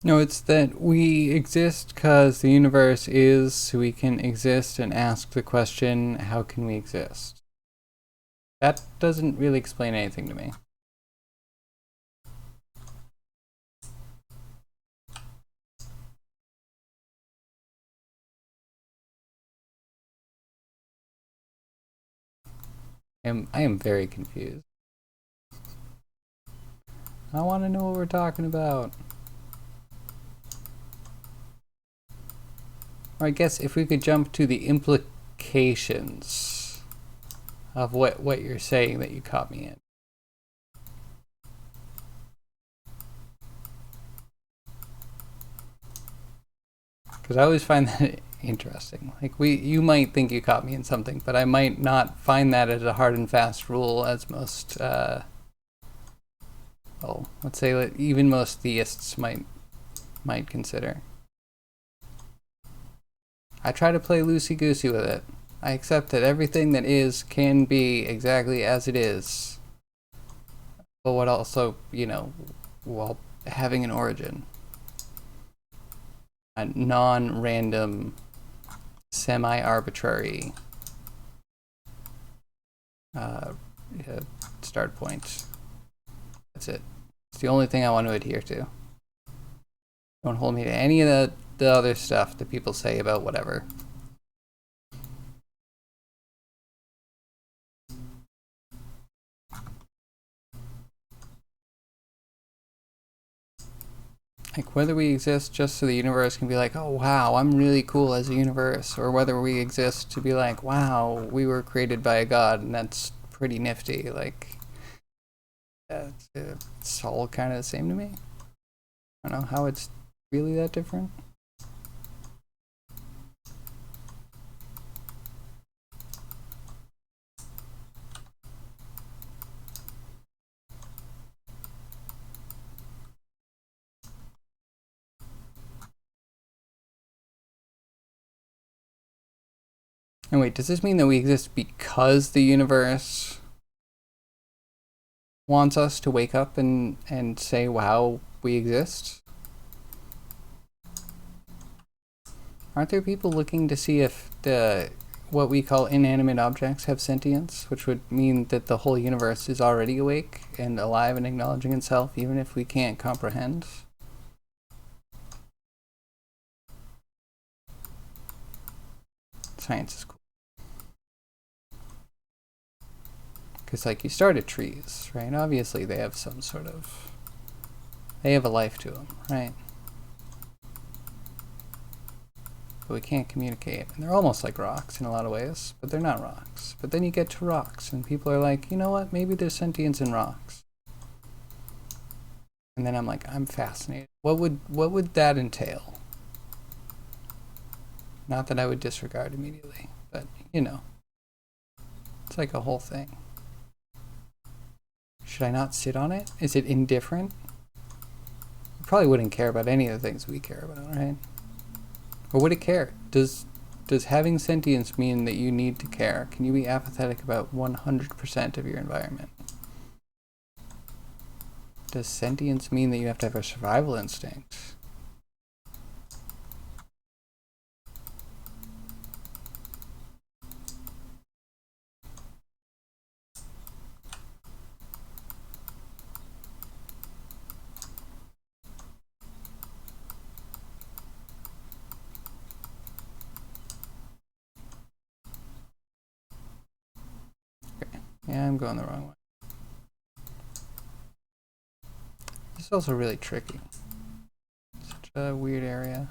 [SPEAKER 1] No, it's that we exist because the universe is, so we can exist and ask the question, how can we exist? That doesn't really explain anything to me. I am very confused. I want to know what we're talking about. Or I guess if we could jump to the implications of what you're saying that you caught me in. Because I always find that interesting. Like you might think you caught me in something, but I might not find that as a hard and fast rule as most, well, let's say that even most theists might consider. I try to play loosey-goosey with it. I accept that everything that is can be exactly as it is. But what also, while having an origin. A non-random, semi-arbitrary start point. That's it. It's the only thing I want to adhere to. Don't hold me to any of the other stuff that people say about whatever. Like whether we exist just so the universe can be like, oh wow, I'm really cool as a universe, or whether we exist to be like, wow, we were created by a god and that's pretty nifty. Like, it's all kind of the same to me. I don't know how it's really that different. And wait, does this mean that we exist because the universe wants us to wake up and say, wow, we exist? Aren't there people looking to see if what we call inanimate objects have sentience, which would mean that the whole universe is already awake and alive and acknowledging itself, even if we can't comprehend? Science is cool. Because, like, you start at trees, right? Obviously, they have some sort of... they have a life to them, right? But we can't communicate. And they're almost like rocks in a lot of ways, but they're not rocks. But then you get to rocks, and people are like, you know what? Maybe there's sentience in rocks. And then I'm like, I'm fascinated. What would that entail? Not that I would disregard immediately, but, it's like a whole thing. Should I not sit on it? Is it indifferent? You probably wouldn't care about any of the things we care about, right? Or would it care? Does having sentience mean that you need to care? Can you be apathetic about 100% of your environment? Does sentience mean that you have to have a survival instinct? Okay. Yeah, I'm going the wrong way. This is also really tricky. Such a weird area.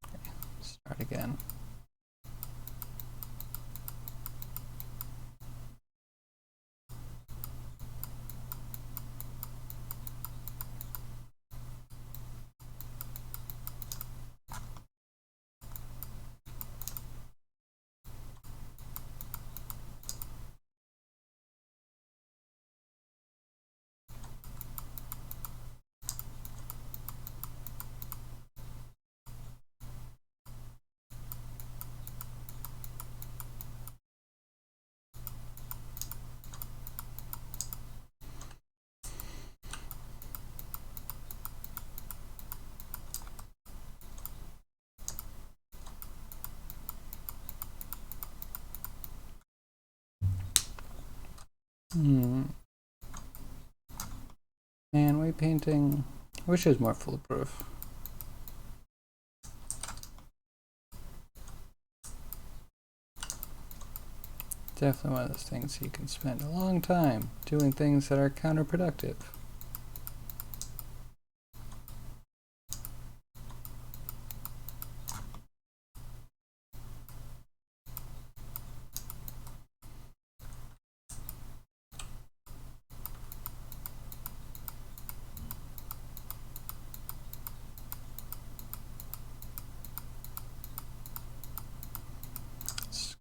[SPEAKER 1] Okay, start again. And white painting, I wish it was more foolproof. Definitely one of those things you can spend a long time doing things that are counterproductive.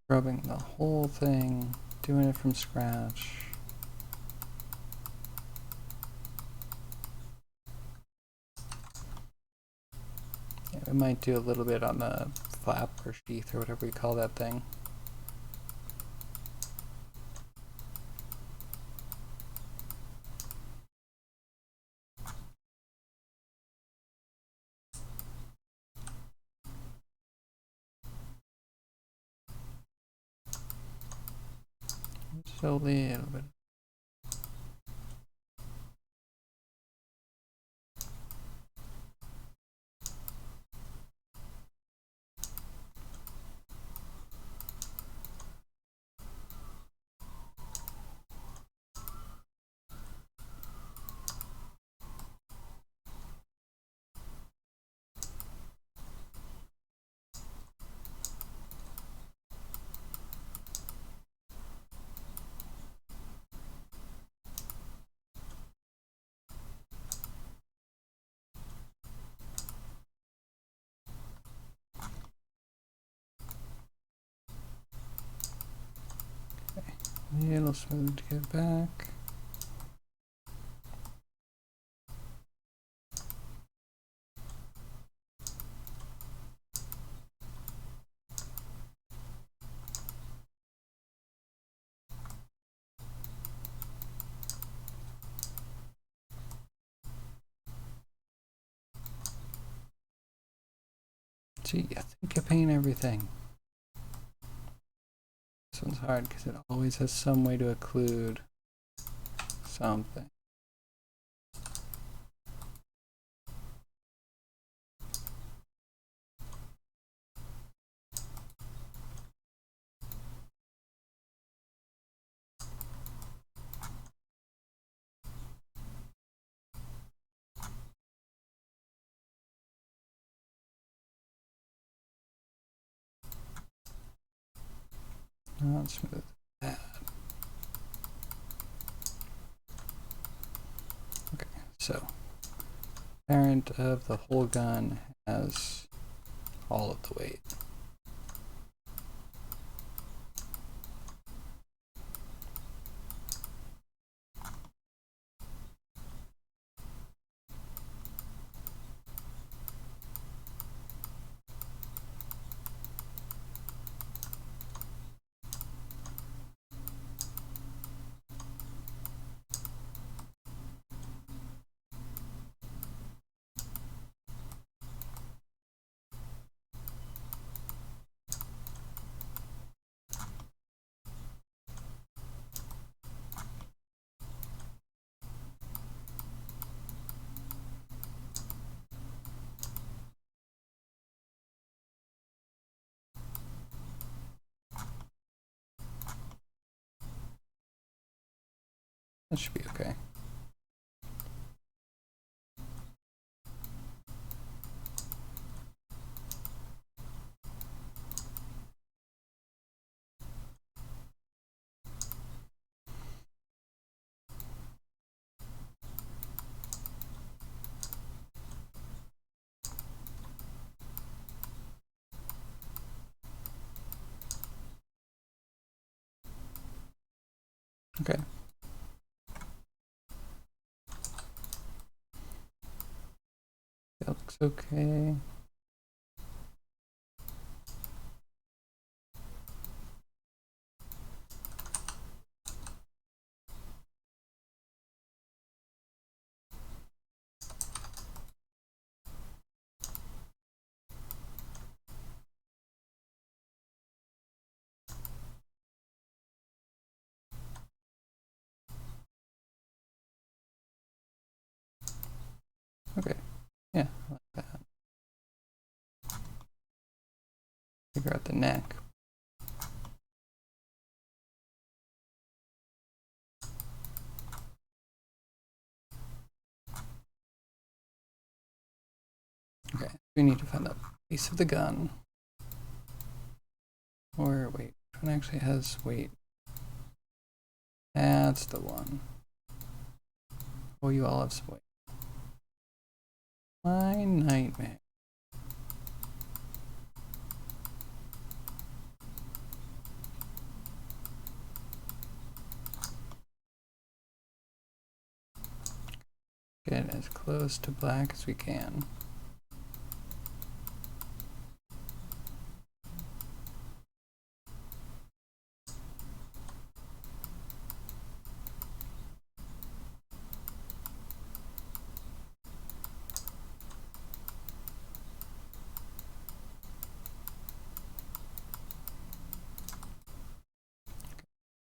[SPEAKER 1] Scrubbing the whole thing, doing it from scratch. Yeah, we might do a little bit on the flap or sheath or whatever we call that thing. Just a little bit. Little smooth to get back. Gee, I think I paint everything. This one's hard because it always has some way to occlude something. Not smooth. That. Okay, so parent of the whole gun has all of the weight. That should be okay. Okay. That looks okay. Yeah, like that. Figure out the neck. Okay, we need to find the base of the gun. Or wait, which one actually has weight? That's the one. Oh, you all have some weight. My nightmare. Get as close to black as we can.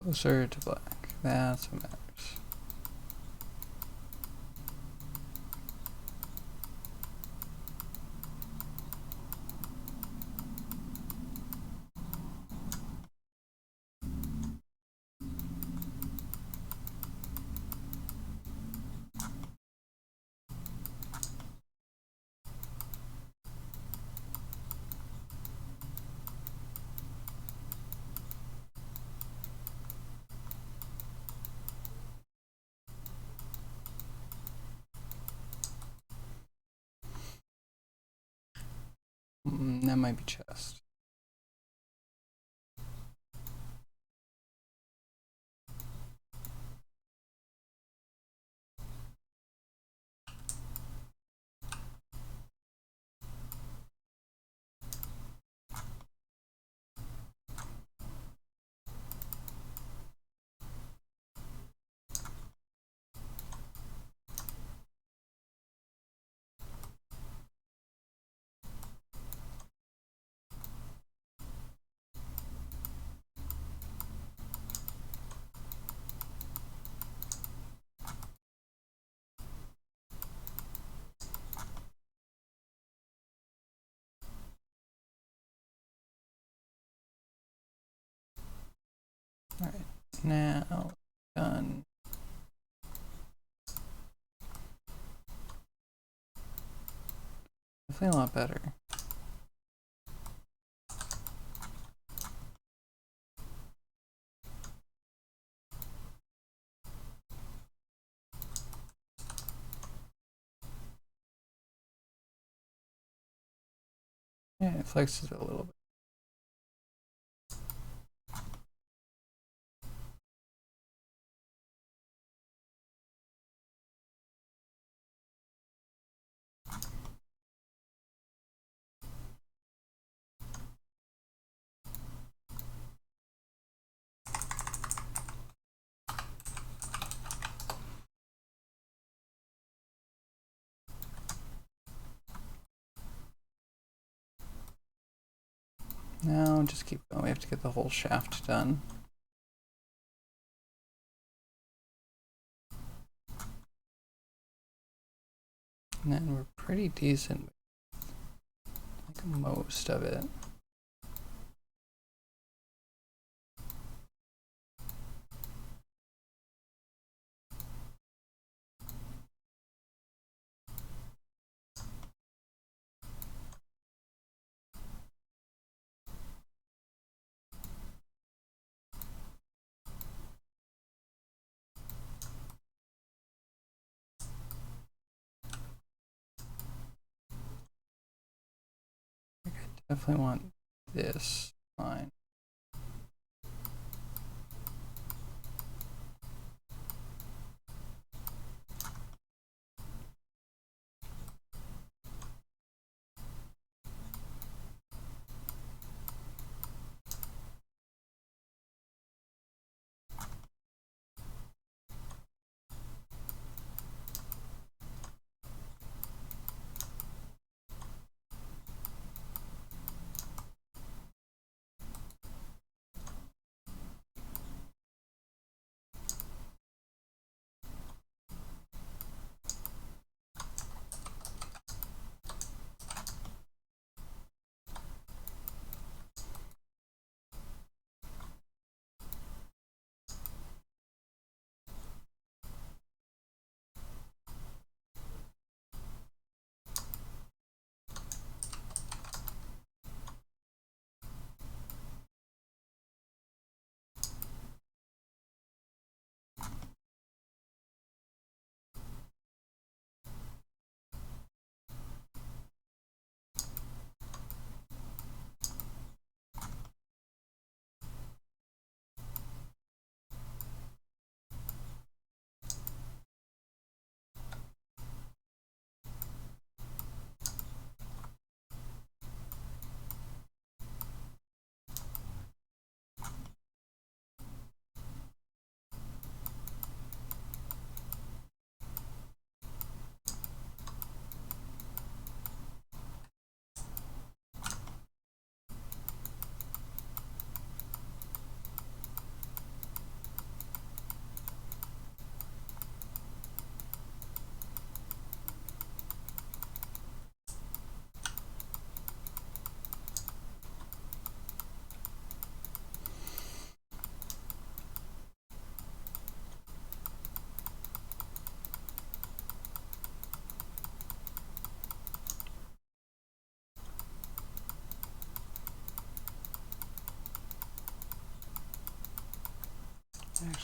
[SPEAKER 1] Closer to black. That's what matters. That might be chest. Alright, now done. Definitely a lot better. Yeah, it flexes it a little bit. Now just keep going. We have to get the whole shaft done. And then we're pretty decent with like most of it. Definitely want this line.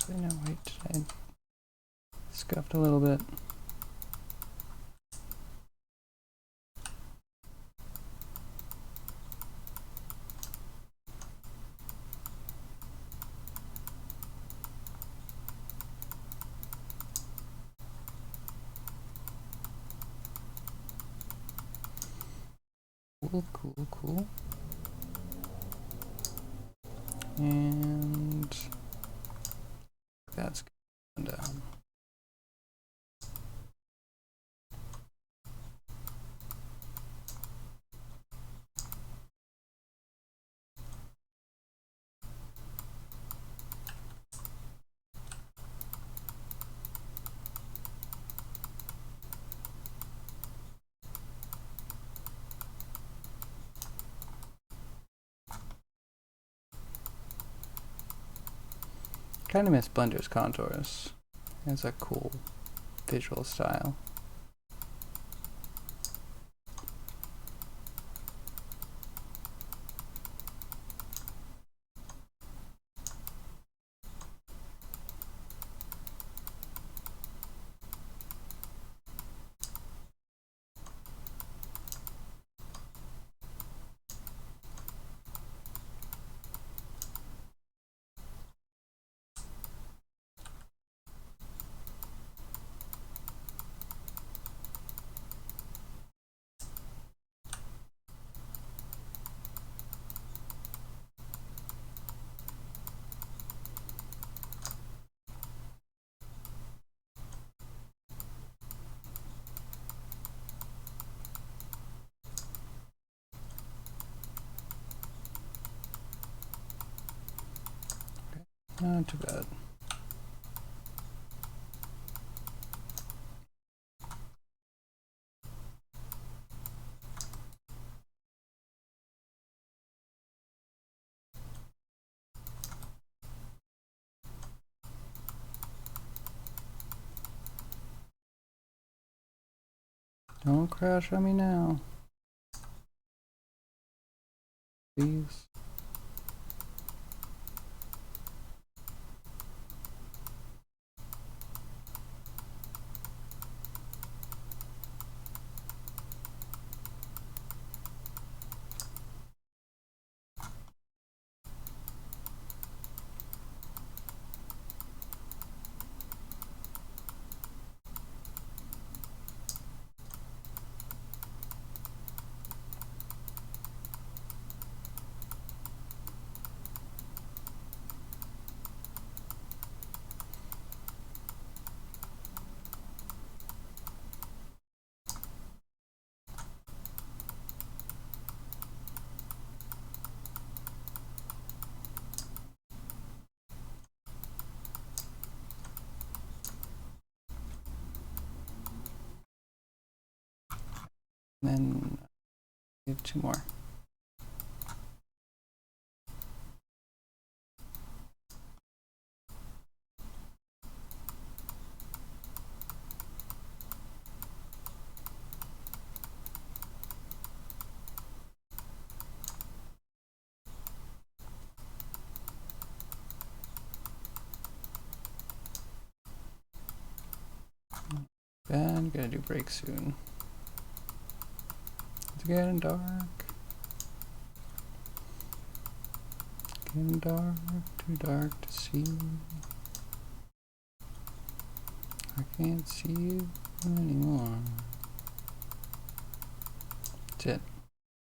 [SPEAKER 1] Actually, no, wait, I scuffed a little bit. Cool, cool, cool. And that's going down. Kind of miss Blender's contours. It's a cool visual style. Not too bad. Don't crash on me now. Please. Then get 2 more. Ben, gotta do break soon. It's getting dark. Getting dark, too dark to see. I can't see you anymore. That's it.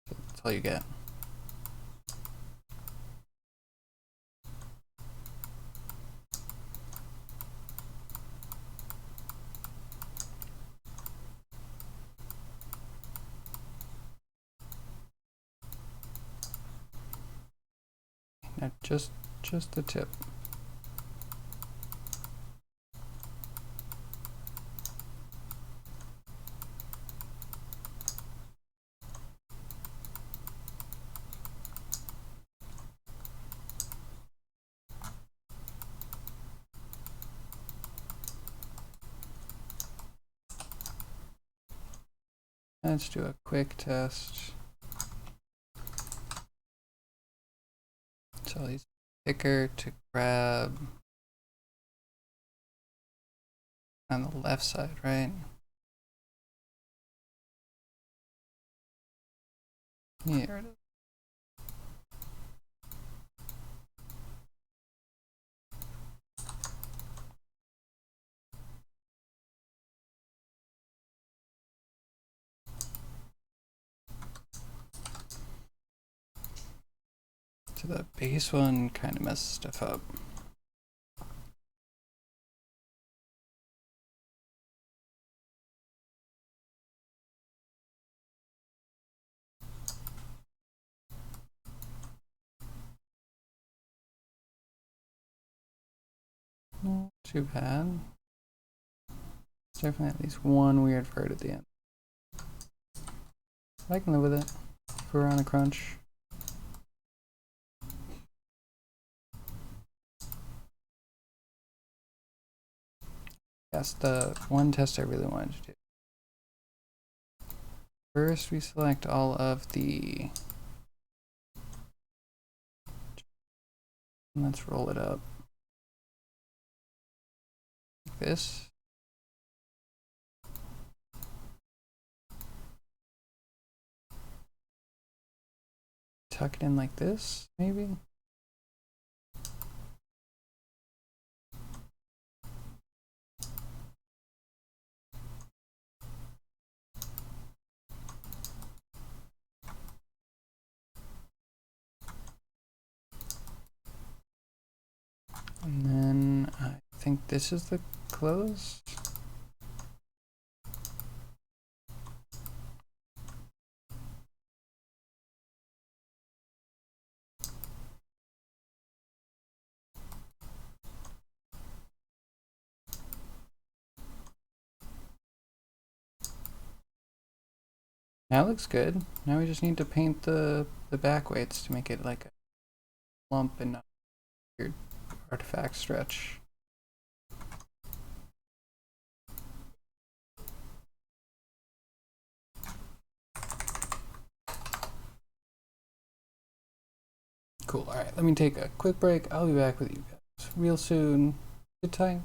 [SPEAKER 1] That's all you get. Now just the tip. Let's do a quick test. So he's thicker to grab on the left side, right? Here it is. So the base one kind of messes stuff up. Not too bad. There's definitely at least one weird vert at the end. I can live with it if we're on a crunch. That's the one test I really wanted to do. First, we select all of the... Let's roll it up. Like this. Tuck it in like this, maybe? And then I think this is the close. That looks good. Now we just need to paint the back weights to make it like a lump and not a weird artifact stretch. Cool. All right, let me take a quick break. I'll be back with you guys real soon. Good time.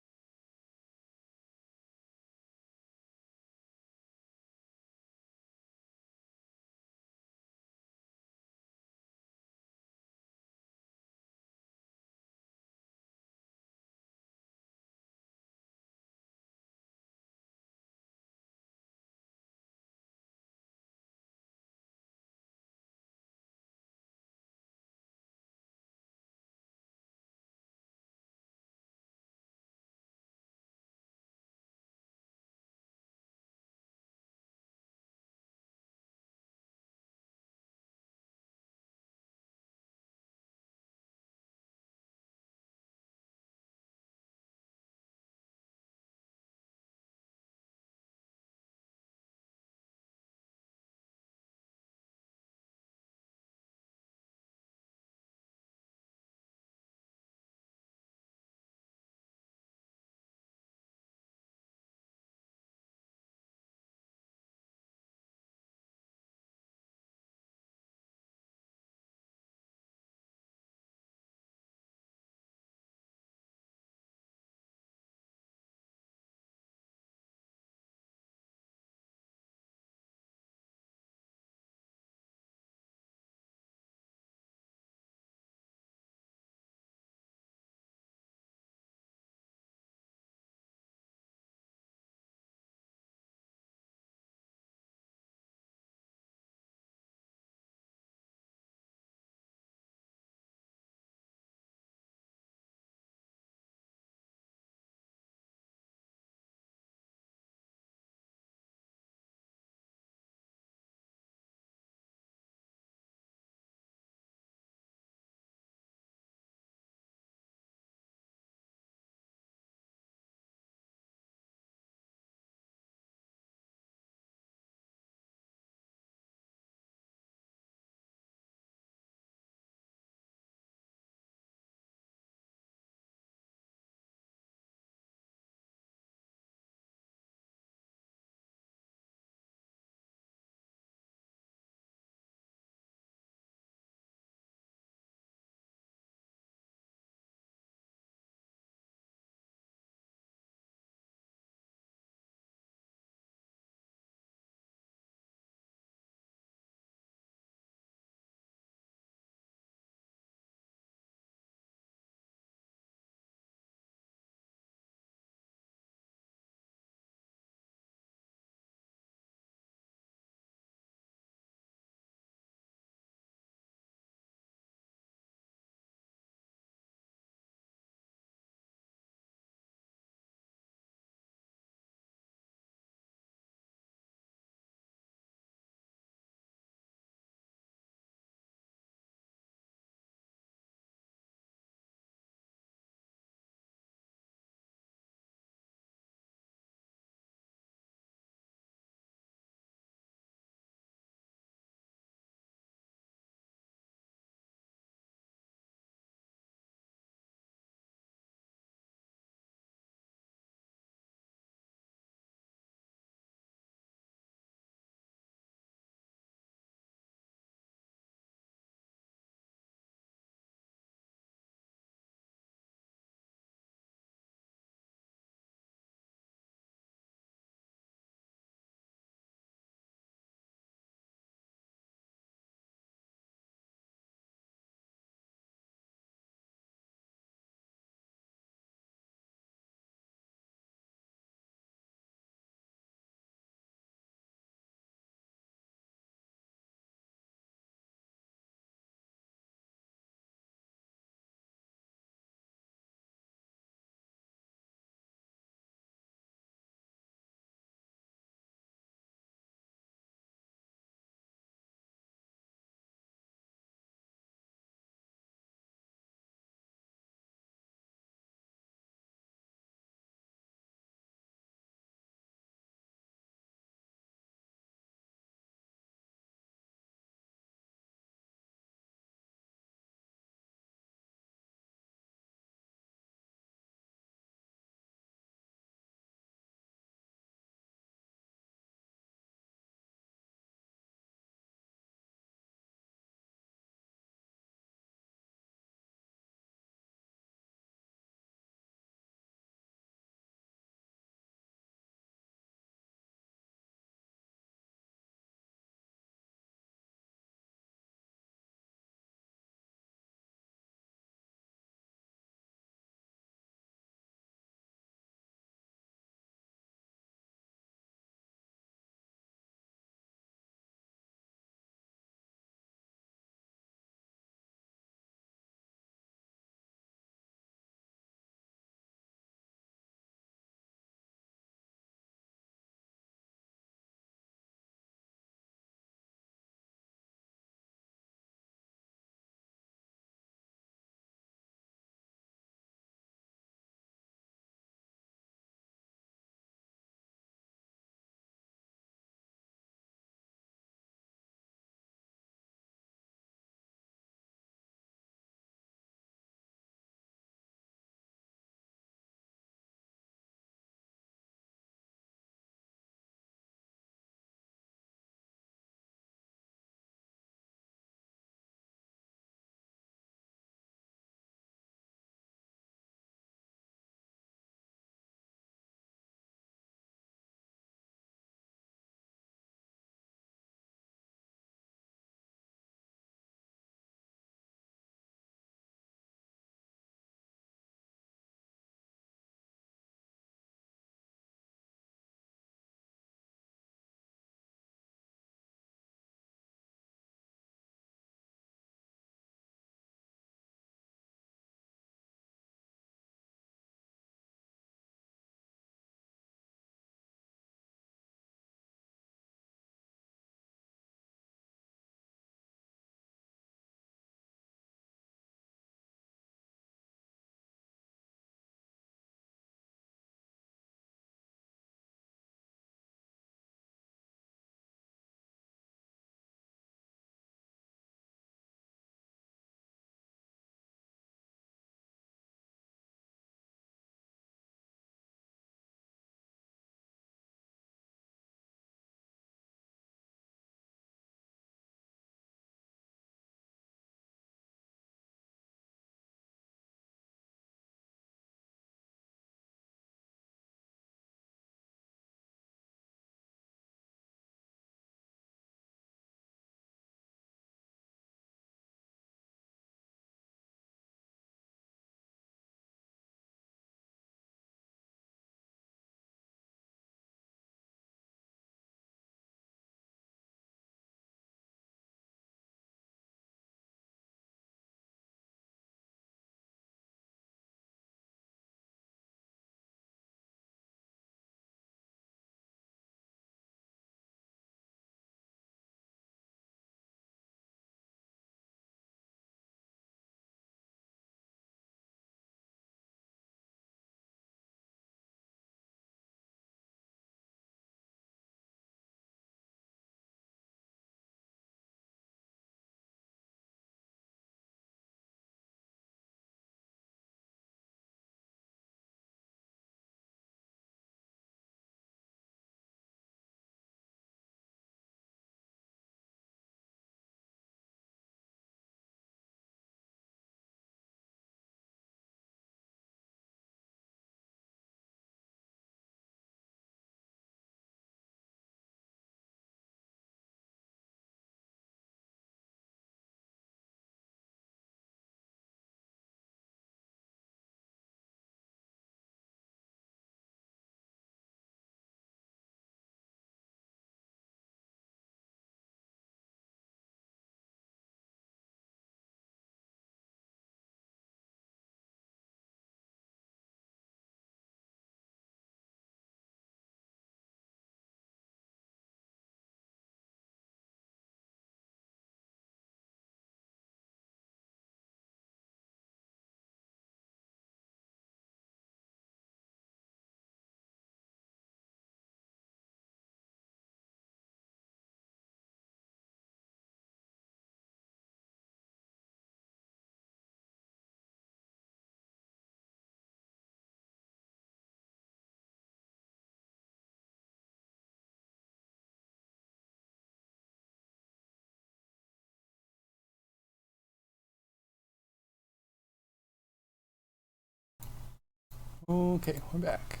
[SPEAKER 1] Okay, we're back.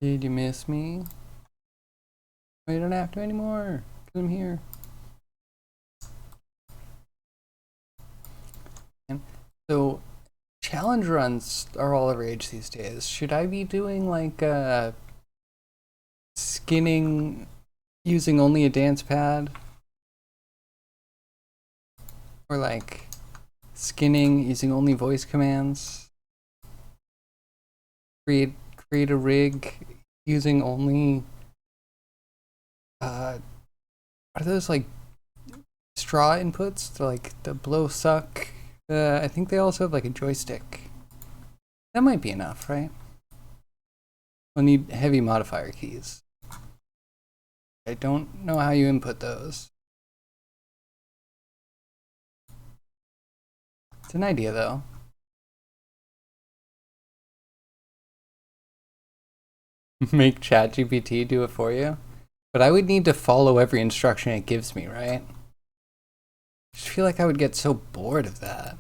[SPEAKER 1] Did you miss me? Oh, you don't have to anymore, because I'm here. And so, challenge runs are all the rage these days. Should I be doing like skinning using only a dance pad? Or like skinning using only voice commands? Create a rig using only what are those like straw inputs to like the blow suck? I think they also have like a joystick. That might be enough, right? We'll need heavy modifier keys. I don't know how you input those. It's an idea though. Make ChatGPT do it for you. But I would need to follow every instruction it gives me, right? I just feel like I would get so bored of that.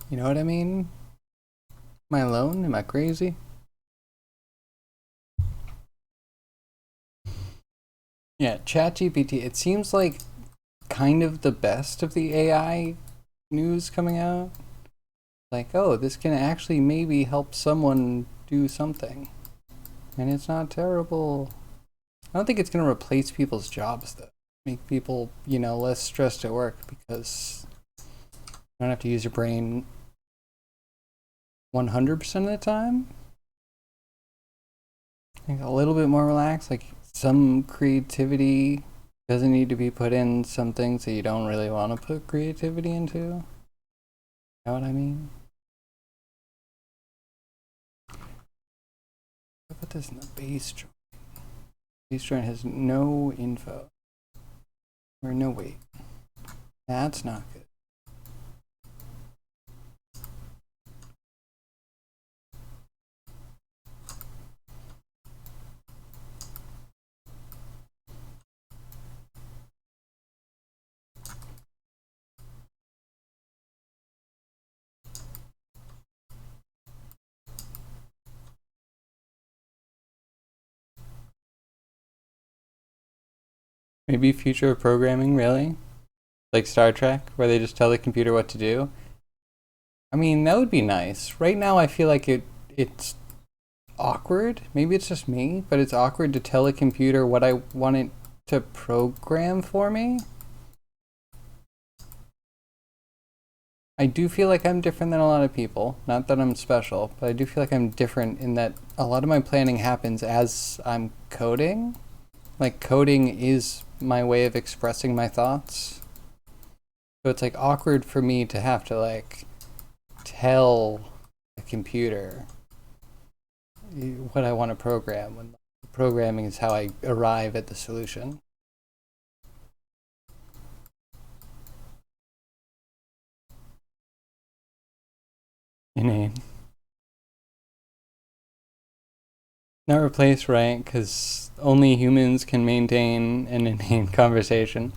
[SPEAKER 1] You know what I mean? Am I alone? Am I crazy? Yeah, ChatGPT, it seems like kind of the best of the AI news coming out. Like, oh, this can actually maybe help someone do something. And it's not terrible. I don't think it's going to replace people's jobs, though. Make people, less stressed at work because you don't have to use your brain 100% of the time. I think a little bit more relaxed, like some creativity doesn't need to be put in some things that you don't really want to put creativity into. You know what I mean? I put this in the base joint. Base joint has no info. Or no weight. That's not good. Maybe future of programming, really? Like Star Trek, where they just tell the computer what to do? I mean, that would be nice. Right now, I feel like it's awkward. Maybe it's just me, but it's awkward to tell a computer what I want it to program for me. I do feel like I'm different than a lot of people. Not that I'm special, but I do feel like I'm different in that a lot of my planning happens as I'm coding. Like, coding is my way of expressing my thoughts. So it's like awkward for me to have to like tell a computer what I want to program when programming is how I arrive at the solution. Inane. Not replace, right? Because only humans can maintain an inane conversation.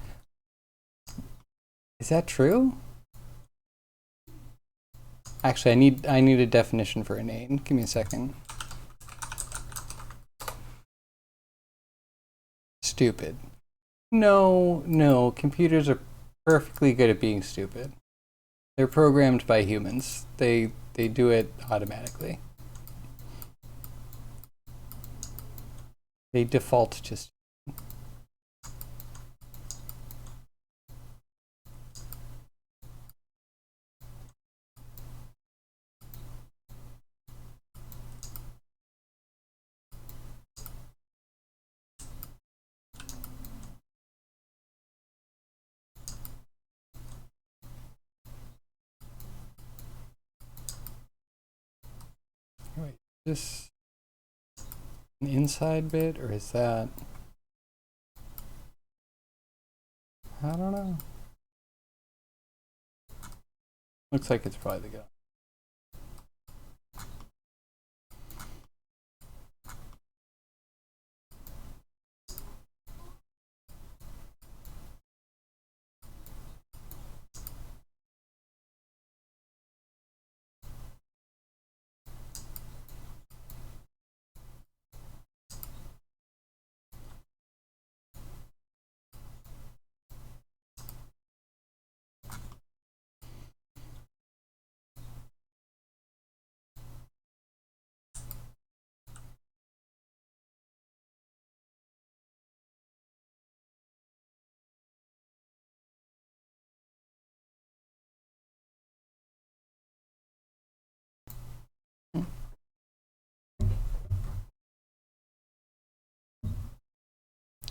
[SPEAKER 1] Is that true? Actually, I need a definition for inane. Give me a second. Stupid. No, no. Computers are perfectly good at being stupid. They're programmed by humans. They do it automatically. They default to wait, is this an inside bit or is that? I don't know. Looks like it's probably the guy.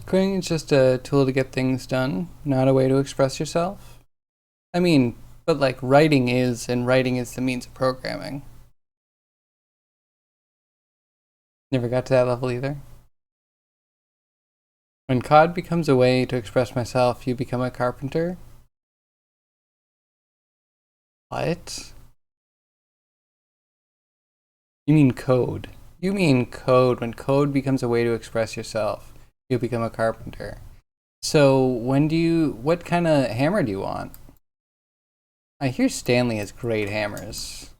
[SPEAKER 1] Coding is just a tool to get things done, not a way to express yourself. I mean, but like writing is, and writing is the means of programming. Never got to that level either. When cod becomes a way to express myself, you become a carpenter? What? You mean code. You mean code. When code becomes a way to express yourself, you become a carpenter. So what kind of hammer do you want? I hear Stanley has great hammers.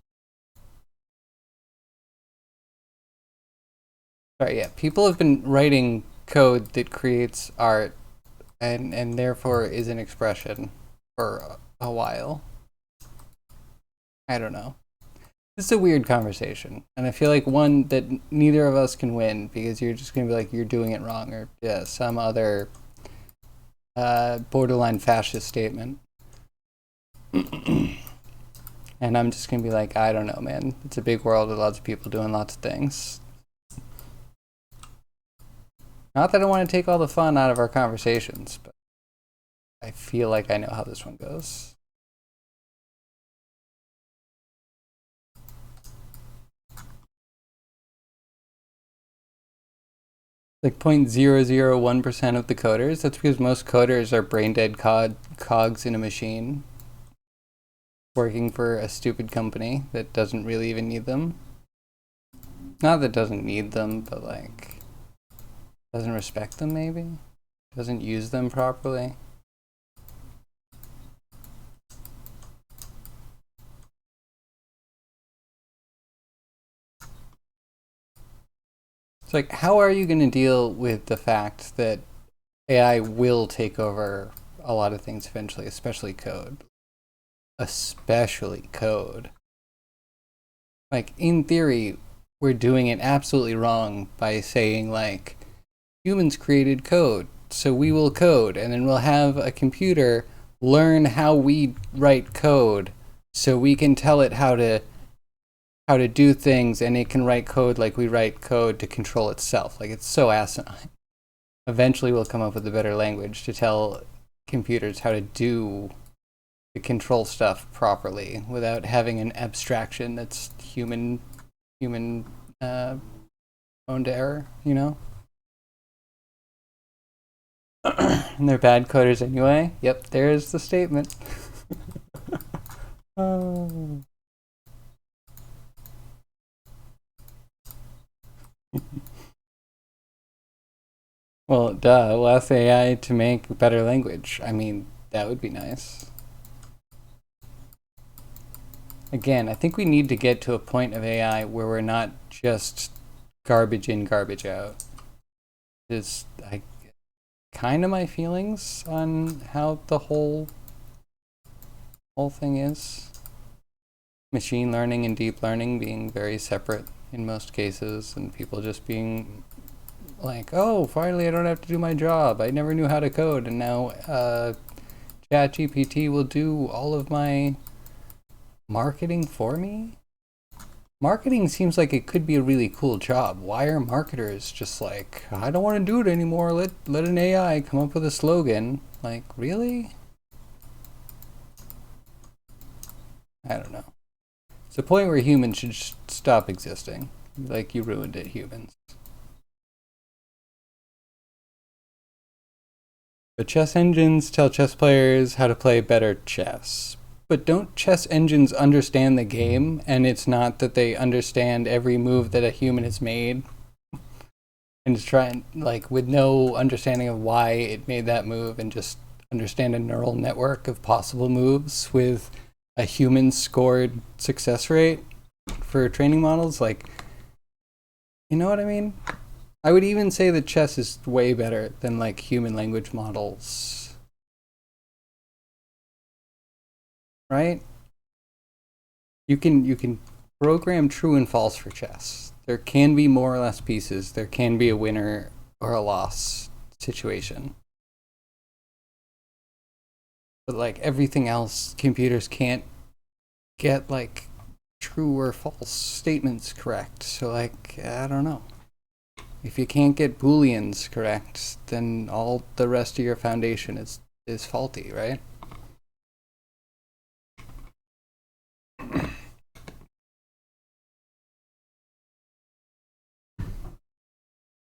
[SPEAKER 1] Sorry, yeah, people have been writing code that creates art and therefore is an expression for a while. I don't know. This is a weird conversation, and I feel like one that neither of us can win because you're just gonna be like, you're doing it wrong, or yeah, some other borderline fascist statement. And I'm just gonna be like, I don't know, man. It's a big world with lots of people doing lots of things. Not that I want to take all the fun out of our conversations, but I feel like I know how this one goes. Like 0.001% of the coders. That's because most coders are brain dead cogs in a machine working for a stupid company that doesn't really even need them. Not that doesn't need them, but like doesn't respect them maybe? Doesn't use them properly. It's like, how are you going to deal with the fact that AI will take over a lot of things eventually, especially code? Especially code. Like, in theory, we're doing it absolutely wrong by saying, like, humans created code, so we will code, and then we'll have a computer learn how we write code so we can tell it how to do things, and it can write code like we write code to control itself. Like, it's so asinine. Eventually we'll come up with a better language to tell computers how to do the control stuff properly without having an abstraction that's human owned error, you know? And they're bad coders anyway. Yep, there's the statement. Oh. Well, duh, we'll ask AI to make better language. I mean, that would be nice. Again, I think we need to get to a point of AI where we're not just garbage in, garbage out. Is kind of my feelings on how the whole thing is. Machine learning and deep learning being very separate in most cases, and people just being like, oh, finally I don't have to do my job. I never knew how to code, and now ChatGPT will do all of my marketing for me? Marketing seems like it could be a really cool job. Why are marketers just like, I don't want to do it anymore. Let an AI come up with a slogan. Like, really? I don't know. It's a point where humans should stop existing. Like, you ruined it, humans. But chess engines tell chess players how to play better chess. But don't chess engines understand the game? And it's not that they understand every move that a human has made? And just try and, like, with no understanding of why it made that move, and just understand a neural network of possible moves with a human scored success rate for training models? Like, you know what I mean? I would even say that chess is way better than like human language models. Right? You can program true and false for chess. There can be more or less pieces. There can be a winner or a loss situation. But like everything else, computers can't get like true or false statements correct. So like, I don't know. If you can't get booleans correct, then all the rest of your foundation is faulty, right?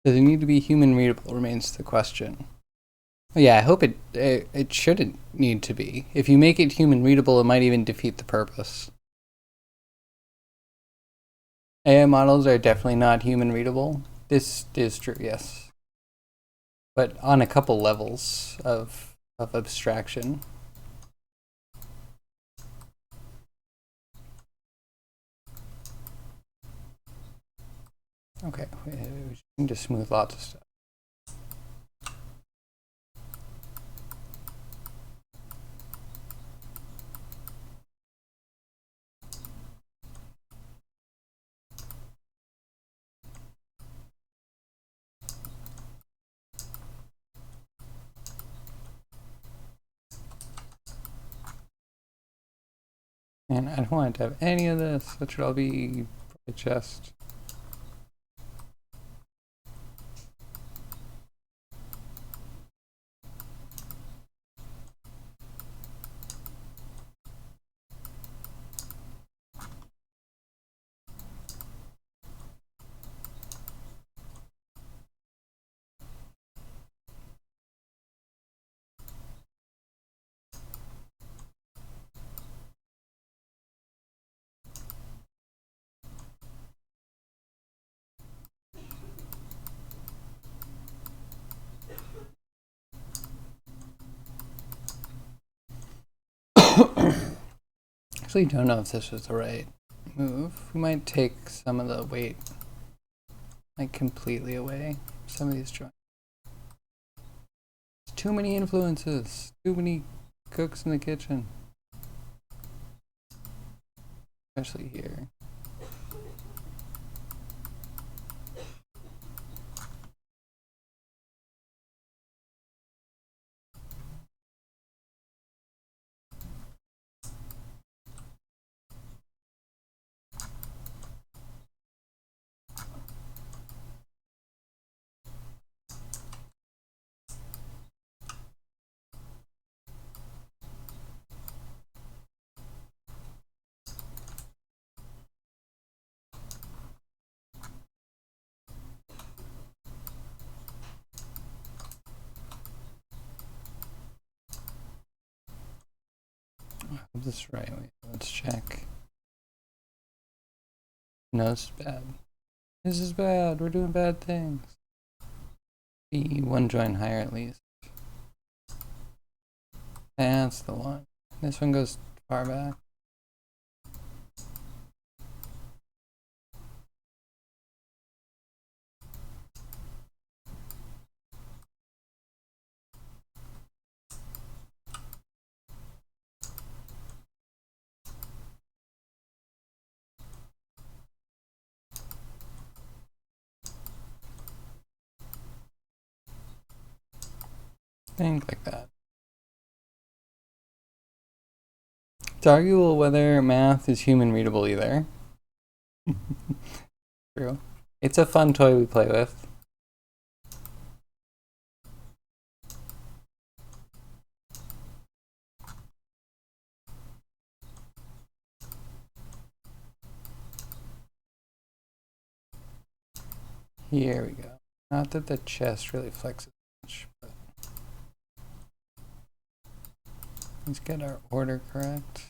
[SPEAKER 1] Does it need to be human readable remains the question. Yeah, I hope it shouldn't need to be. If you make it human readable, it might even defeat the purpose. AI models are definitely not human readable. This is true, yes. But on a couple levels of abstraction. Okay, we need to smooth lots of stuff. And I don't want it to have any of this. That should all be just. Actually, don't know if this was the right move. We might take some of the weight like completely away. Some of these joints. Too many influences. Too many cooks in the kitchen. Especially here. This is right. Wait, let's check. No, this is bad. This is bad. We're doing bad things. Be one joint higher at least. That's the one. This one goes far back. Think like that. It's arguable whether math is human readable either. True. It's a fun toy we play with. Here we go. Not that the chest really flexes much, but let's get our order correct.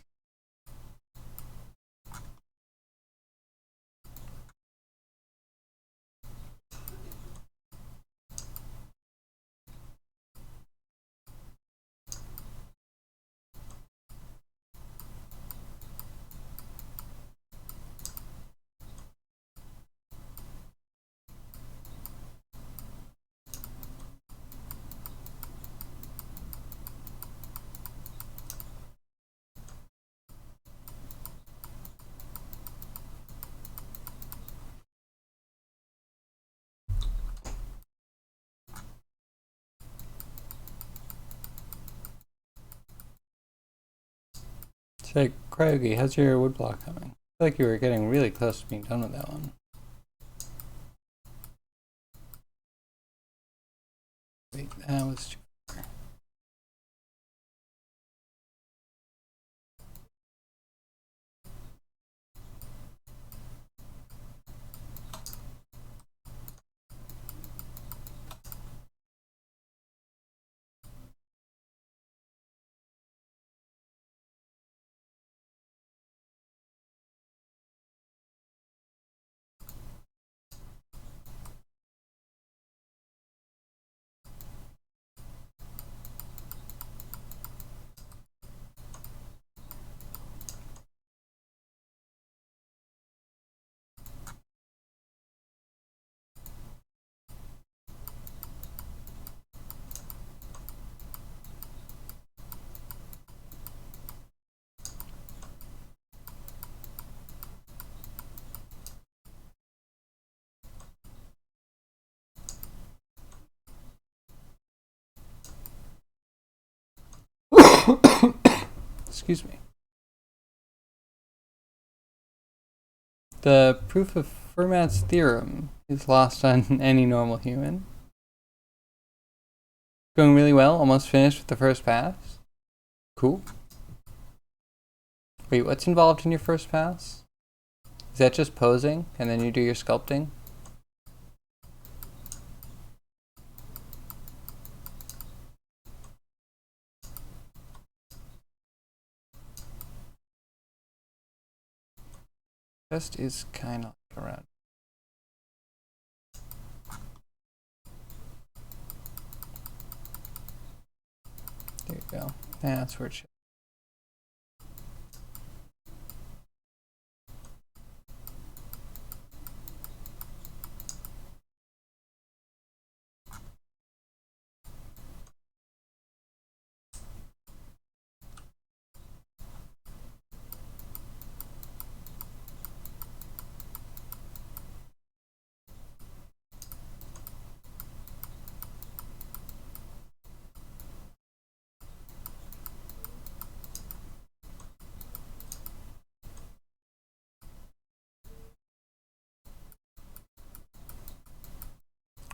[SPEAKER 1] Say, Craigie, how's your woodblock coming? I feel like you were getting really close to being done with that one. That was too far. Excuse me. The proof of Fermat's theorem is lost on any normal human. Going really well, almost finished with the first pass. Cool. Wait, what's involved in your first pass? Is that just posing and then you do your sculpting? Just is kind of like around. There you go. That's where it should.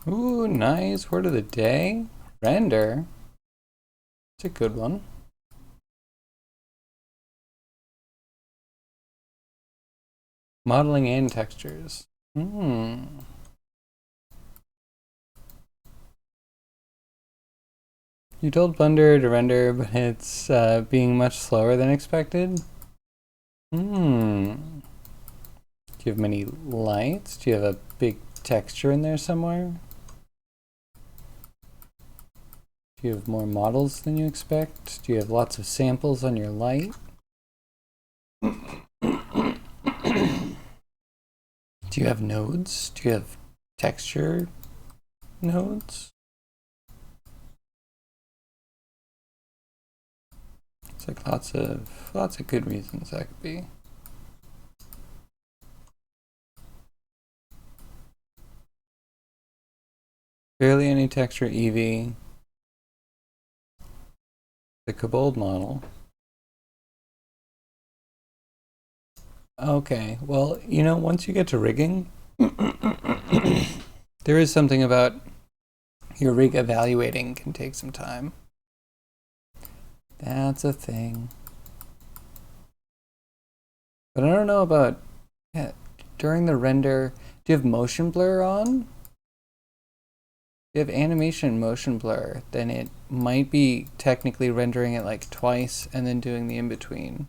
[SPEAKER 1] Ooh, nice. Word of the day. Render. It's a good one. Modeling and textures. You told Blender to render, but it's being much slower than expected. Do you have many lights? Do you have a big texture in there somewhere? Do you have more models than you expect? Do you have lots of samples on your light? Do you have nodes? Do you have texture nodes? It's like lots of good reasons that could be. Barely any texture Eevee. The Kobold model. Okay, well, you know, once you get to rigging, there is something about your rig evaluating can take some time. That's a thing. But I don't know about, yeah, during the render, do you have motion blur on? If you have animation motion blur, then it might be technically rendering it like twice and then doing the in-between.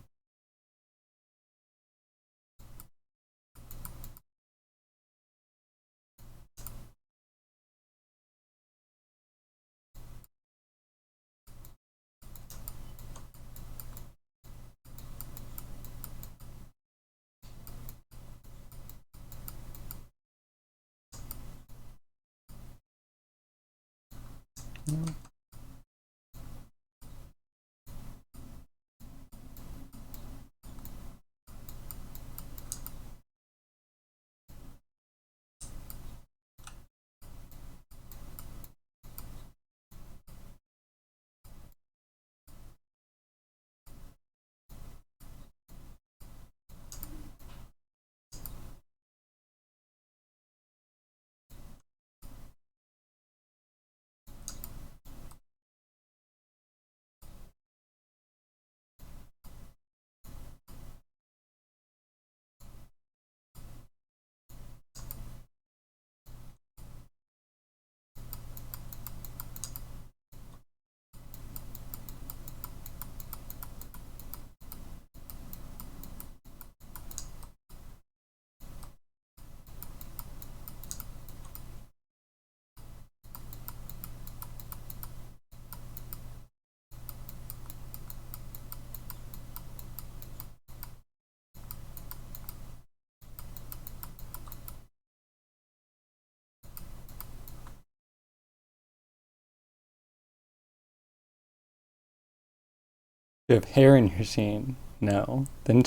[SPEAKER 1] You have hair in your scene? No. Then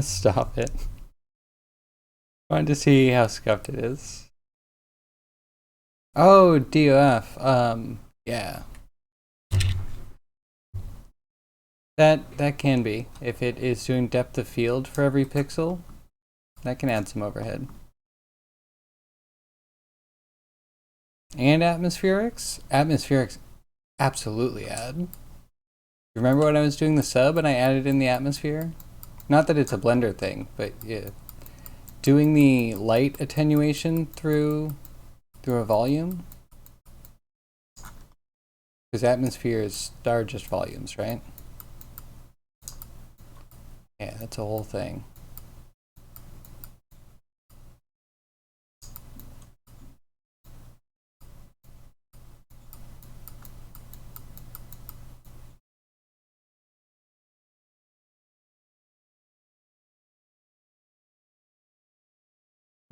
[SPEAKER 1] stop it. I wanted to see how scuffed it is. Oh, DOF. Yeah. That can be. If it is doing depth of field for every pixel, that can add some overhead. And atmospherics? Atmospherics absolutely add. Remember when I was doing the sub and I added in the atmosphere? Not that it's a Blender thing, but yeah. Doing the light attenuation through a volume? Because atmospheres are just volumes, right? Yeah, that's a whole thing.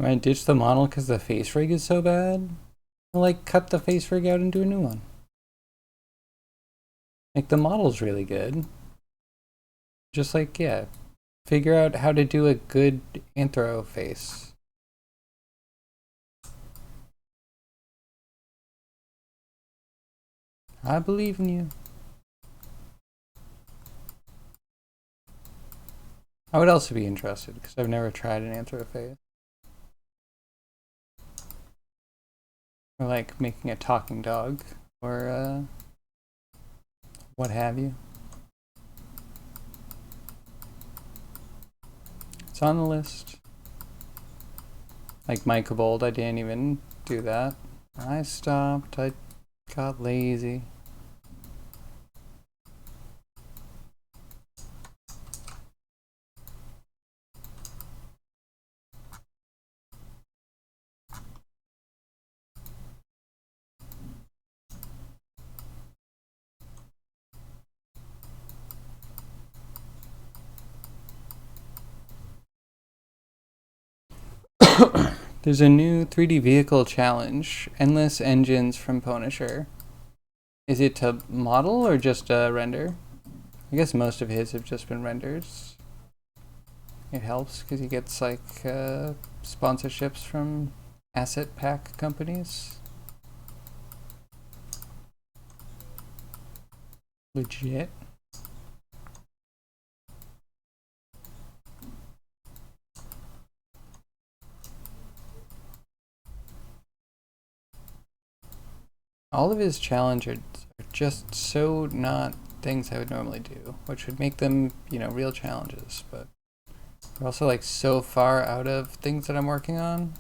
[SPEAKER 1] Am I ditch the model because the face rig is so bad? I'll like cut the face rig out and do a new one. Like the model's really good. Just like, yeah, figure out how to do a good anthro face. I believe in you. I would also be interested because I've never tried an anthro face. Or like making a talking dog or what have you. It's on the list. Like Mechablo, I didn't even do that. I stopped. I got lazy. There's a new 3D vehicle challenge, Endless Engines from Punisher. Is it to model or just render? I guess most of his have just been renders. It helps because he gets like sponsorships from asset pack companies. Legit. All of his challenges are just so not things I would normally do, which would make them, you know, real challenges, but they're also like so far out of things that I'm working on.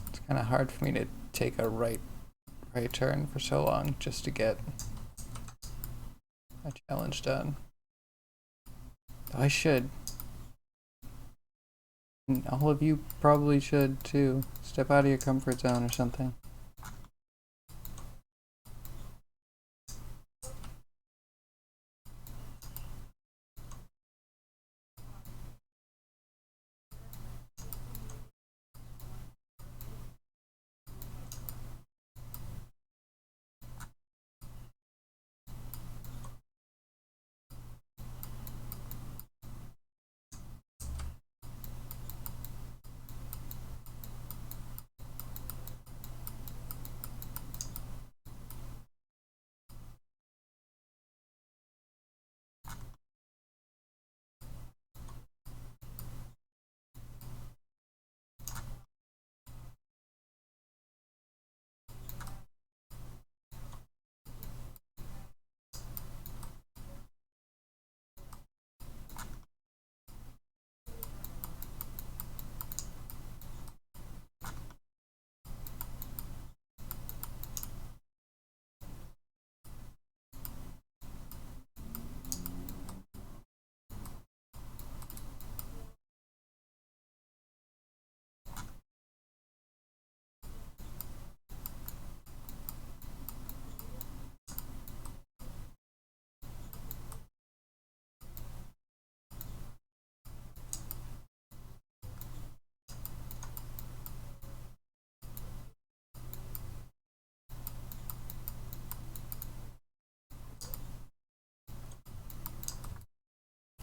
[SPEAKER 1] It's kind of hard for me to take a right turn for so long just to get a challenge done. I should. And all of you probably should too. Step out of your comfort zone or something.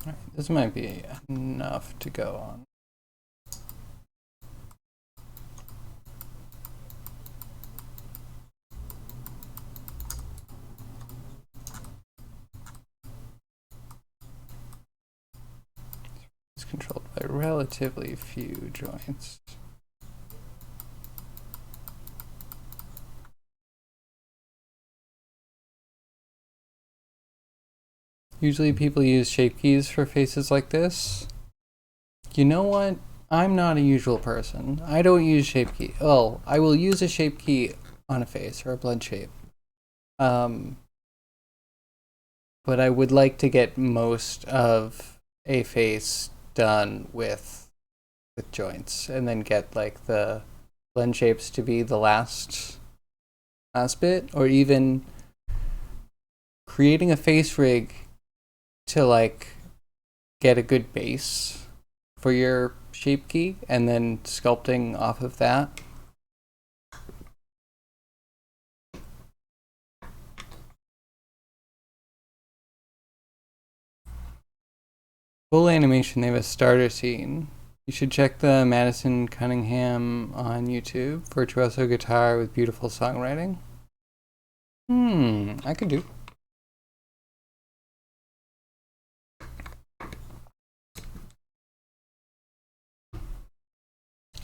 [SPEAKER 1] All right, this might be enough to go on. It's controlled by relatively few joints. Usually people use shape keys for faces like this. You know what? I'm not a usual person. I don't use shape key. Well, I will use a shape key on a face or a blend shape. But I would like to get most of a face done with joints, and then get like the blend shapes to be the last bit, or even creating a face rig to like get a good base for your shape key, and then sculpting off of that. Full animation, they have a starter scene. You should check the Madison Cunningham on YouTube. Virtuoso guitar with beautiful songwriting. I could do.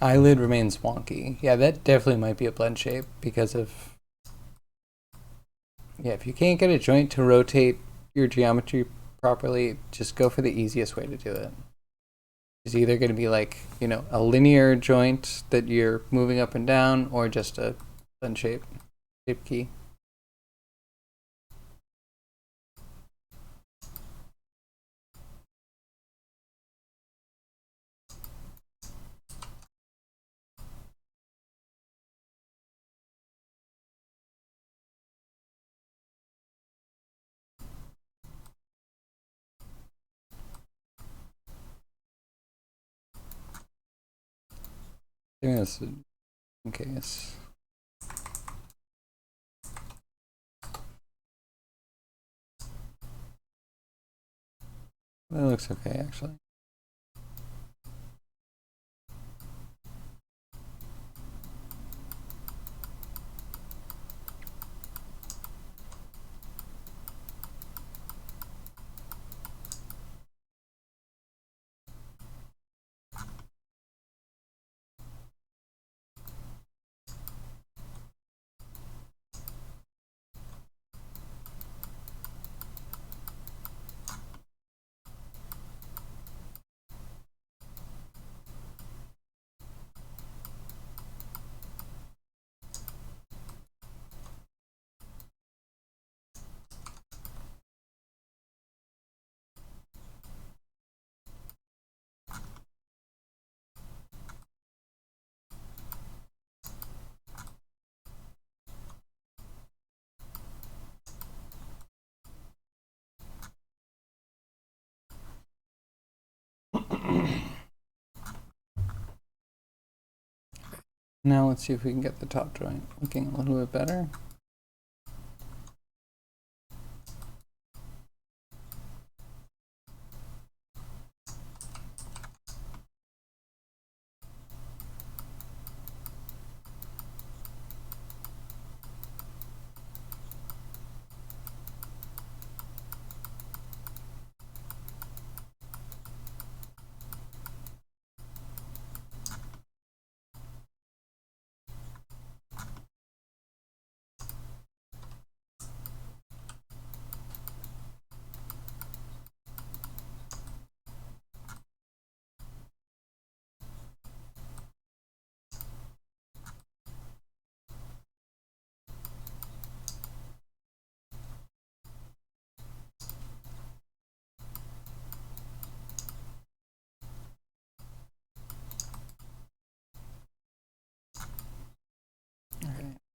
[SPEAKER 1] Eyelid remains wonky. Yeah, that definitely might be a blend shape because of... Yeah, if you can't get a joint to rotate your geometry properly, just go for the easiest way to do it. It's either going to be like, you know, a linear joint that you're moving up and down, or just a blend shape key. I think that's in case. That looks okay, actually. Now let's see if we can get the top joint looking a little bit better.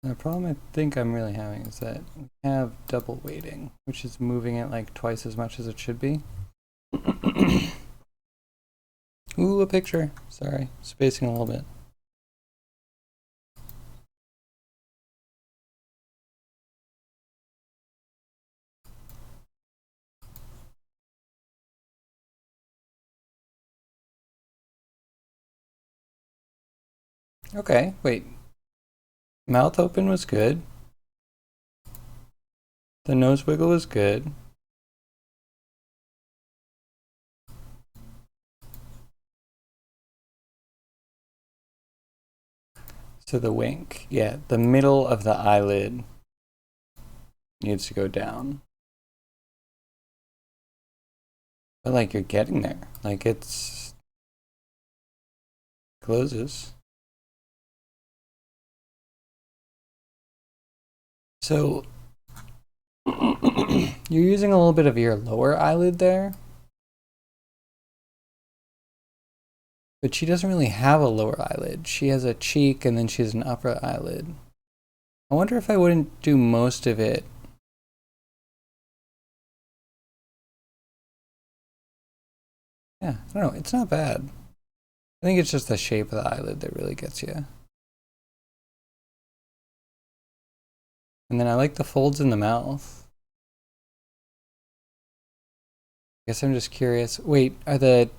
[SPEAKER 1] The problem I think I'm really having is that we have double weighting, which is moving it like twice as much as it should be. Ooh, a picture. Sorry, spacing a little bit. Okay, wait. Mouth open was good. The nose wiggle was good. So the wink, yeah, the middle of the eyelid needs to go down. But like you're getting there. Like it's closes. So you're using a little bit of your lower eyelid there. But she doesn't really have a lower eyelid. She has a cheek and then she has an upper eyelid. I wonder if I wouldn't do most of it. Yeah, I don't know. It's not bad. I think it's just the shape of the eyelid that really gets you. And then I like the folds in the mouth. I guess I'm just curious. Wait, are the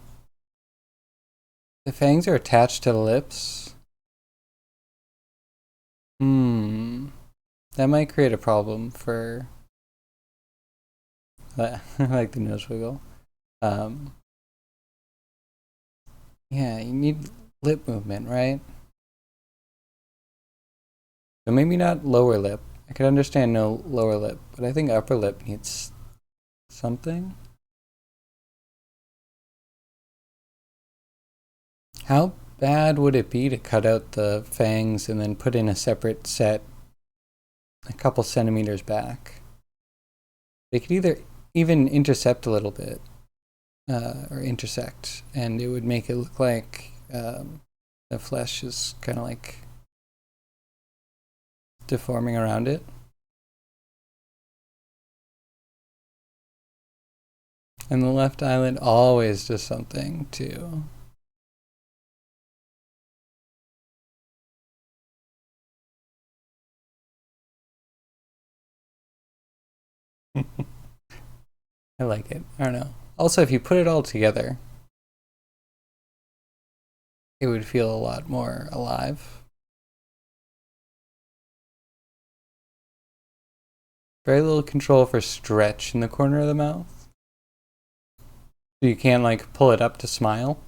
[SPEAKER 1] fangs are attached to the lips? That might create a problem for like the nose wiggle. Yeah, you need lip movement, right? So maybe not lower lip. I could understand no lower lip, but I think upper lip needs something. How bad would it be to cut out the fangs and then put in a separate set a couple centimeters back? They could either even intercept a little bit or intersect, and it would make it look like the flesh is kind of like deforming around it. And the left eyelid always does something too. I like it. I don't know. Also, if you put it all together, it would feel a lot more alive. Very little control for stretch in the corner of the mouth. So you can't like pull it up to smile.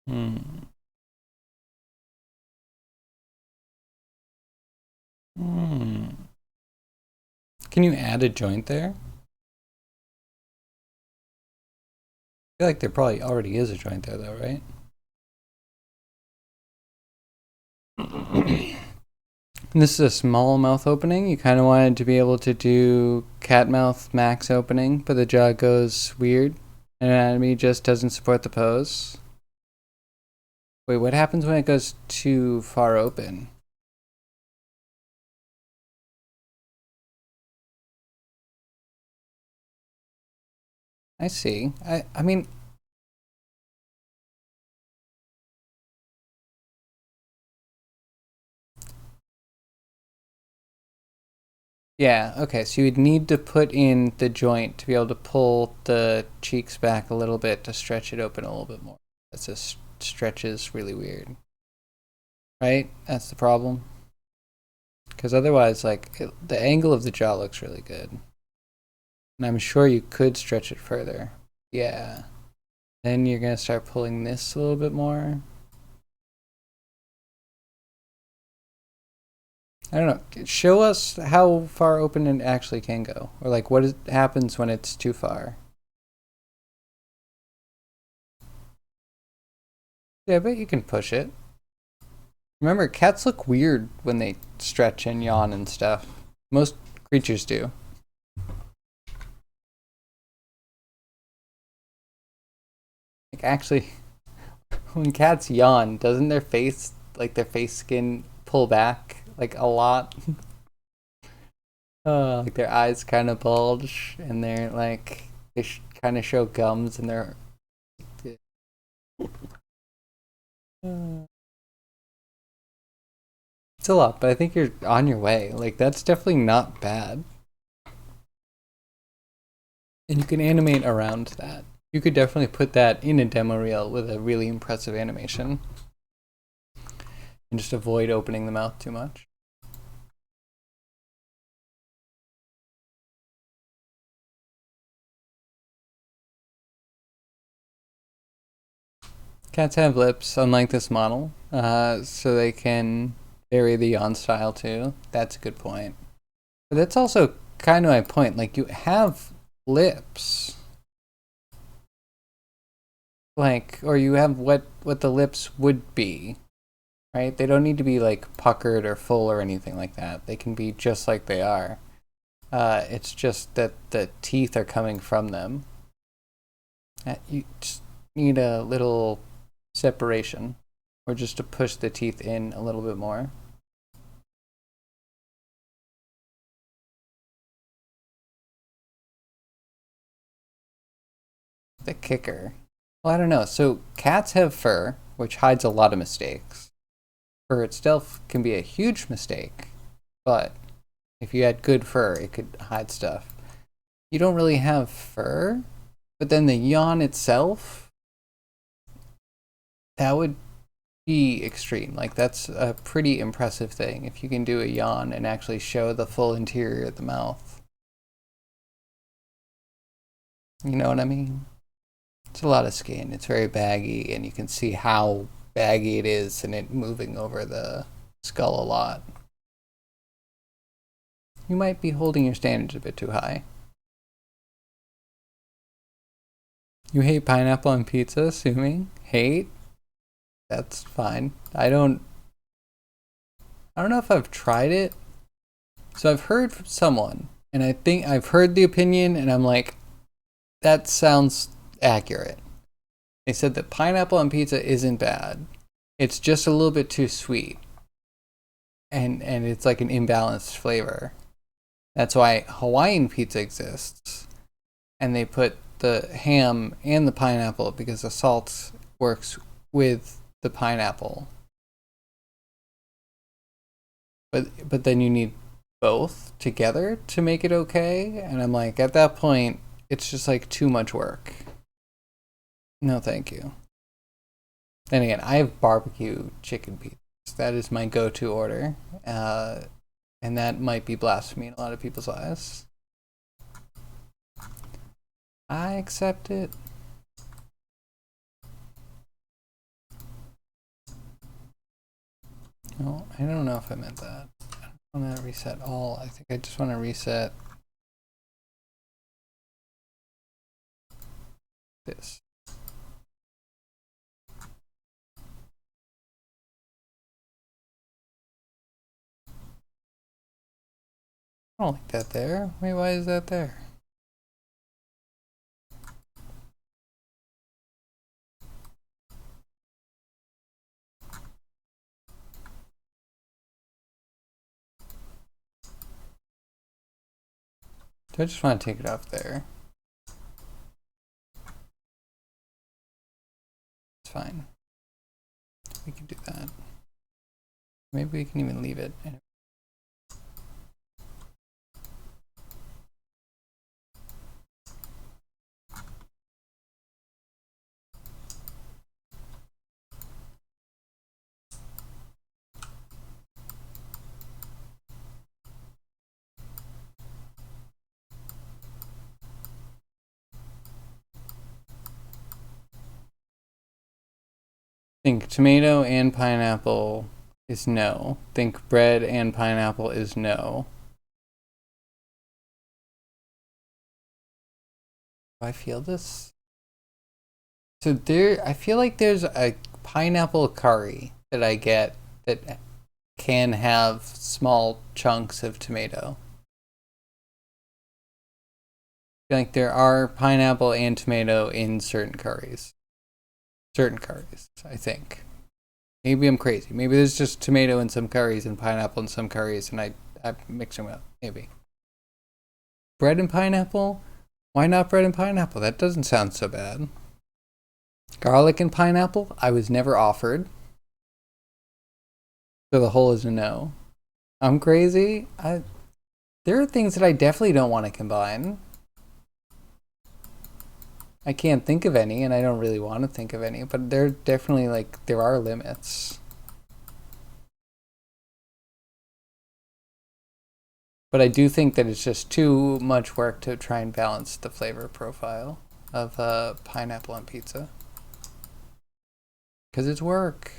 [SPEAKER 1] Hmm. Hmm. Can you add a joint there? I feel like there probably already is a joint there though, right? And this is a small mouth opening. You kind of wanted to be able to do cat mouth max opening, but the jaw goes weird. And anatomy just doesn't support the pose. Wait, what happens when it goes too far open? I see. I mean, yeah, okay. So you would need to put in the joint to be able to pull the cheeks back a little bit to stretch it open a little bit more. That's just stretches really weird. Right? That's the problem. Because otherwise, like, the angle of the jaw looks really good. And I'm sure you could stretch it further. Yeah. Then you're going to start pulling this a little bit more. I don't know. Show us how far open it actually can go. Or, like, happens when it's too far. Yeah, but you can push it. Remember, cats look weird when they stretch and yawn and stuff. Most creatures do. Like, actually, when cats yawn, doesn't their face, like their face skin, pull back like a lot? Like their eyes kind of bulge, and they're like they kind of show gums, and they're. It's a lot, but I think you're on your way. Like, that's definitely not bad. And you can animate around that. You could definitely put that in a demo reel with a really impressive animation. And just avoid opening the mouth too much. Cats have lips, unlike this model, so they can vary the yawn style too. That's a good point. But that's also kind of my point. Like, you have lips. Like, or you have what the lips would be, right? They don't need to be like puckered or full or anything like that. They can be just like they are. It's just that the teeth are coming from them. You just need a little separation, or just to push the teeth in a little bit more. The kicker. Well, I don't know. So cats have fur, which hides a lot of mistakes. Fur itself can be a huge mistake, but if you had good fur, it could hide stuff. You don't really have fur, but then the yawn itself, that would be extreme. Like, that's a pretty impressive thing if you can do a yawn and actually show the full interior of the mouth. You know what I mean? It's a lot of skin. It's very baggy, and you can see how baggy it is and it moving over the skull a lot. You might be holding your standards a bit too high. You hate pineapple on pizza, assuming? Hate? That's fine. I don't know if I've tried it. So I've heard from someone, and I think I've heard the opinion, and I'm like, that sounds accurate. They said that pineapple on pizza isn't bad. It's just a little bit too sweet. And it's like an imbalanced flavor. That's why Hawaiian pizza exists. And they put the ham and the pineapple because the salt works with the pineapple. But then you need both together to make it okay. And I'm like, at that point, it's just like too much work. No, thank you. Then again, I have barbecue chicken pizza. That is my go-to order. And that might be blasphemy in a lot of people's eyes. I accept it. No, I don't know if I meant that. I don't want to reset all. I think I just want to reset this. I don't like that there. Wait, why is that there? Do I just want to take it off there? It's fine. We can do that. Maybe we can even leave it. Think tomato and pineapple is no. Think bread and pineapple is no. Do I feel this? So I feel like there's a pineapple curry that I get that can have small chunks of tomato. I feel like there are pineapple and tomato in certain curries. Certain curries, I think. Maybe I'm crazy. Maybe there's just tomato in some curries and pineapple in some curries, and I mix them up. Maybe. Bread and pineapple? Why not bread and pineapple? That doesn't sound so bad. Garlic and pineapple? I was never offered. So the whole is a no. I'm crazy. There are things that I definitely don't want to combine. I can't think of any, and I don't really want to think of any, but there definitely, like, there are limits. But I do think that it's just too much work to try and balance the flavor profile of pineapple on pizza. Because it's work.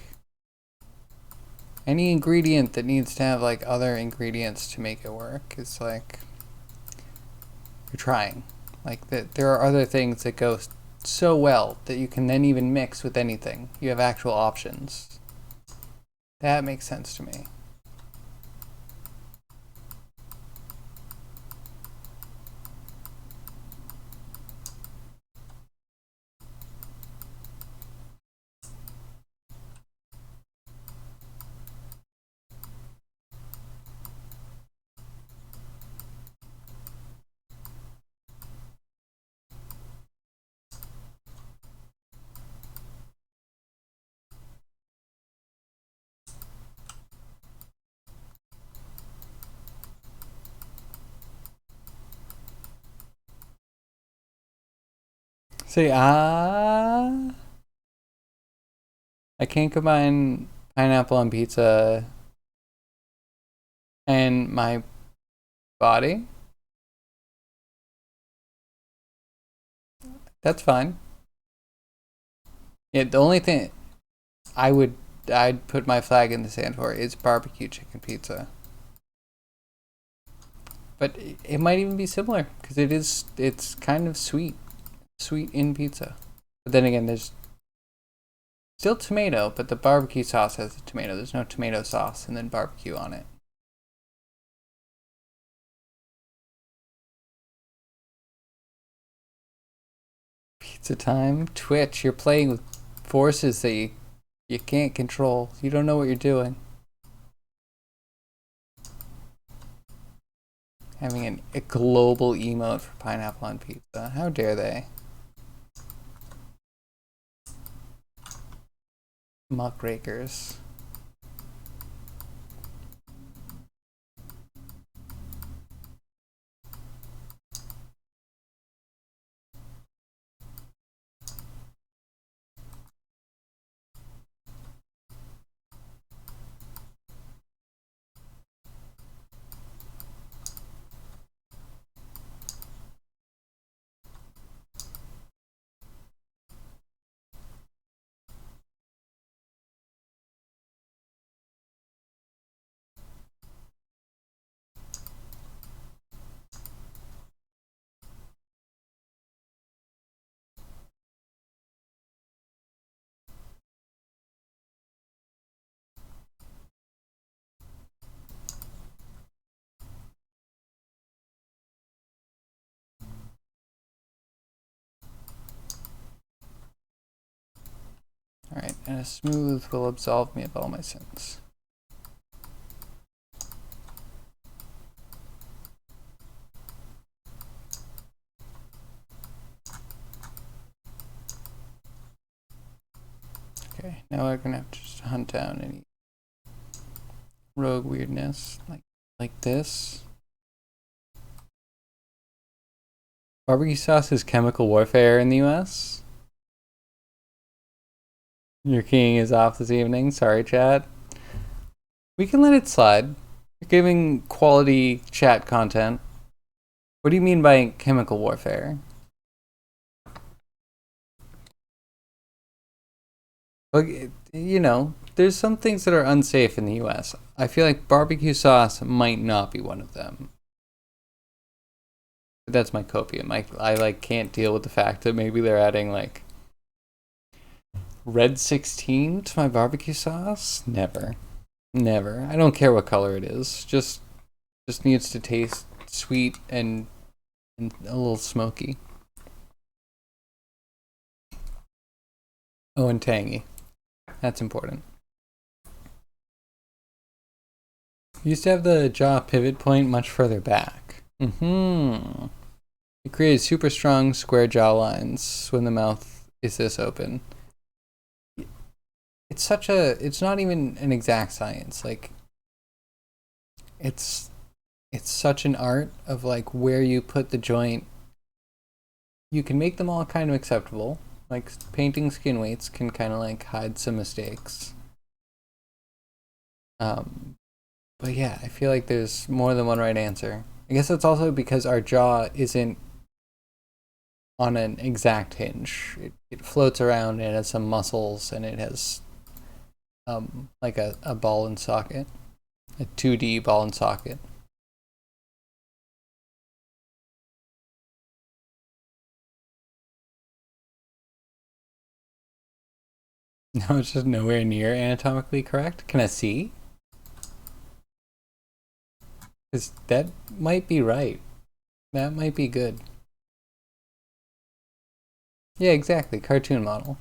[SPEAKER 1] Any ingredient that needs to have like other ingredients to make it work is like, you're trying. Like there are other things that go so well that you can then even mix with anything. You have actual options. That makes sense to me. Say I can't combine pineapple on pizza and my body. That's fine. Yeah, the only thing I'd put my flag in the sand for is barbecue chicken pizza. But it might even be similar because it's kind of sweet in pizza. But then again, there's still tomato, but the barbecue sauce has the tomato. There's no tomato sauce and then barbecue on it. Pizza time. Twitch, you're playing with forces that you can't control. You don't know what you're doing. Having a global emote for pineapple on pizza. How dare they? Muckrakers. Alright, and a smooth will absolve me of all my sins. Okay, now we're gonna have to just hunt down any rogue weirdness like this. Barbecue sauce is chemical warfare in the US. Your king is off this evening. Sorry, chat. We can let it slide. You're giving quality chat content. What do you mean by chemical warfare? Look, you know, there's some things that are unsafe in the US. I feel like barbecue sauce might not be one of them. But that's my copium. I like can't deal with the fact that maybe they're adding like red 16 to my barbecue sauce. Never. I don't care what color it is. Just needs to taste sweet and a little smoky. Oh, and tangy. That's important. Used to have the jaw pivot point much further back. It creates super strong square jaw lines when the mouth is this open. it's not even an exact science. Like it's such an art of like where you put the joint. You can make them all kind of acceptable. Like painting skin weights can kind of like hide some mistakes. Um, but yeah, I feel like there's more than one right answer. I guess that's also because our jaw isn't on an exact hinge. It floats around and it has some muscles and it has like a ball and socket, a 2D ball and socket. No, it's just nowhere near anatomically correct. Can I see? Because that might be right. That might be good. Yeah, exactly. Cartoon model.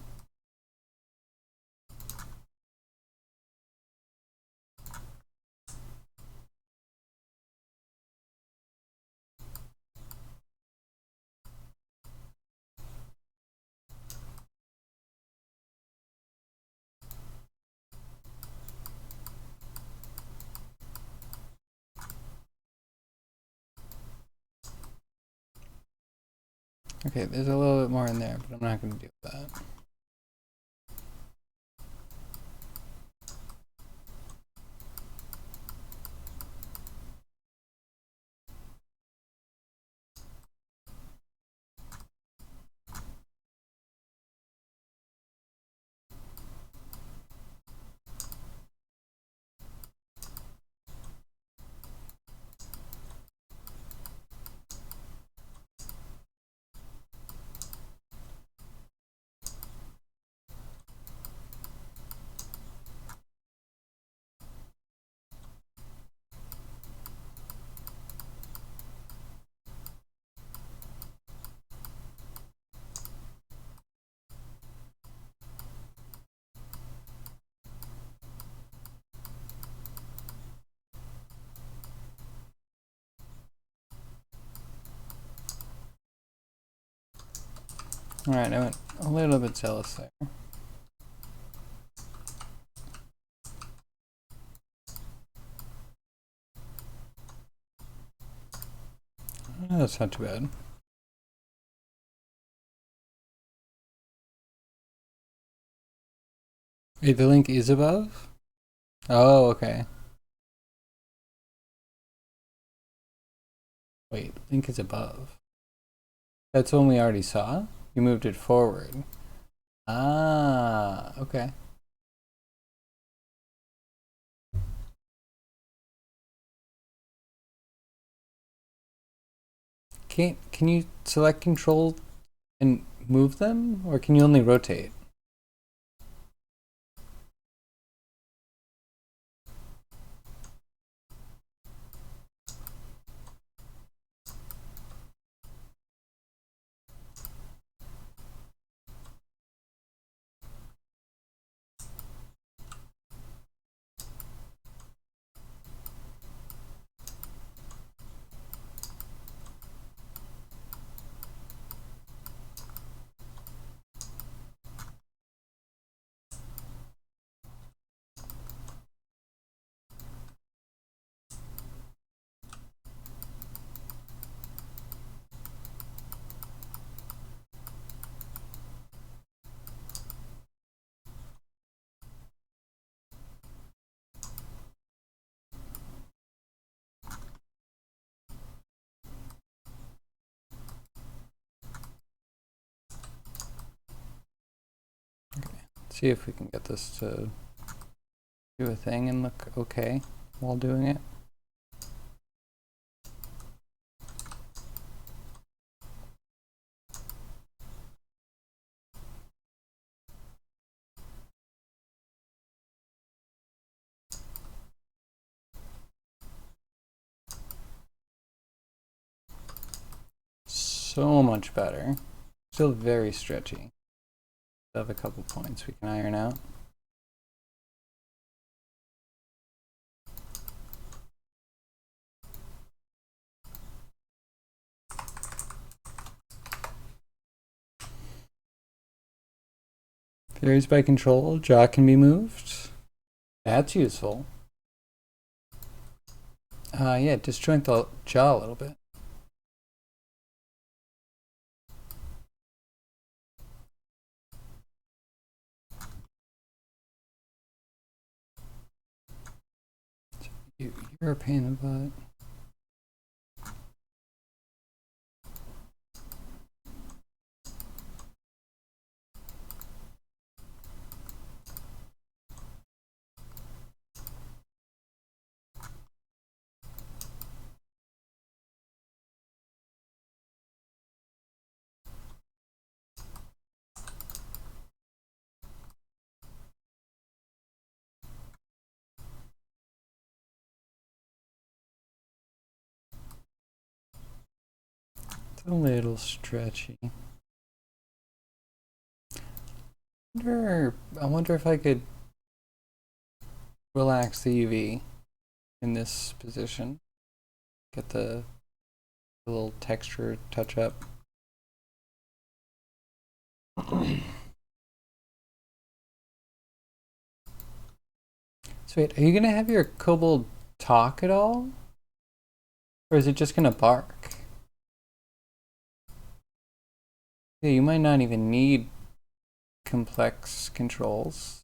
[SPEAKER 1] Okay, there's a little bit more in there, but I'm not going to deal with that. Alright, I went a little bit zealous there. Oh, that's not too bad. Wait, the link is above? Oh, okay. Wait, link is above. That's one we already saw? You moved it forward. Ah, okay. Can you select control and move them? Or can you only rotate? See if we can get this to do a thing and look okay while doing it. So much better. Still very stretchy. I have a couple points we can iron out. Varies by control. Jaw can be moved. That's useful. Yeah, disjoint the jaw a little bit. You're a pain in the butt. It's a little stretchy. I wonder if I could relax the UV in this position. Get the little texture touch up. So wait, are you gonna have your kobold talk at all? Or is it just gonna bark? Yeah, you might not even need complex controls.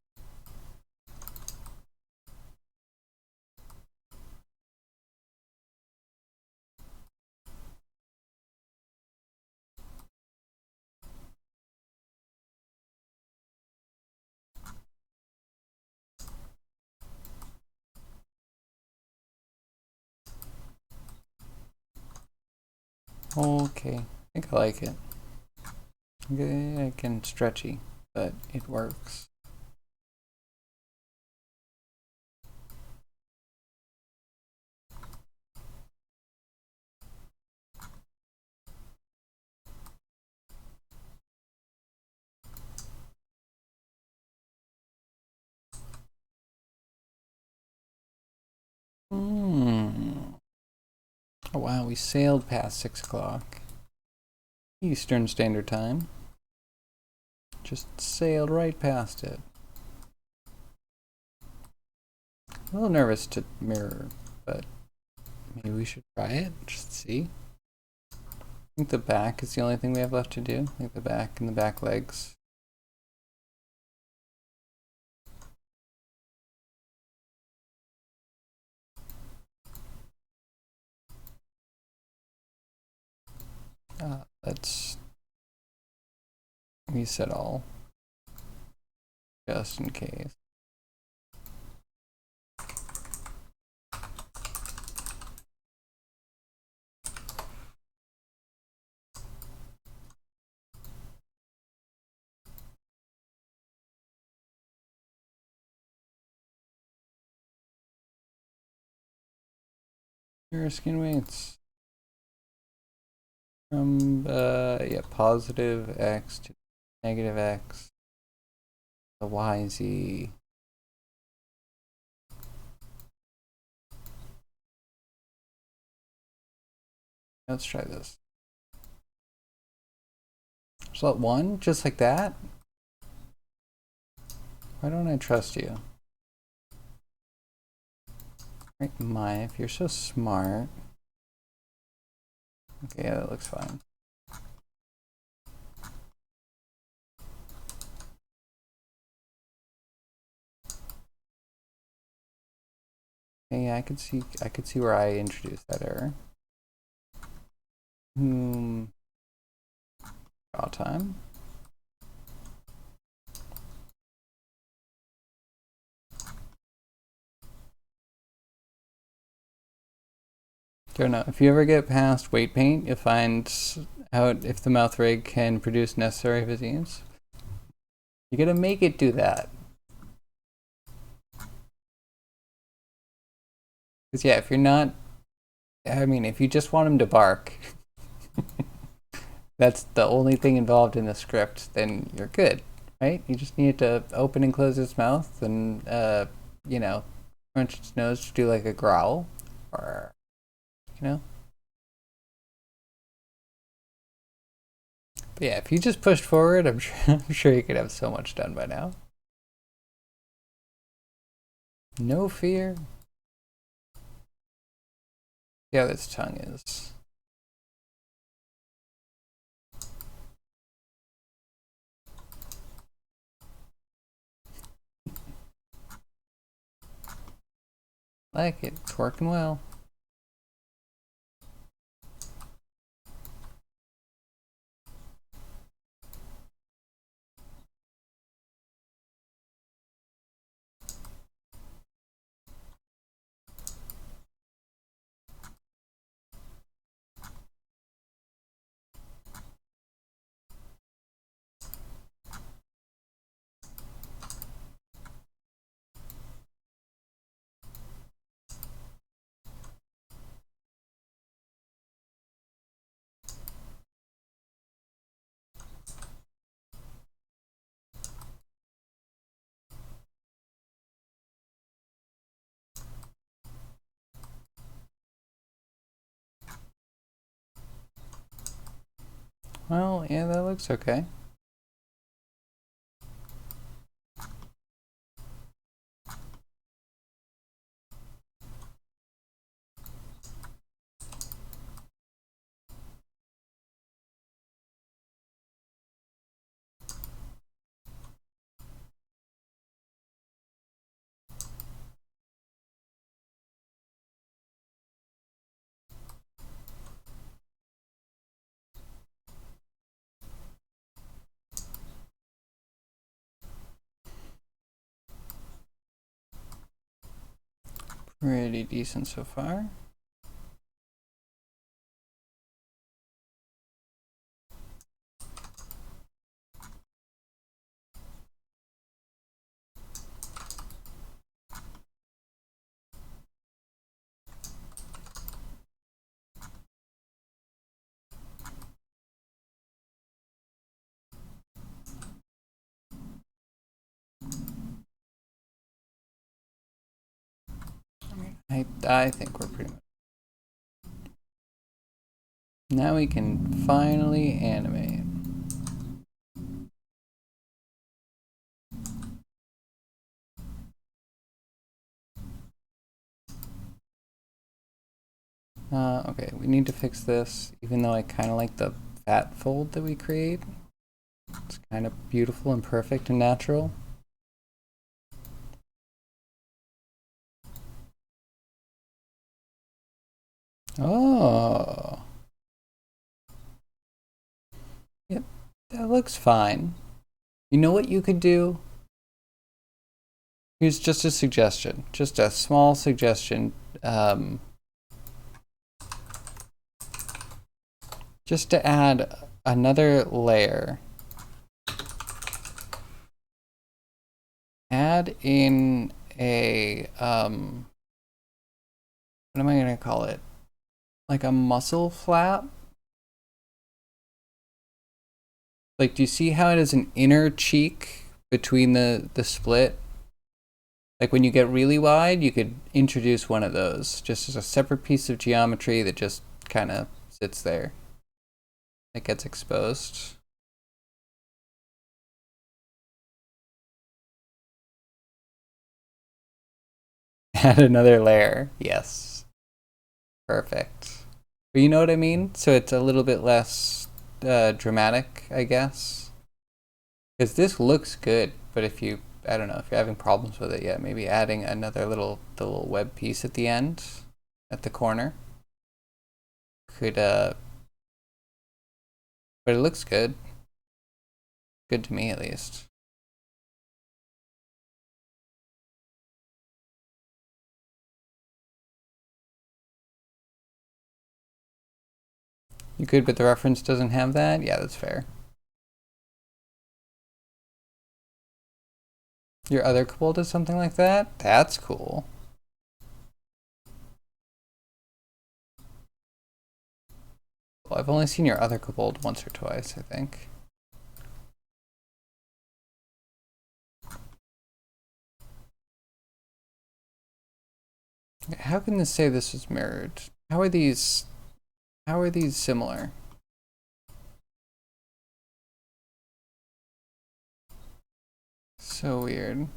[SPEAKER 1] Okay, I think I like it. Okay, I can stretchy, but it works. Oh wow, we sailed past 6 o'clock. Eastern Standard Time. Just sailed right past it. A little nervous to mirror, but maybe we should try it, just see. I think the back is the only thing we have left to do. I think the back and the back legs. Let's reset all, just in case. Here are skin weights. From yeah, positive X to negative X. The YZ. Let's try this. Result 1, just like that? Why don't I trust you? Right, Maya, if you're so smart. Okay, yeah, that looks fine. Okay, yeah, I could see where I introduced that error. Draw time. Don't know. If you ever get past weight paint, you'll find out if the mouth rig can produce necessary physiques. You gotta make it do that. Because yeah, if you're not, I mean, if you just want him to bark, that's the only thing involved in the script, then you're good, right? You just need to open and close his mouth and, you know, crunch its nose to do like a growl, or, you know. But yeah, if you just pushed forward, I'm sure you could have so much done by now. No fear. Yeah, this tongue is. Like it, it's working well. Well, yeah, that looks okay. Pretty decent so far. I think we're pretty much. Now we can finally animate. Okay, we need to fix this, even though I kind of like the fat fold that we create. It's kind of beautiful and perfect and natural. Oh. Yep, that looks fine. You know what you could do? Here's just a suggestion, just a small suggestion. Just to add another layer. Add in a, what am I going to call it? Like a muscle flap? Like, do you see how it is an inner cheek between the split? Like when you get really wide, you could introduce one of those just as a separate piece of geometry that just kind of sits there. It gets exposed. Add another layer. Yes. Perfect. But you know what I mean? So it's a little bit less dramatic, I guess. Because this looks good, but if you, I don't know, if you're having problems with it, yeah, maybe adding another the little web piece at the end, at the corner, could, but it looks good. Good to me, at least. You could, but the reference doesn't have that? Yeah, that's fair. Your other couple does something like that? That's cool. Well, I've only seen your other couple once or twice, I think. How can this say this is mirrored? How are these similar? So weird.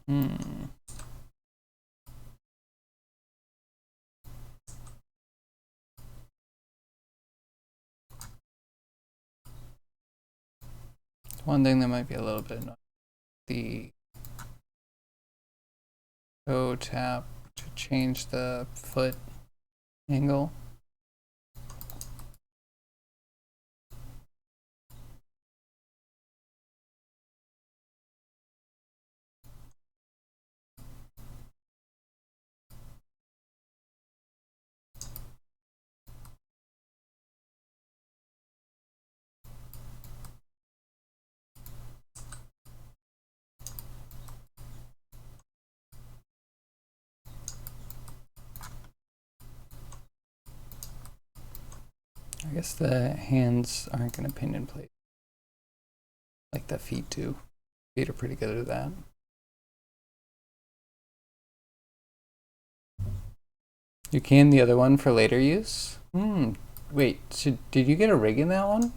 [SPEAKER 1] Hmm. One thing that might be a little bit annoying, the toe tap to change the foot angle. I guess the hands aren't going to pin in place like the feet do. Feet are pretty good at that. You can the other one for later use? Wait, did you get a rig in that one?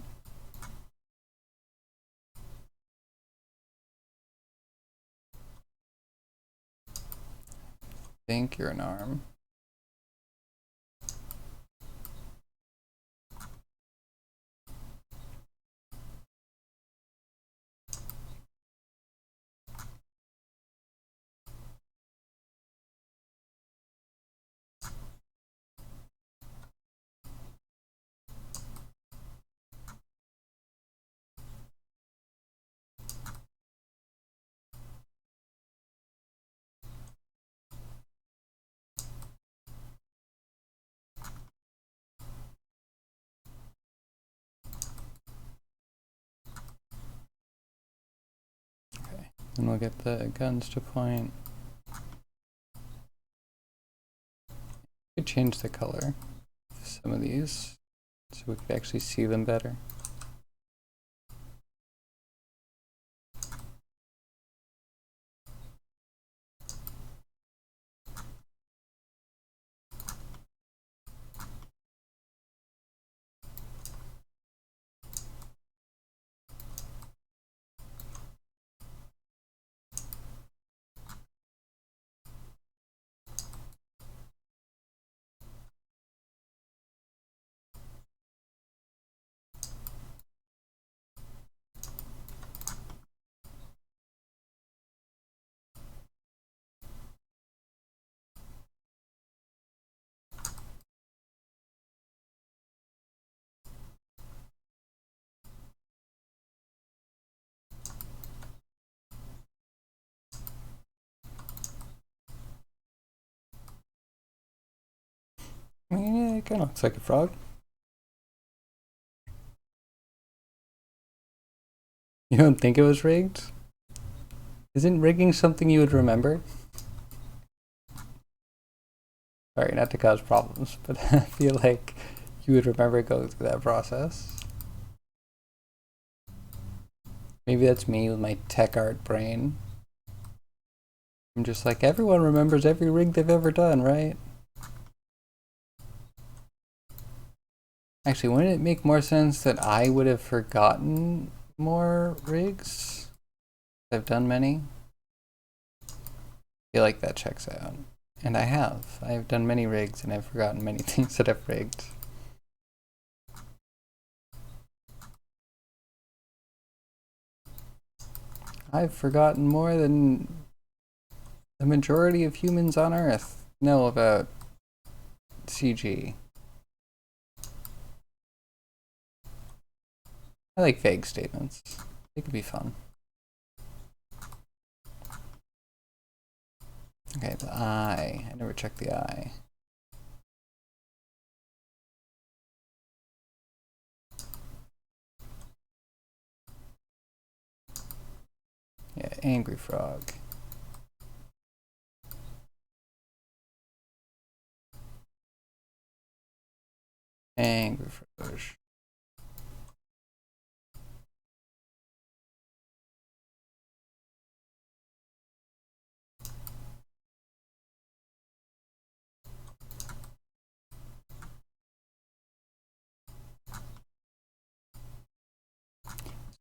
[SPEAKER 1] I think you're an arm. Okay, and we'll get the guns to point. Could change the color of some of these so we could actually see them better. I mean, yeah, it kind of looks like a frog. You don't think it was rigged? Isn't rigging something you would remember? Sorry, not to cause problems, but I feel like you would remember going through that process. Maybe that's me with my tech art brain. I'm just like, everyone remembers every rig they've ever done, right? Actually, wouldn't it make more sense that I would have forgotten more rigs? I've done many. I feel like that checks out. And I have. I've done many rigs and I've forgotten many things that I've rigged. I've forgotten more than the majority of humans on Earth know about CG. I like vague statements. They can be fun. Okay, the eye. I never checked the eye. Yeah, angry frog. Angry Froge.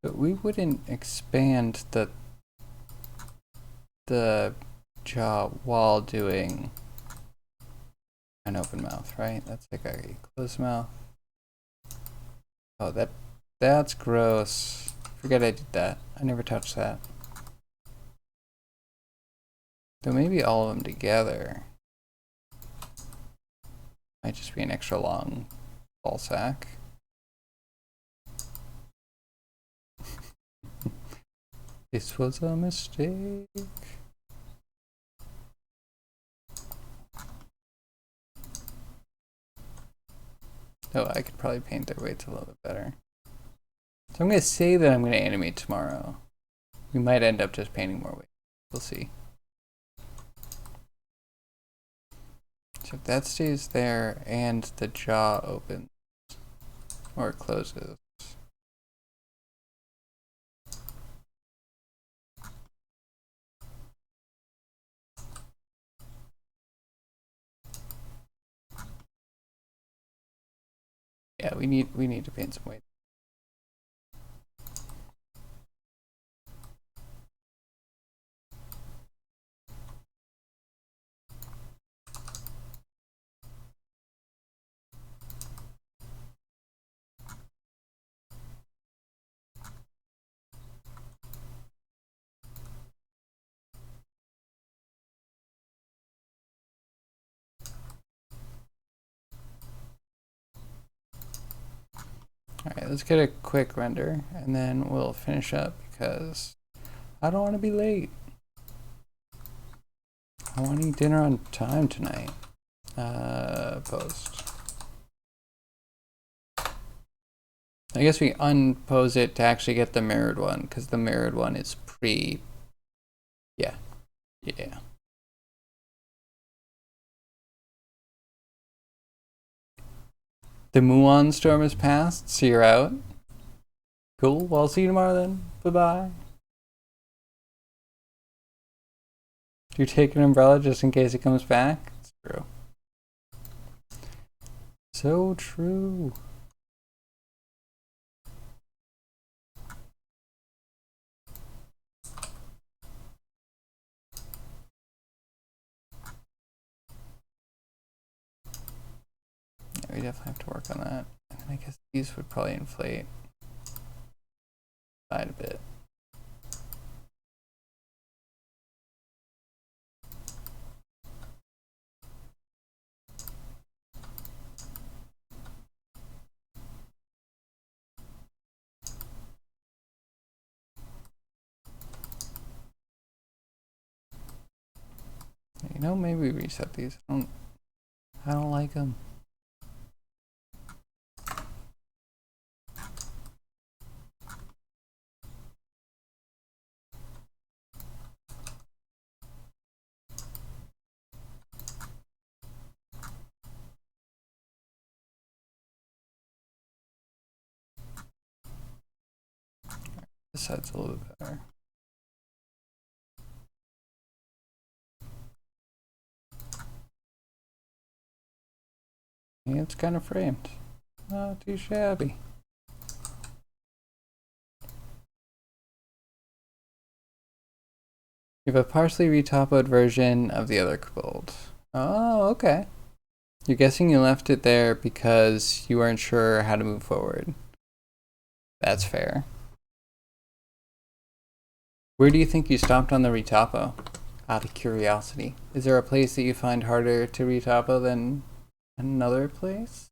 [SPEAKER 1] So we wouldn't expand the jaw while doing an open mouth, right? That's like a closed mouth. Oh, that's gross. Forget I did that. I never touched that. So maybe all of them together might just be an extra long ball sack. This was a mistake. Oh, I could probably paint their weights a little bit better. So I'm going to say that I'm going to animate tomorrow. We might end up just painting more weight. We'll see. So if that stays there and the jaw opens or closes. Yeah, we need to paint some weight. Alright, let's get a quick render and then we'll finish up because I don't want to be late. I want to eat dinner on time tonight. Post. I guess we unpose it to actually get the mirrored one because the mirrored one is pre. Yeah. Yeah. The Muon storm has passed, so you're out. Cool. Well, I'll see you tomorrow then. Bye-bye. Do you take an umbrella just in case it comes back? It's true. So true. Yeah, we definitely have to work on that. And I guess these would probably inflate side a bit. You know, maybe we reset these. I don't like them. This side's a little bit better. Yeah, it's kind of framed. Not too shabby. You have a partially retopoed version of the other Kobold. Oh, okay. You're guessing you left it there because you weren't sure how to move forward. That's fair. Where do you think you stopped on the retopo? Out of curiosity. Is there a place that you find harder to retopo than another place?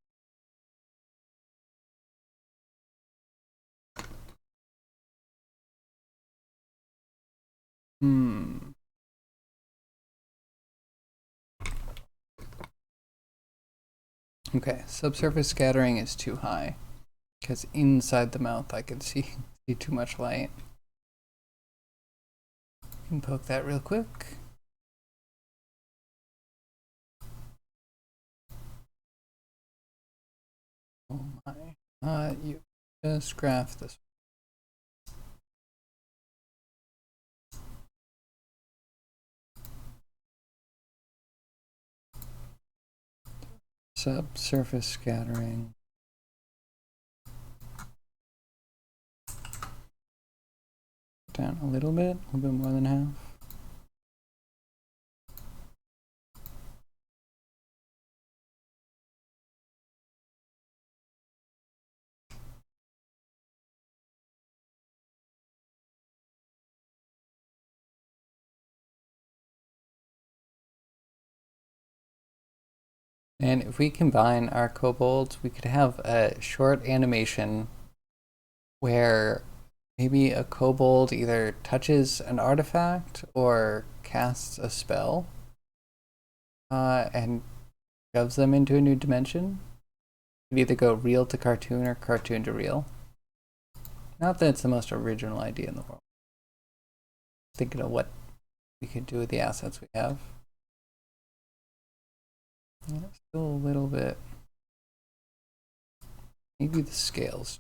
[SPEAKER 1] Okay, subsurface scattering is too high because inside the mouth I can see too much light. You can poke that real quick. Oh my. You just graph this. Subsurface scattering. Down a little bit more than half. And if we combine our kobolds, we could have a short animation where maybe a kobold either touches an artifact or casts a spell and shoves them into a new dimension. It'd either go real to cartoon or cartoon to real. Not that it's the most original idea in the world. Thinking of what we could do with the assets we have. Yeah, still a little bit. Maybe the scales.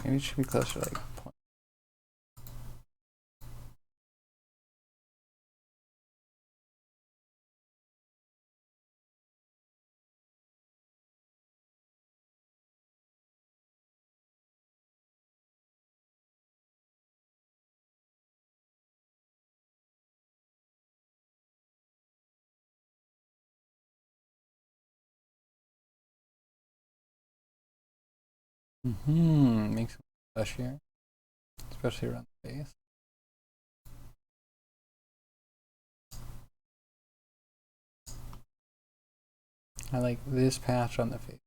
[SPEAKER 1] Maybe it should be closer to like point. Makes it fleshier, especially around the base. I like this patch on the face.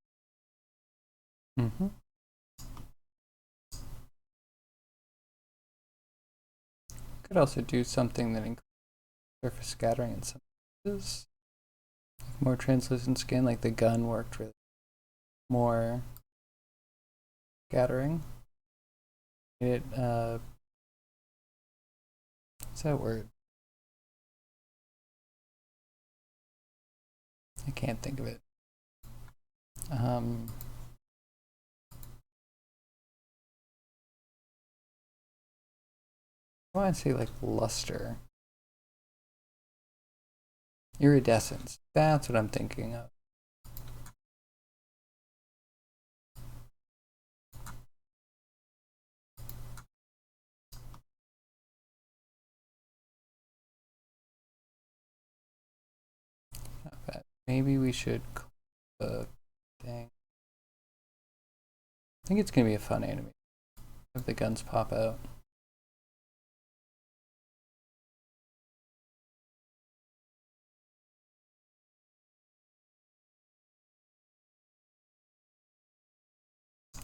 [SPEAKER 1] Could also do something that increases surface scattering in some cases. Like more translucent skin, like the gun worked really more scattering. It what's that word? I can't think of it. I want to say like luster. Iridescence. That's what I'm thinking of. Not bad. Maybe we should the thing. I think it's gonna be a fun anime. Have the guns pop out.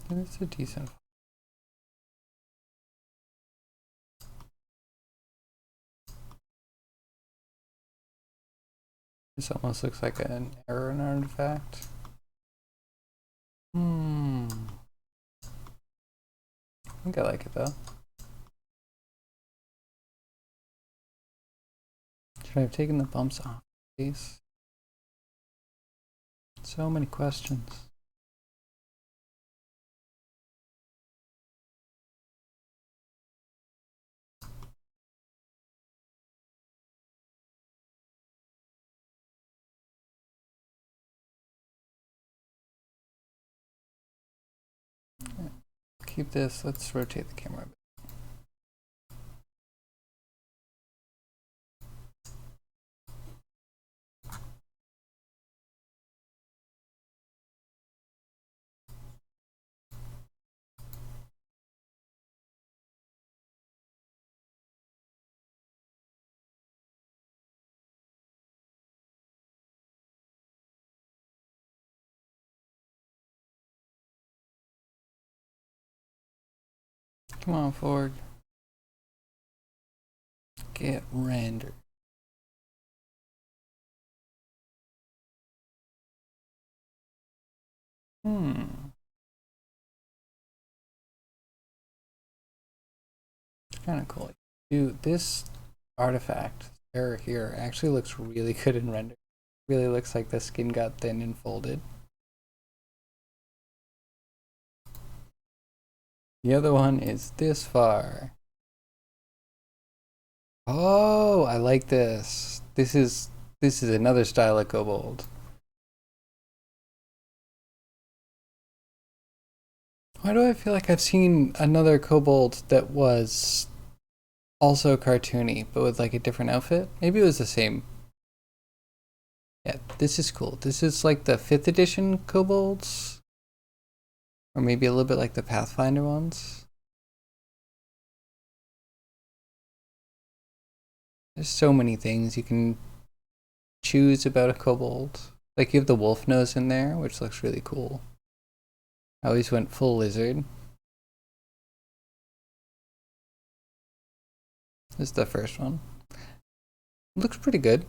[SPEAKER 1] It's a decent. This almost looks like an error in an artifact. I think I like it though. Should I have taken the bumps off the face? So many questions. Keep this. Let's rotate the camera a bit. Come on forward. Get rendered. Kind of cool. Dude, this artifact error here actually looks really good in render. Really looks like the skin got thin and folded. The other one is this far. Oh, I like this. This is another style of kobold. Why do I feel like I've seen another kobold that was also cartoony, but with like a different outfit? Maybe it was the same. Yeah, this is cool. This is like the 5th edition kobolds. Or maybe a little bit like the Pathfinder ones. There's so many things you can choose about a kobold. Like you have the wolf nose in there, which looks really cool. I always went full lizard. This is the first one. Looks pretty good.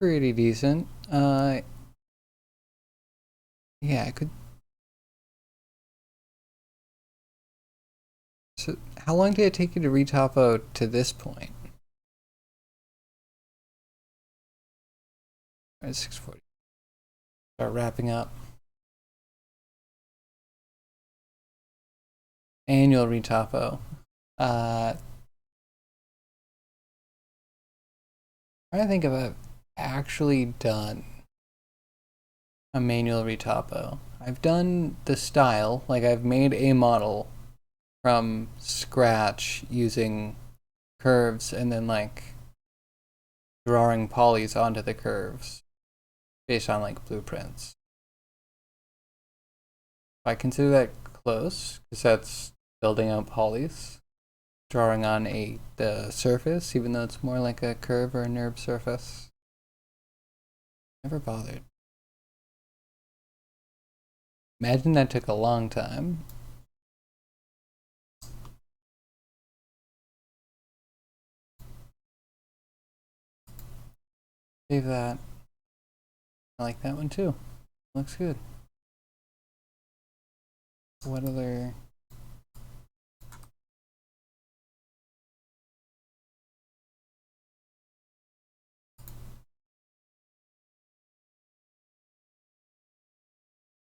[SPEAKER 1] Pretty decent. Yeah, I could. So, how long did it take you to retopo to this point? All right, 6:40. Start wrapping up. Annual retopo. I think if I've actually done a manual retopo. I've done the style, like I've made a model from scratch using curves and then like drawing polys onto the curves based on like blueprints. I consider that close because that's building out polys, drawing on the surface, even though it's more like a curve or a NURB surface. Never bothered. Imagine that took a long time. Save that. I like that one too. Looks good. What other...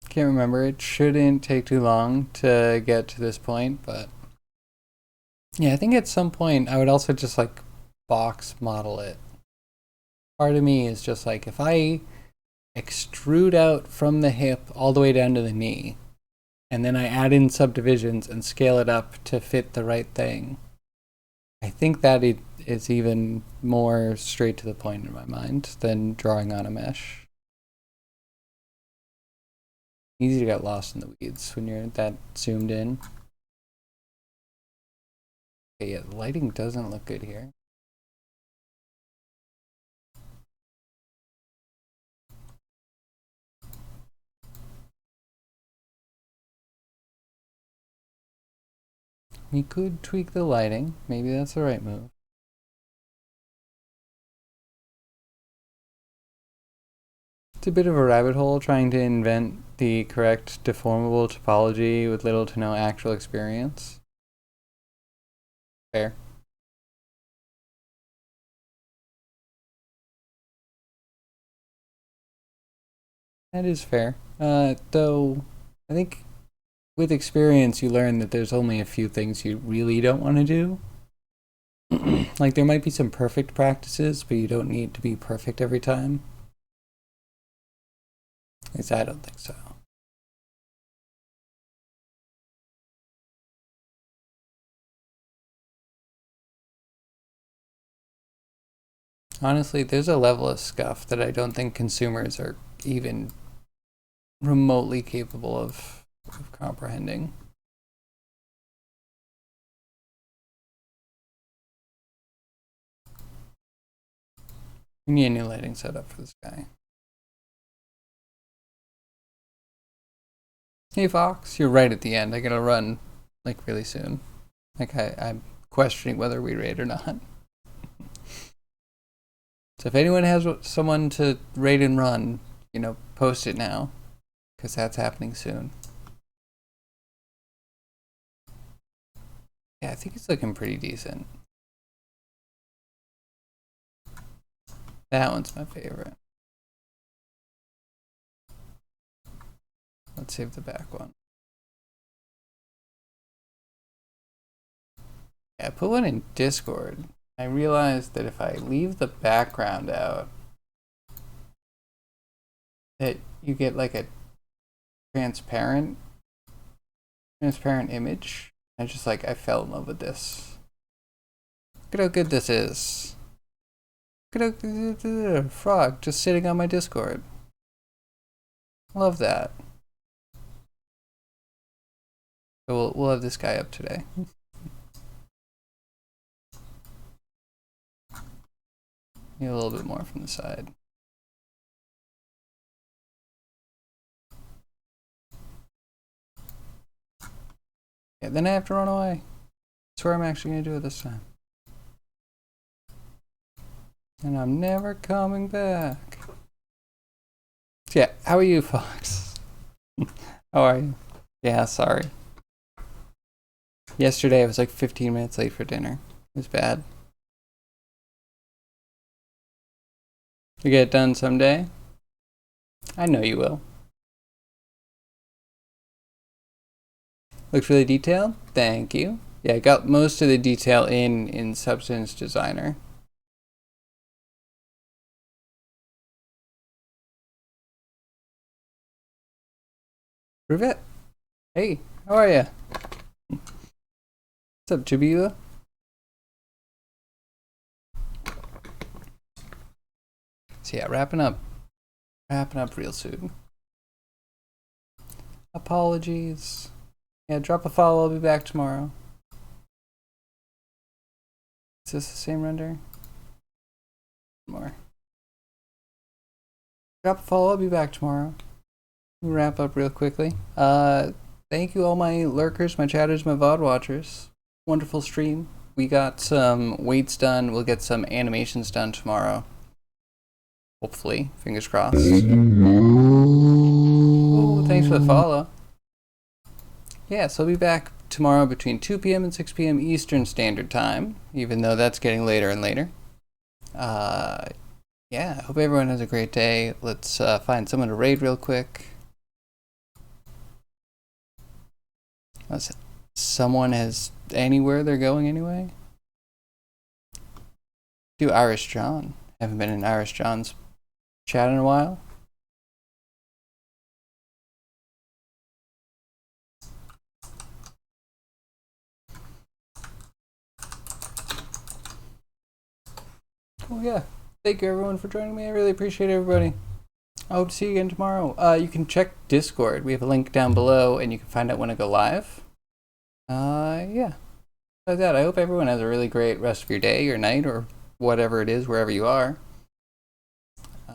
[SPEAKER 1] Can't remember. It shouldn't take too long to get to this point, but yeah, I think at some point I would also just like box model it. Part of me is just like, if I extrude out from the hip all the way down to the knee, and then I add in subdivisions and scale it up to fit the right thing, I think that it is even more straight to the point in my mind than drawing on a mesh. Easy to get lost in the weeds when you're that zoomed in. Okay, yeah, the lighting doesn't look good here. We could tweak the lighting. Maybe that's the right move. It's a bit of a rabbit hole trying to invent the correct deformable topology with little to no actual experience. Fair. That is fair. Though, I think with experience you learn that there's only a few things you really don't want to do. Like there might be some perfect practices, but you don't need to be perfect every time. At least I don't think so. Honestly, there's a level of scuff that I don't think consumers are even remotely capable of comprehending. We need a new lighting setup for this guy. Hey Fox, you're right at the end. I gotta run like really soon. Like I'm questioning whether we raid or not. So if anyone has someone to raid and run, you know, post it now, because that's happening soon. Yeah, I think it's looking pretty decent. That one's my favorite. Let's save the back one. Yeah, I put one in Discord. I realized that if I leave the background out, that you get like a transparent image. And just like, I fell in love with this. Look at how good this is. Look at how frog just sitting on my Discord. Love that. So we'll have this guy up today. Need a little bit more from the side. Yeah, then I have to run away. That's what I'm actually going to do it this time. And I'm never coming back. So yeah, how are you, Fox? How are you? Yeah, sorry. Yesterday I was like 15 minutes late for dinner. It was bad. You get it done someday? I know you will. Looks really detailed? Thank you. Yeah, I got most of the detail in Substance Designer. Prove it. Hey, how are ya? What's up, Jabila? So yeah, wrapping up real soon. Apologies. Yeah, drop a follow, I'll be back tomorrow. Is this the same render? More. Drop a follow, I'll be back tomorrow. We'll wrap up real quickly. Thank you all my lurkers, my chatters, my VOD watchers. Wonderful stream. We got some weights done. We'll get some animations done tomorrow. Hopefully. Fingers crossed. Ooh, thanks for the follow. Yeah, so I'll be back tomorrow between 2 p.m. and 6 p.m. Eastern Standard Time, even though that's getting later and later. Yeah, I hope everyone has a great day. Let's find someone to raid real quick. Someone has anywhere they're going anyway? Do Irish John. Haven't been in Irish John's chat in a while. Oh yeah. Thank you everyone for joining me. I really appreciate everybody. I hope to see you again tomorrow. You can check Discord. We have a link down below and you can find out when I go live. Yeah. Like that, I hope everyone has a really great rest of your day, your night, or whatever it is, wherever you are.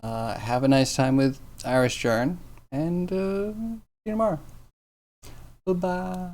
[SPEAKER 1] Have a nice time with Irish Jarn, and see you tomorrow. Bye-bye.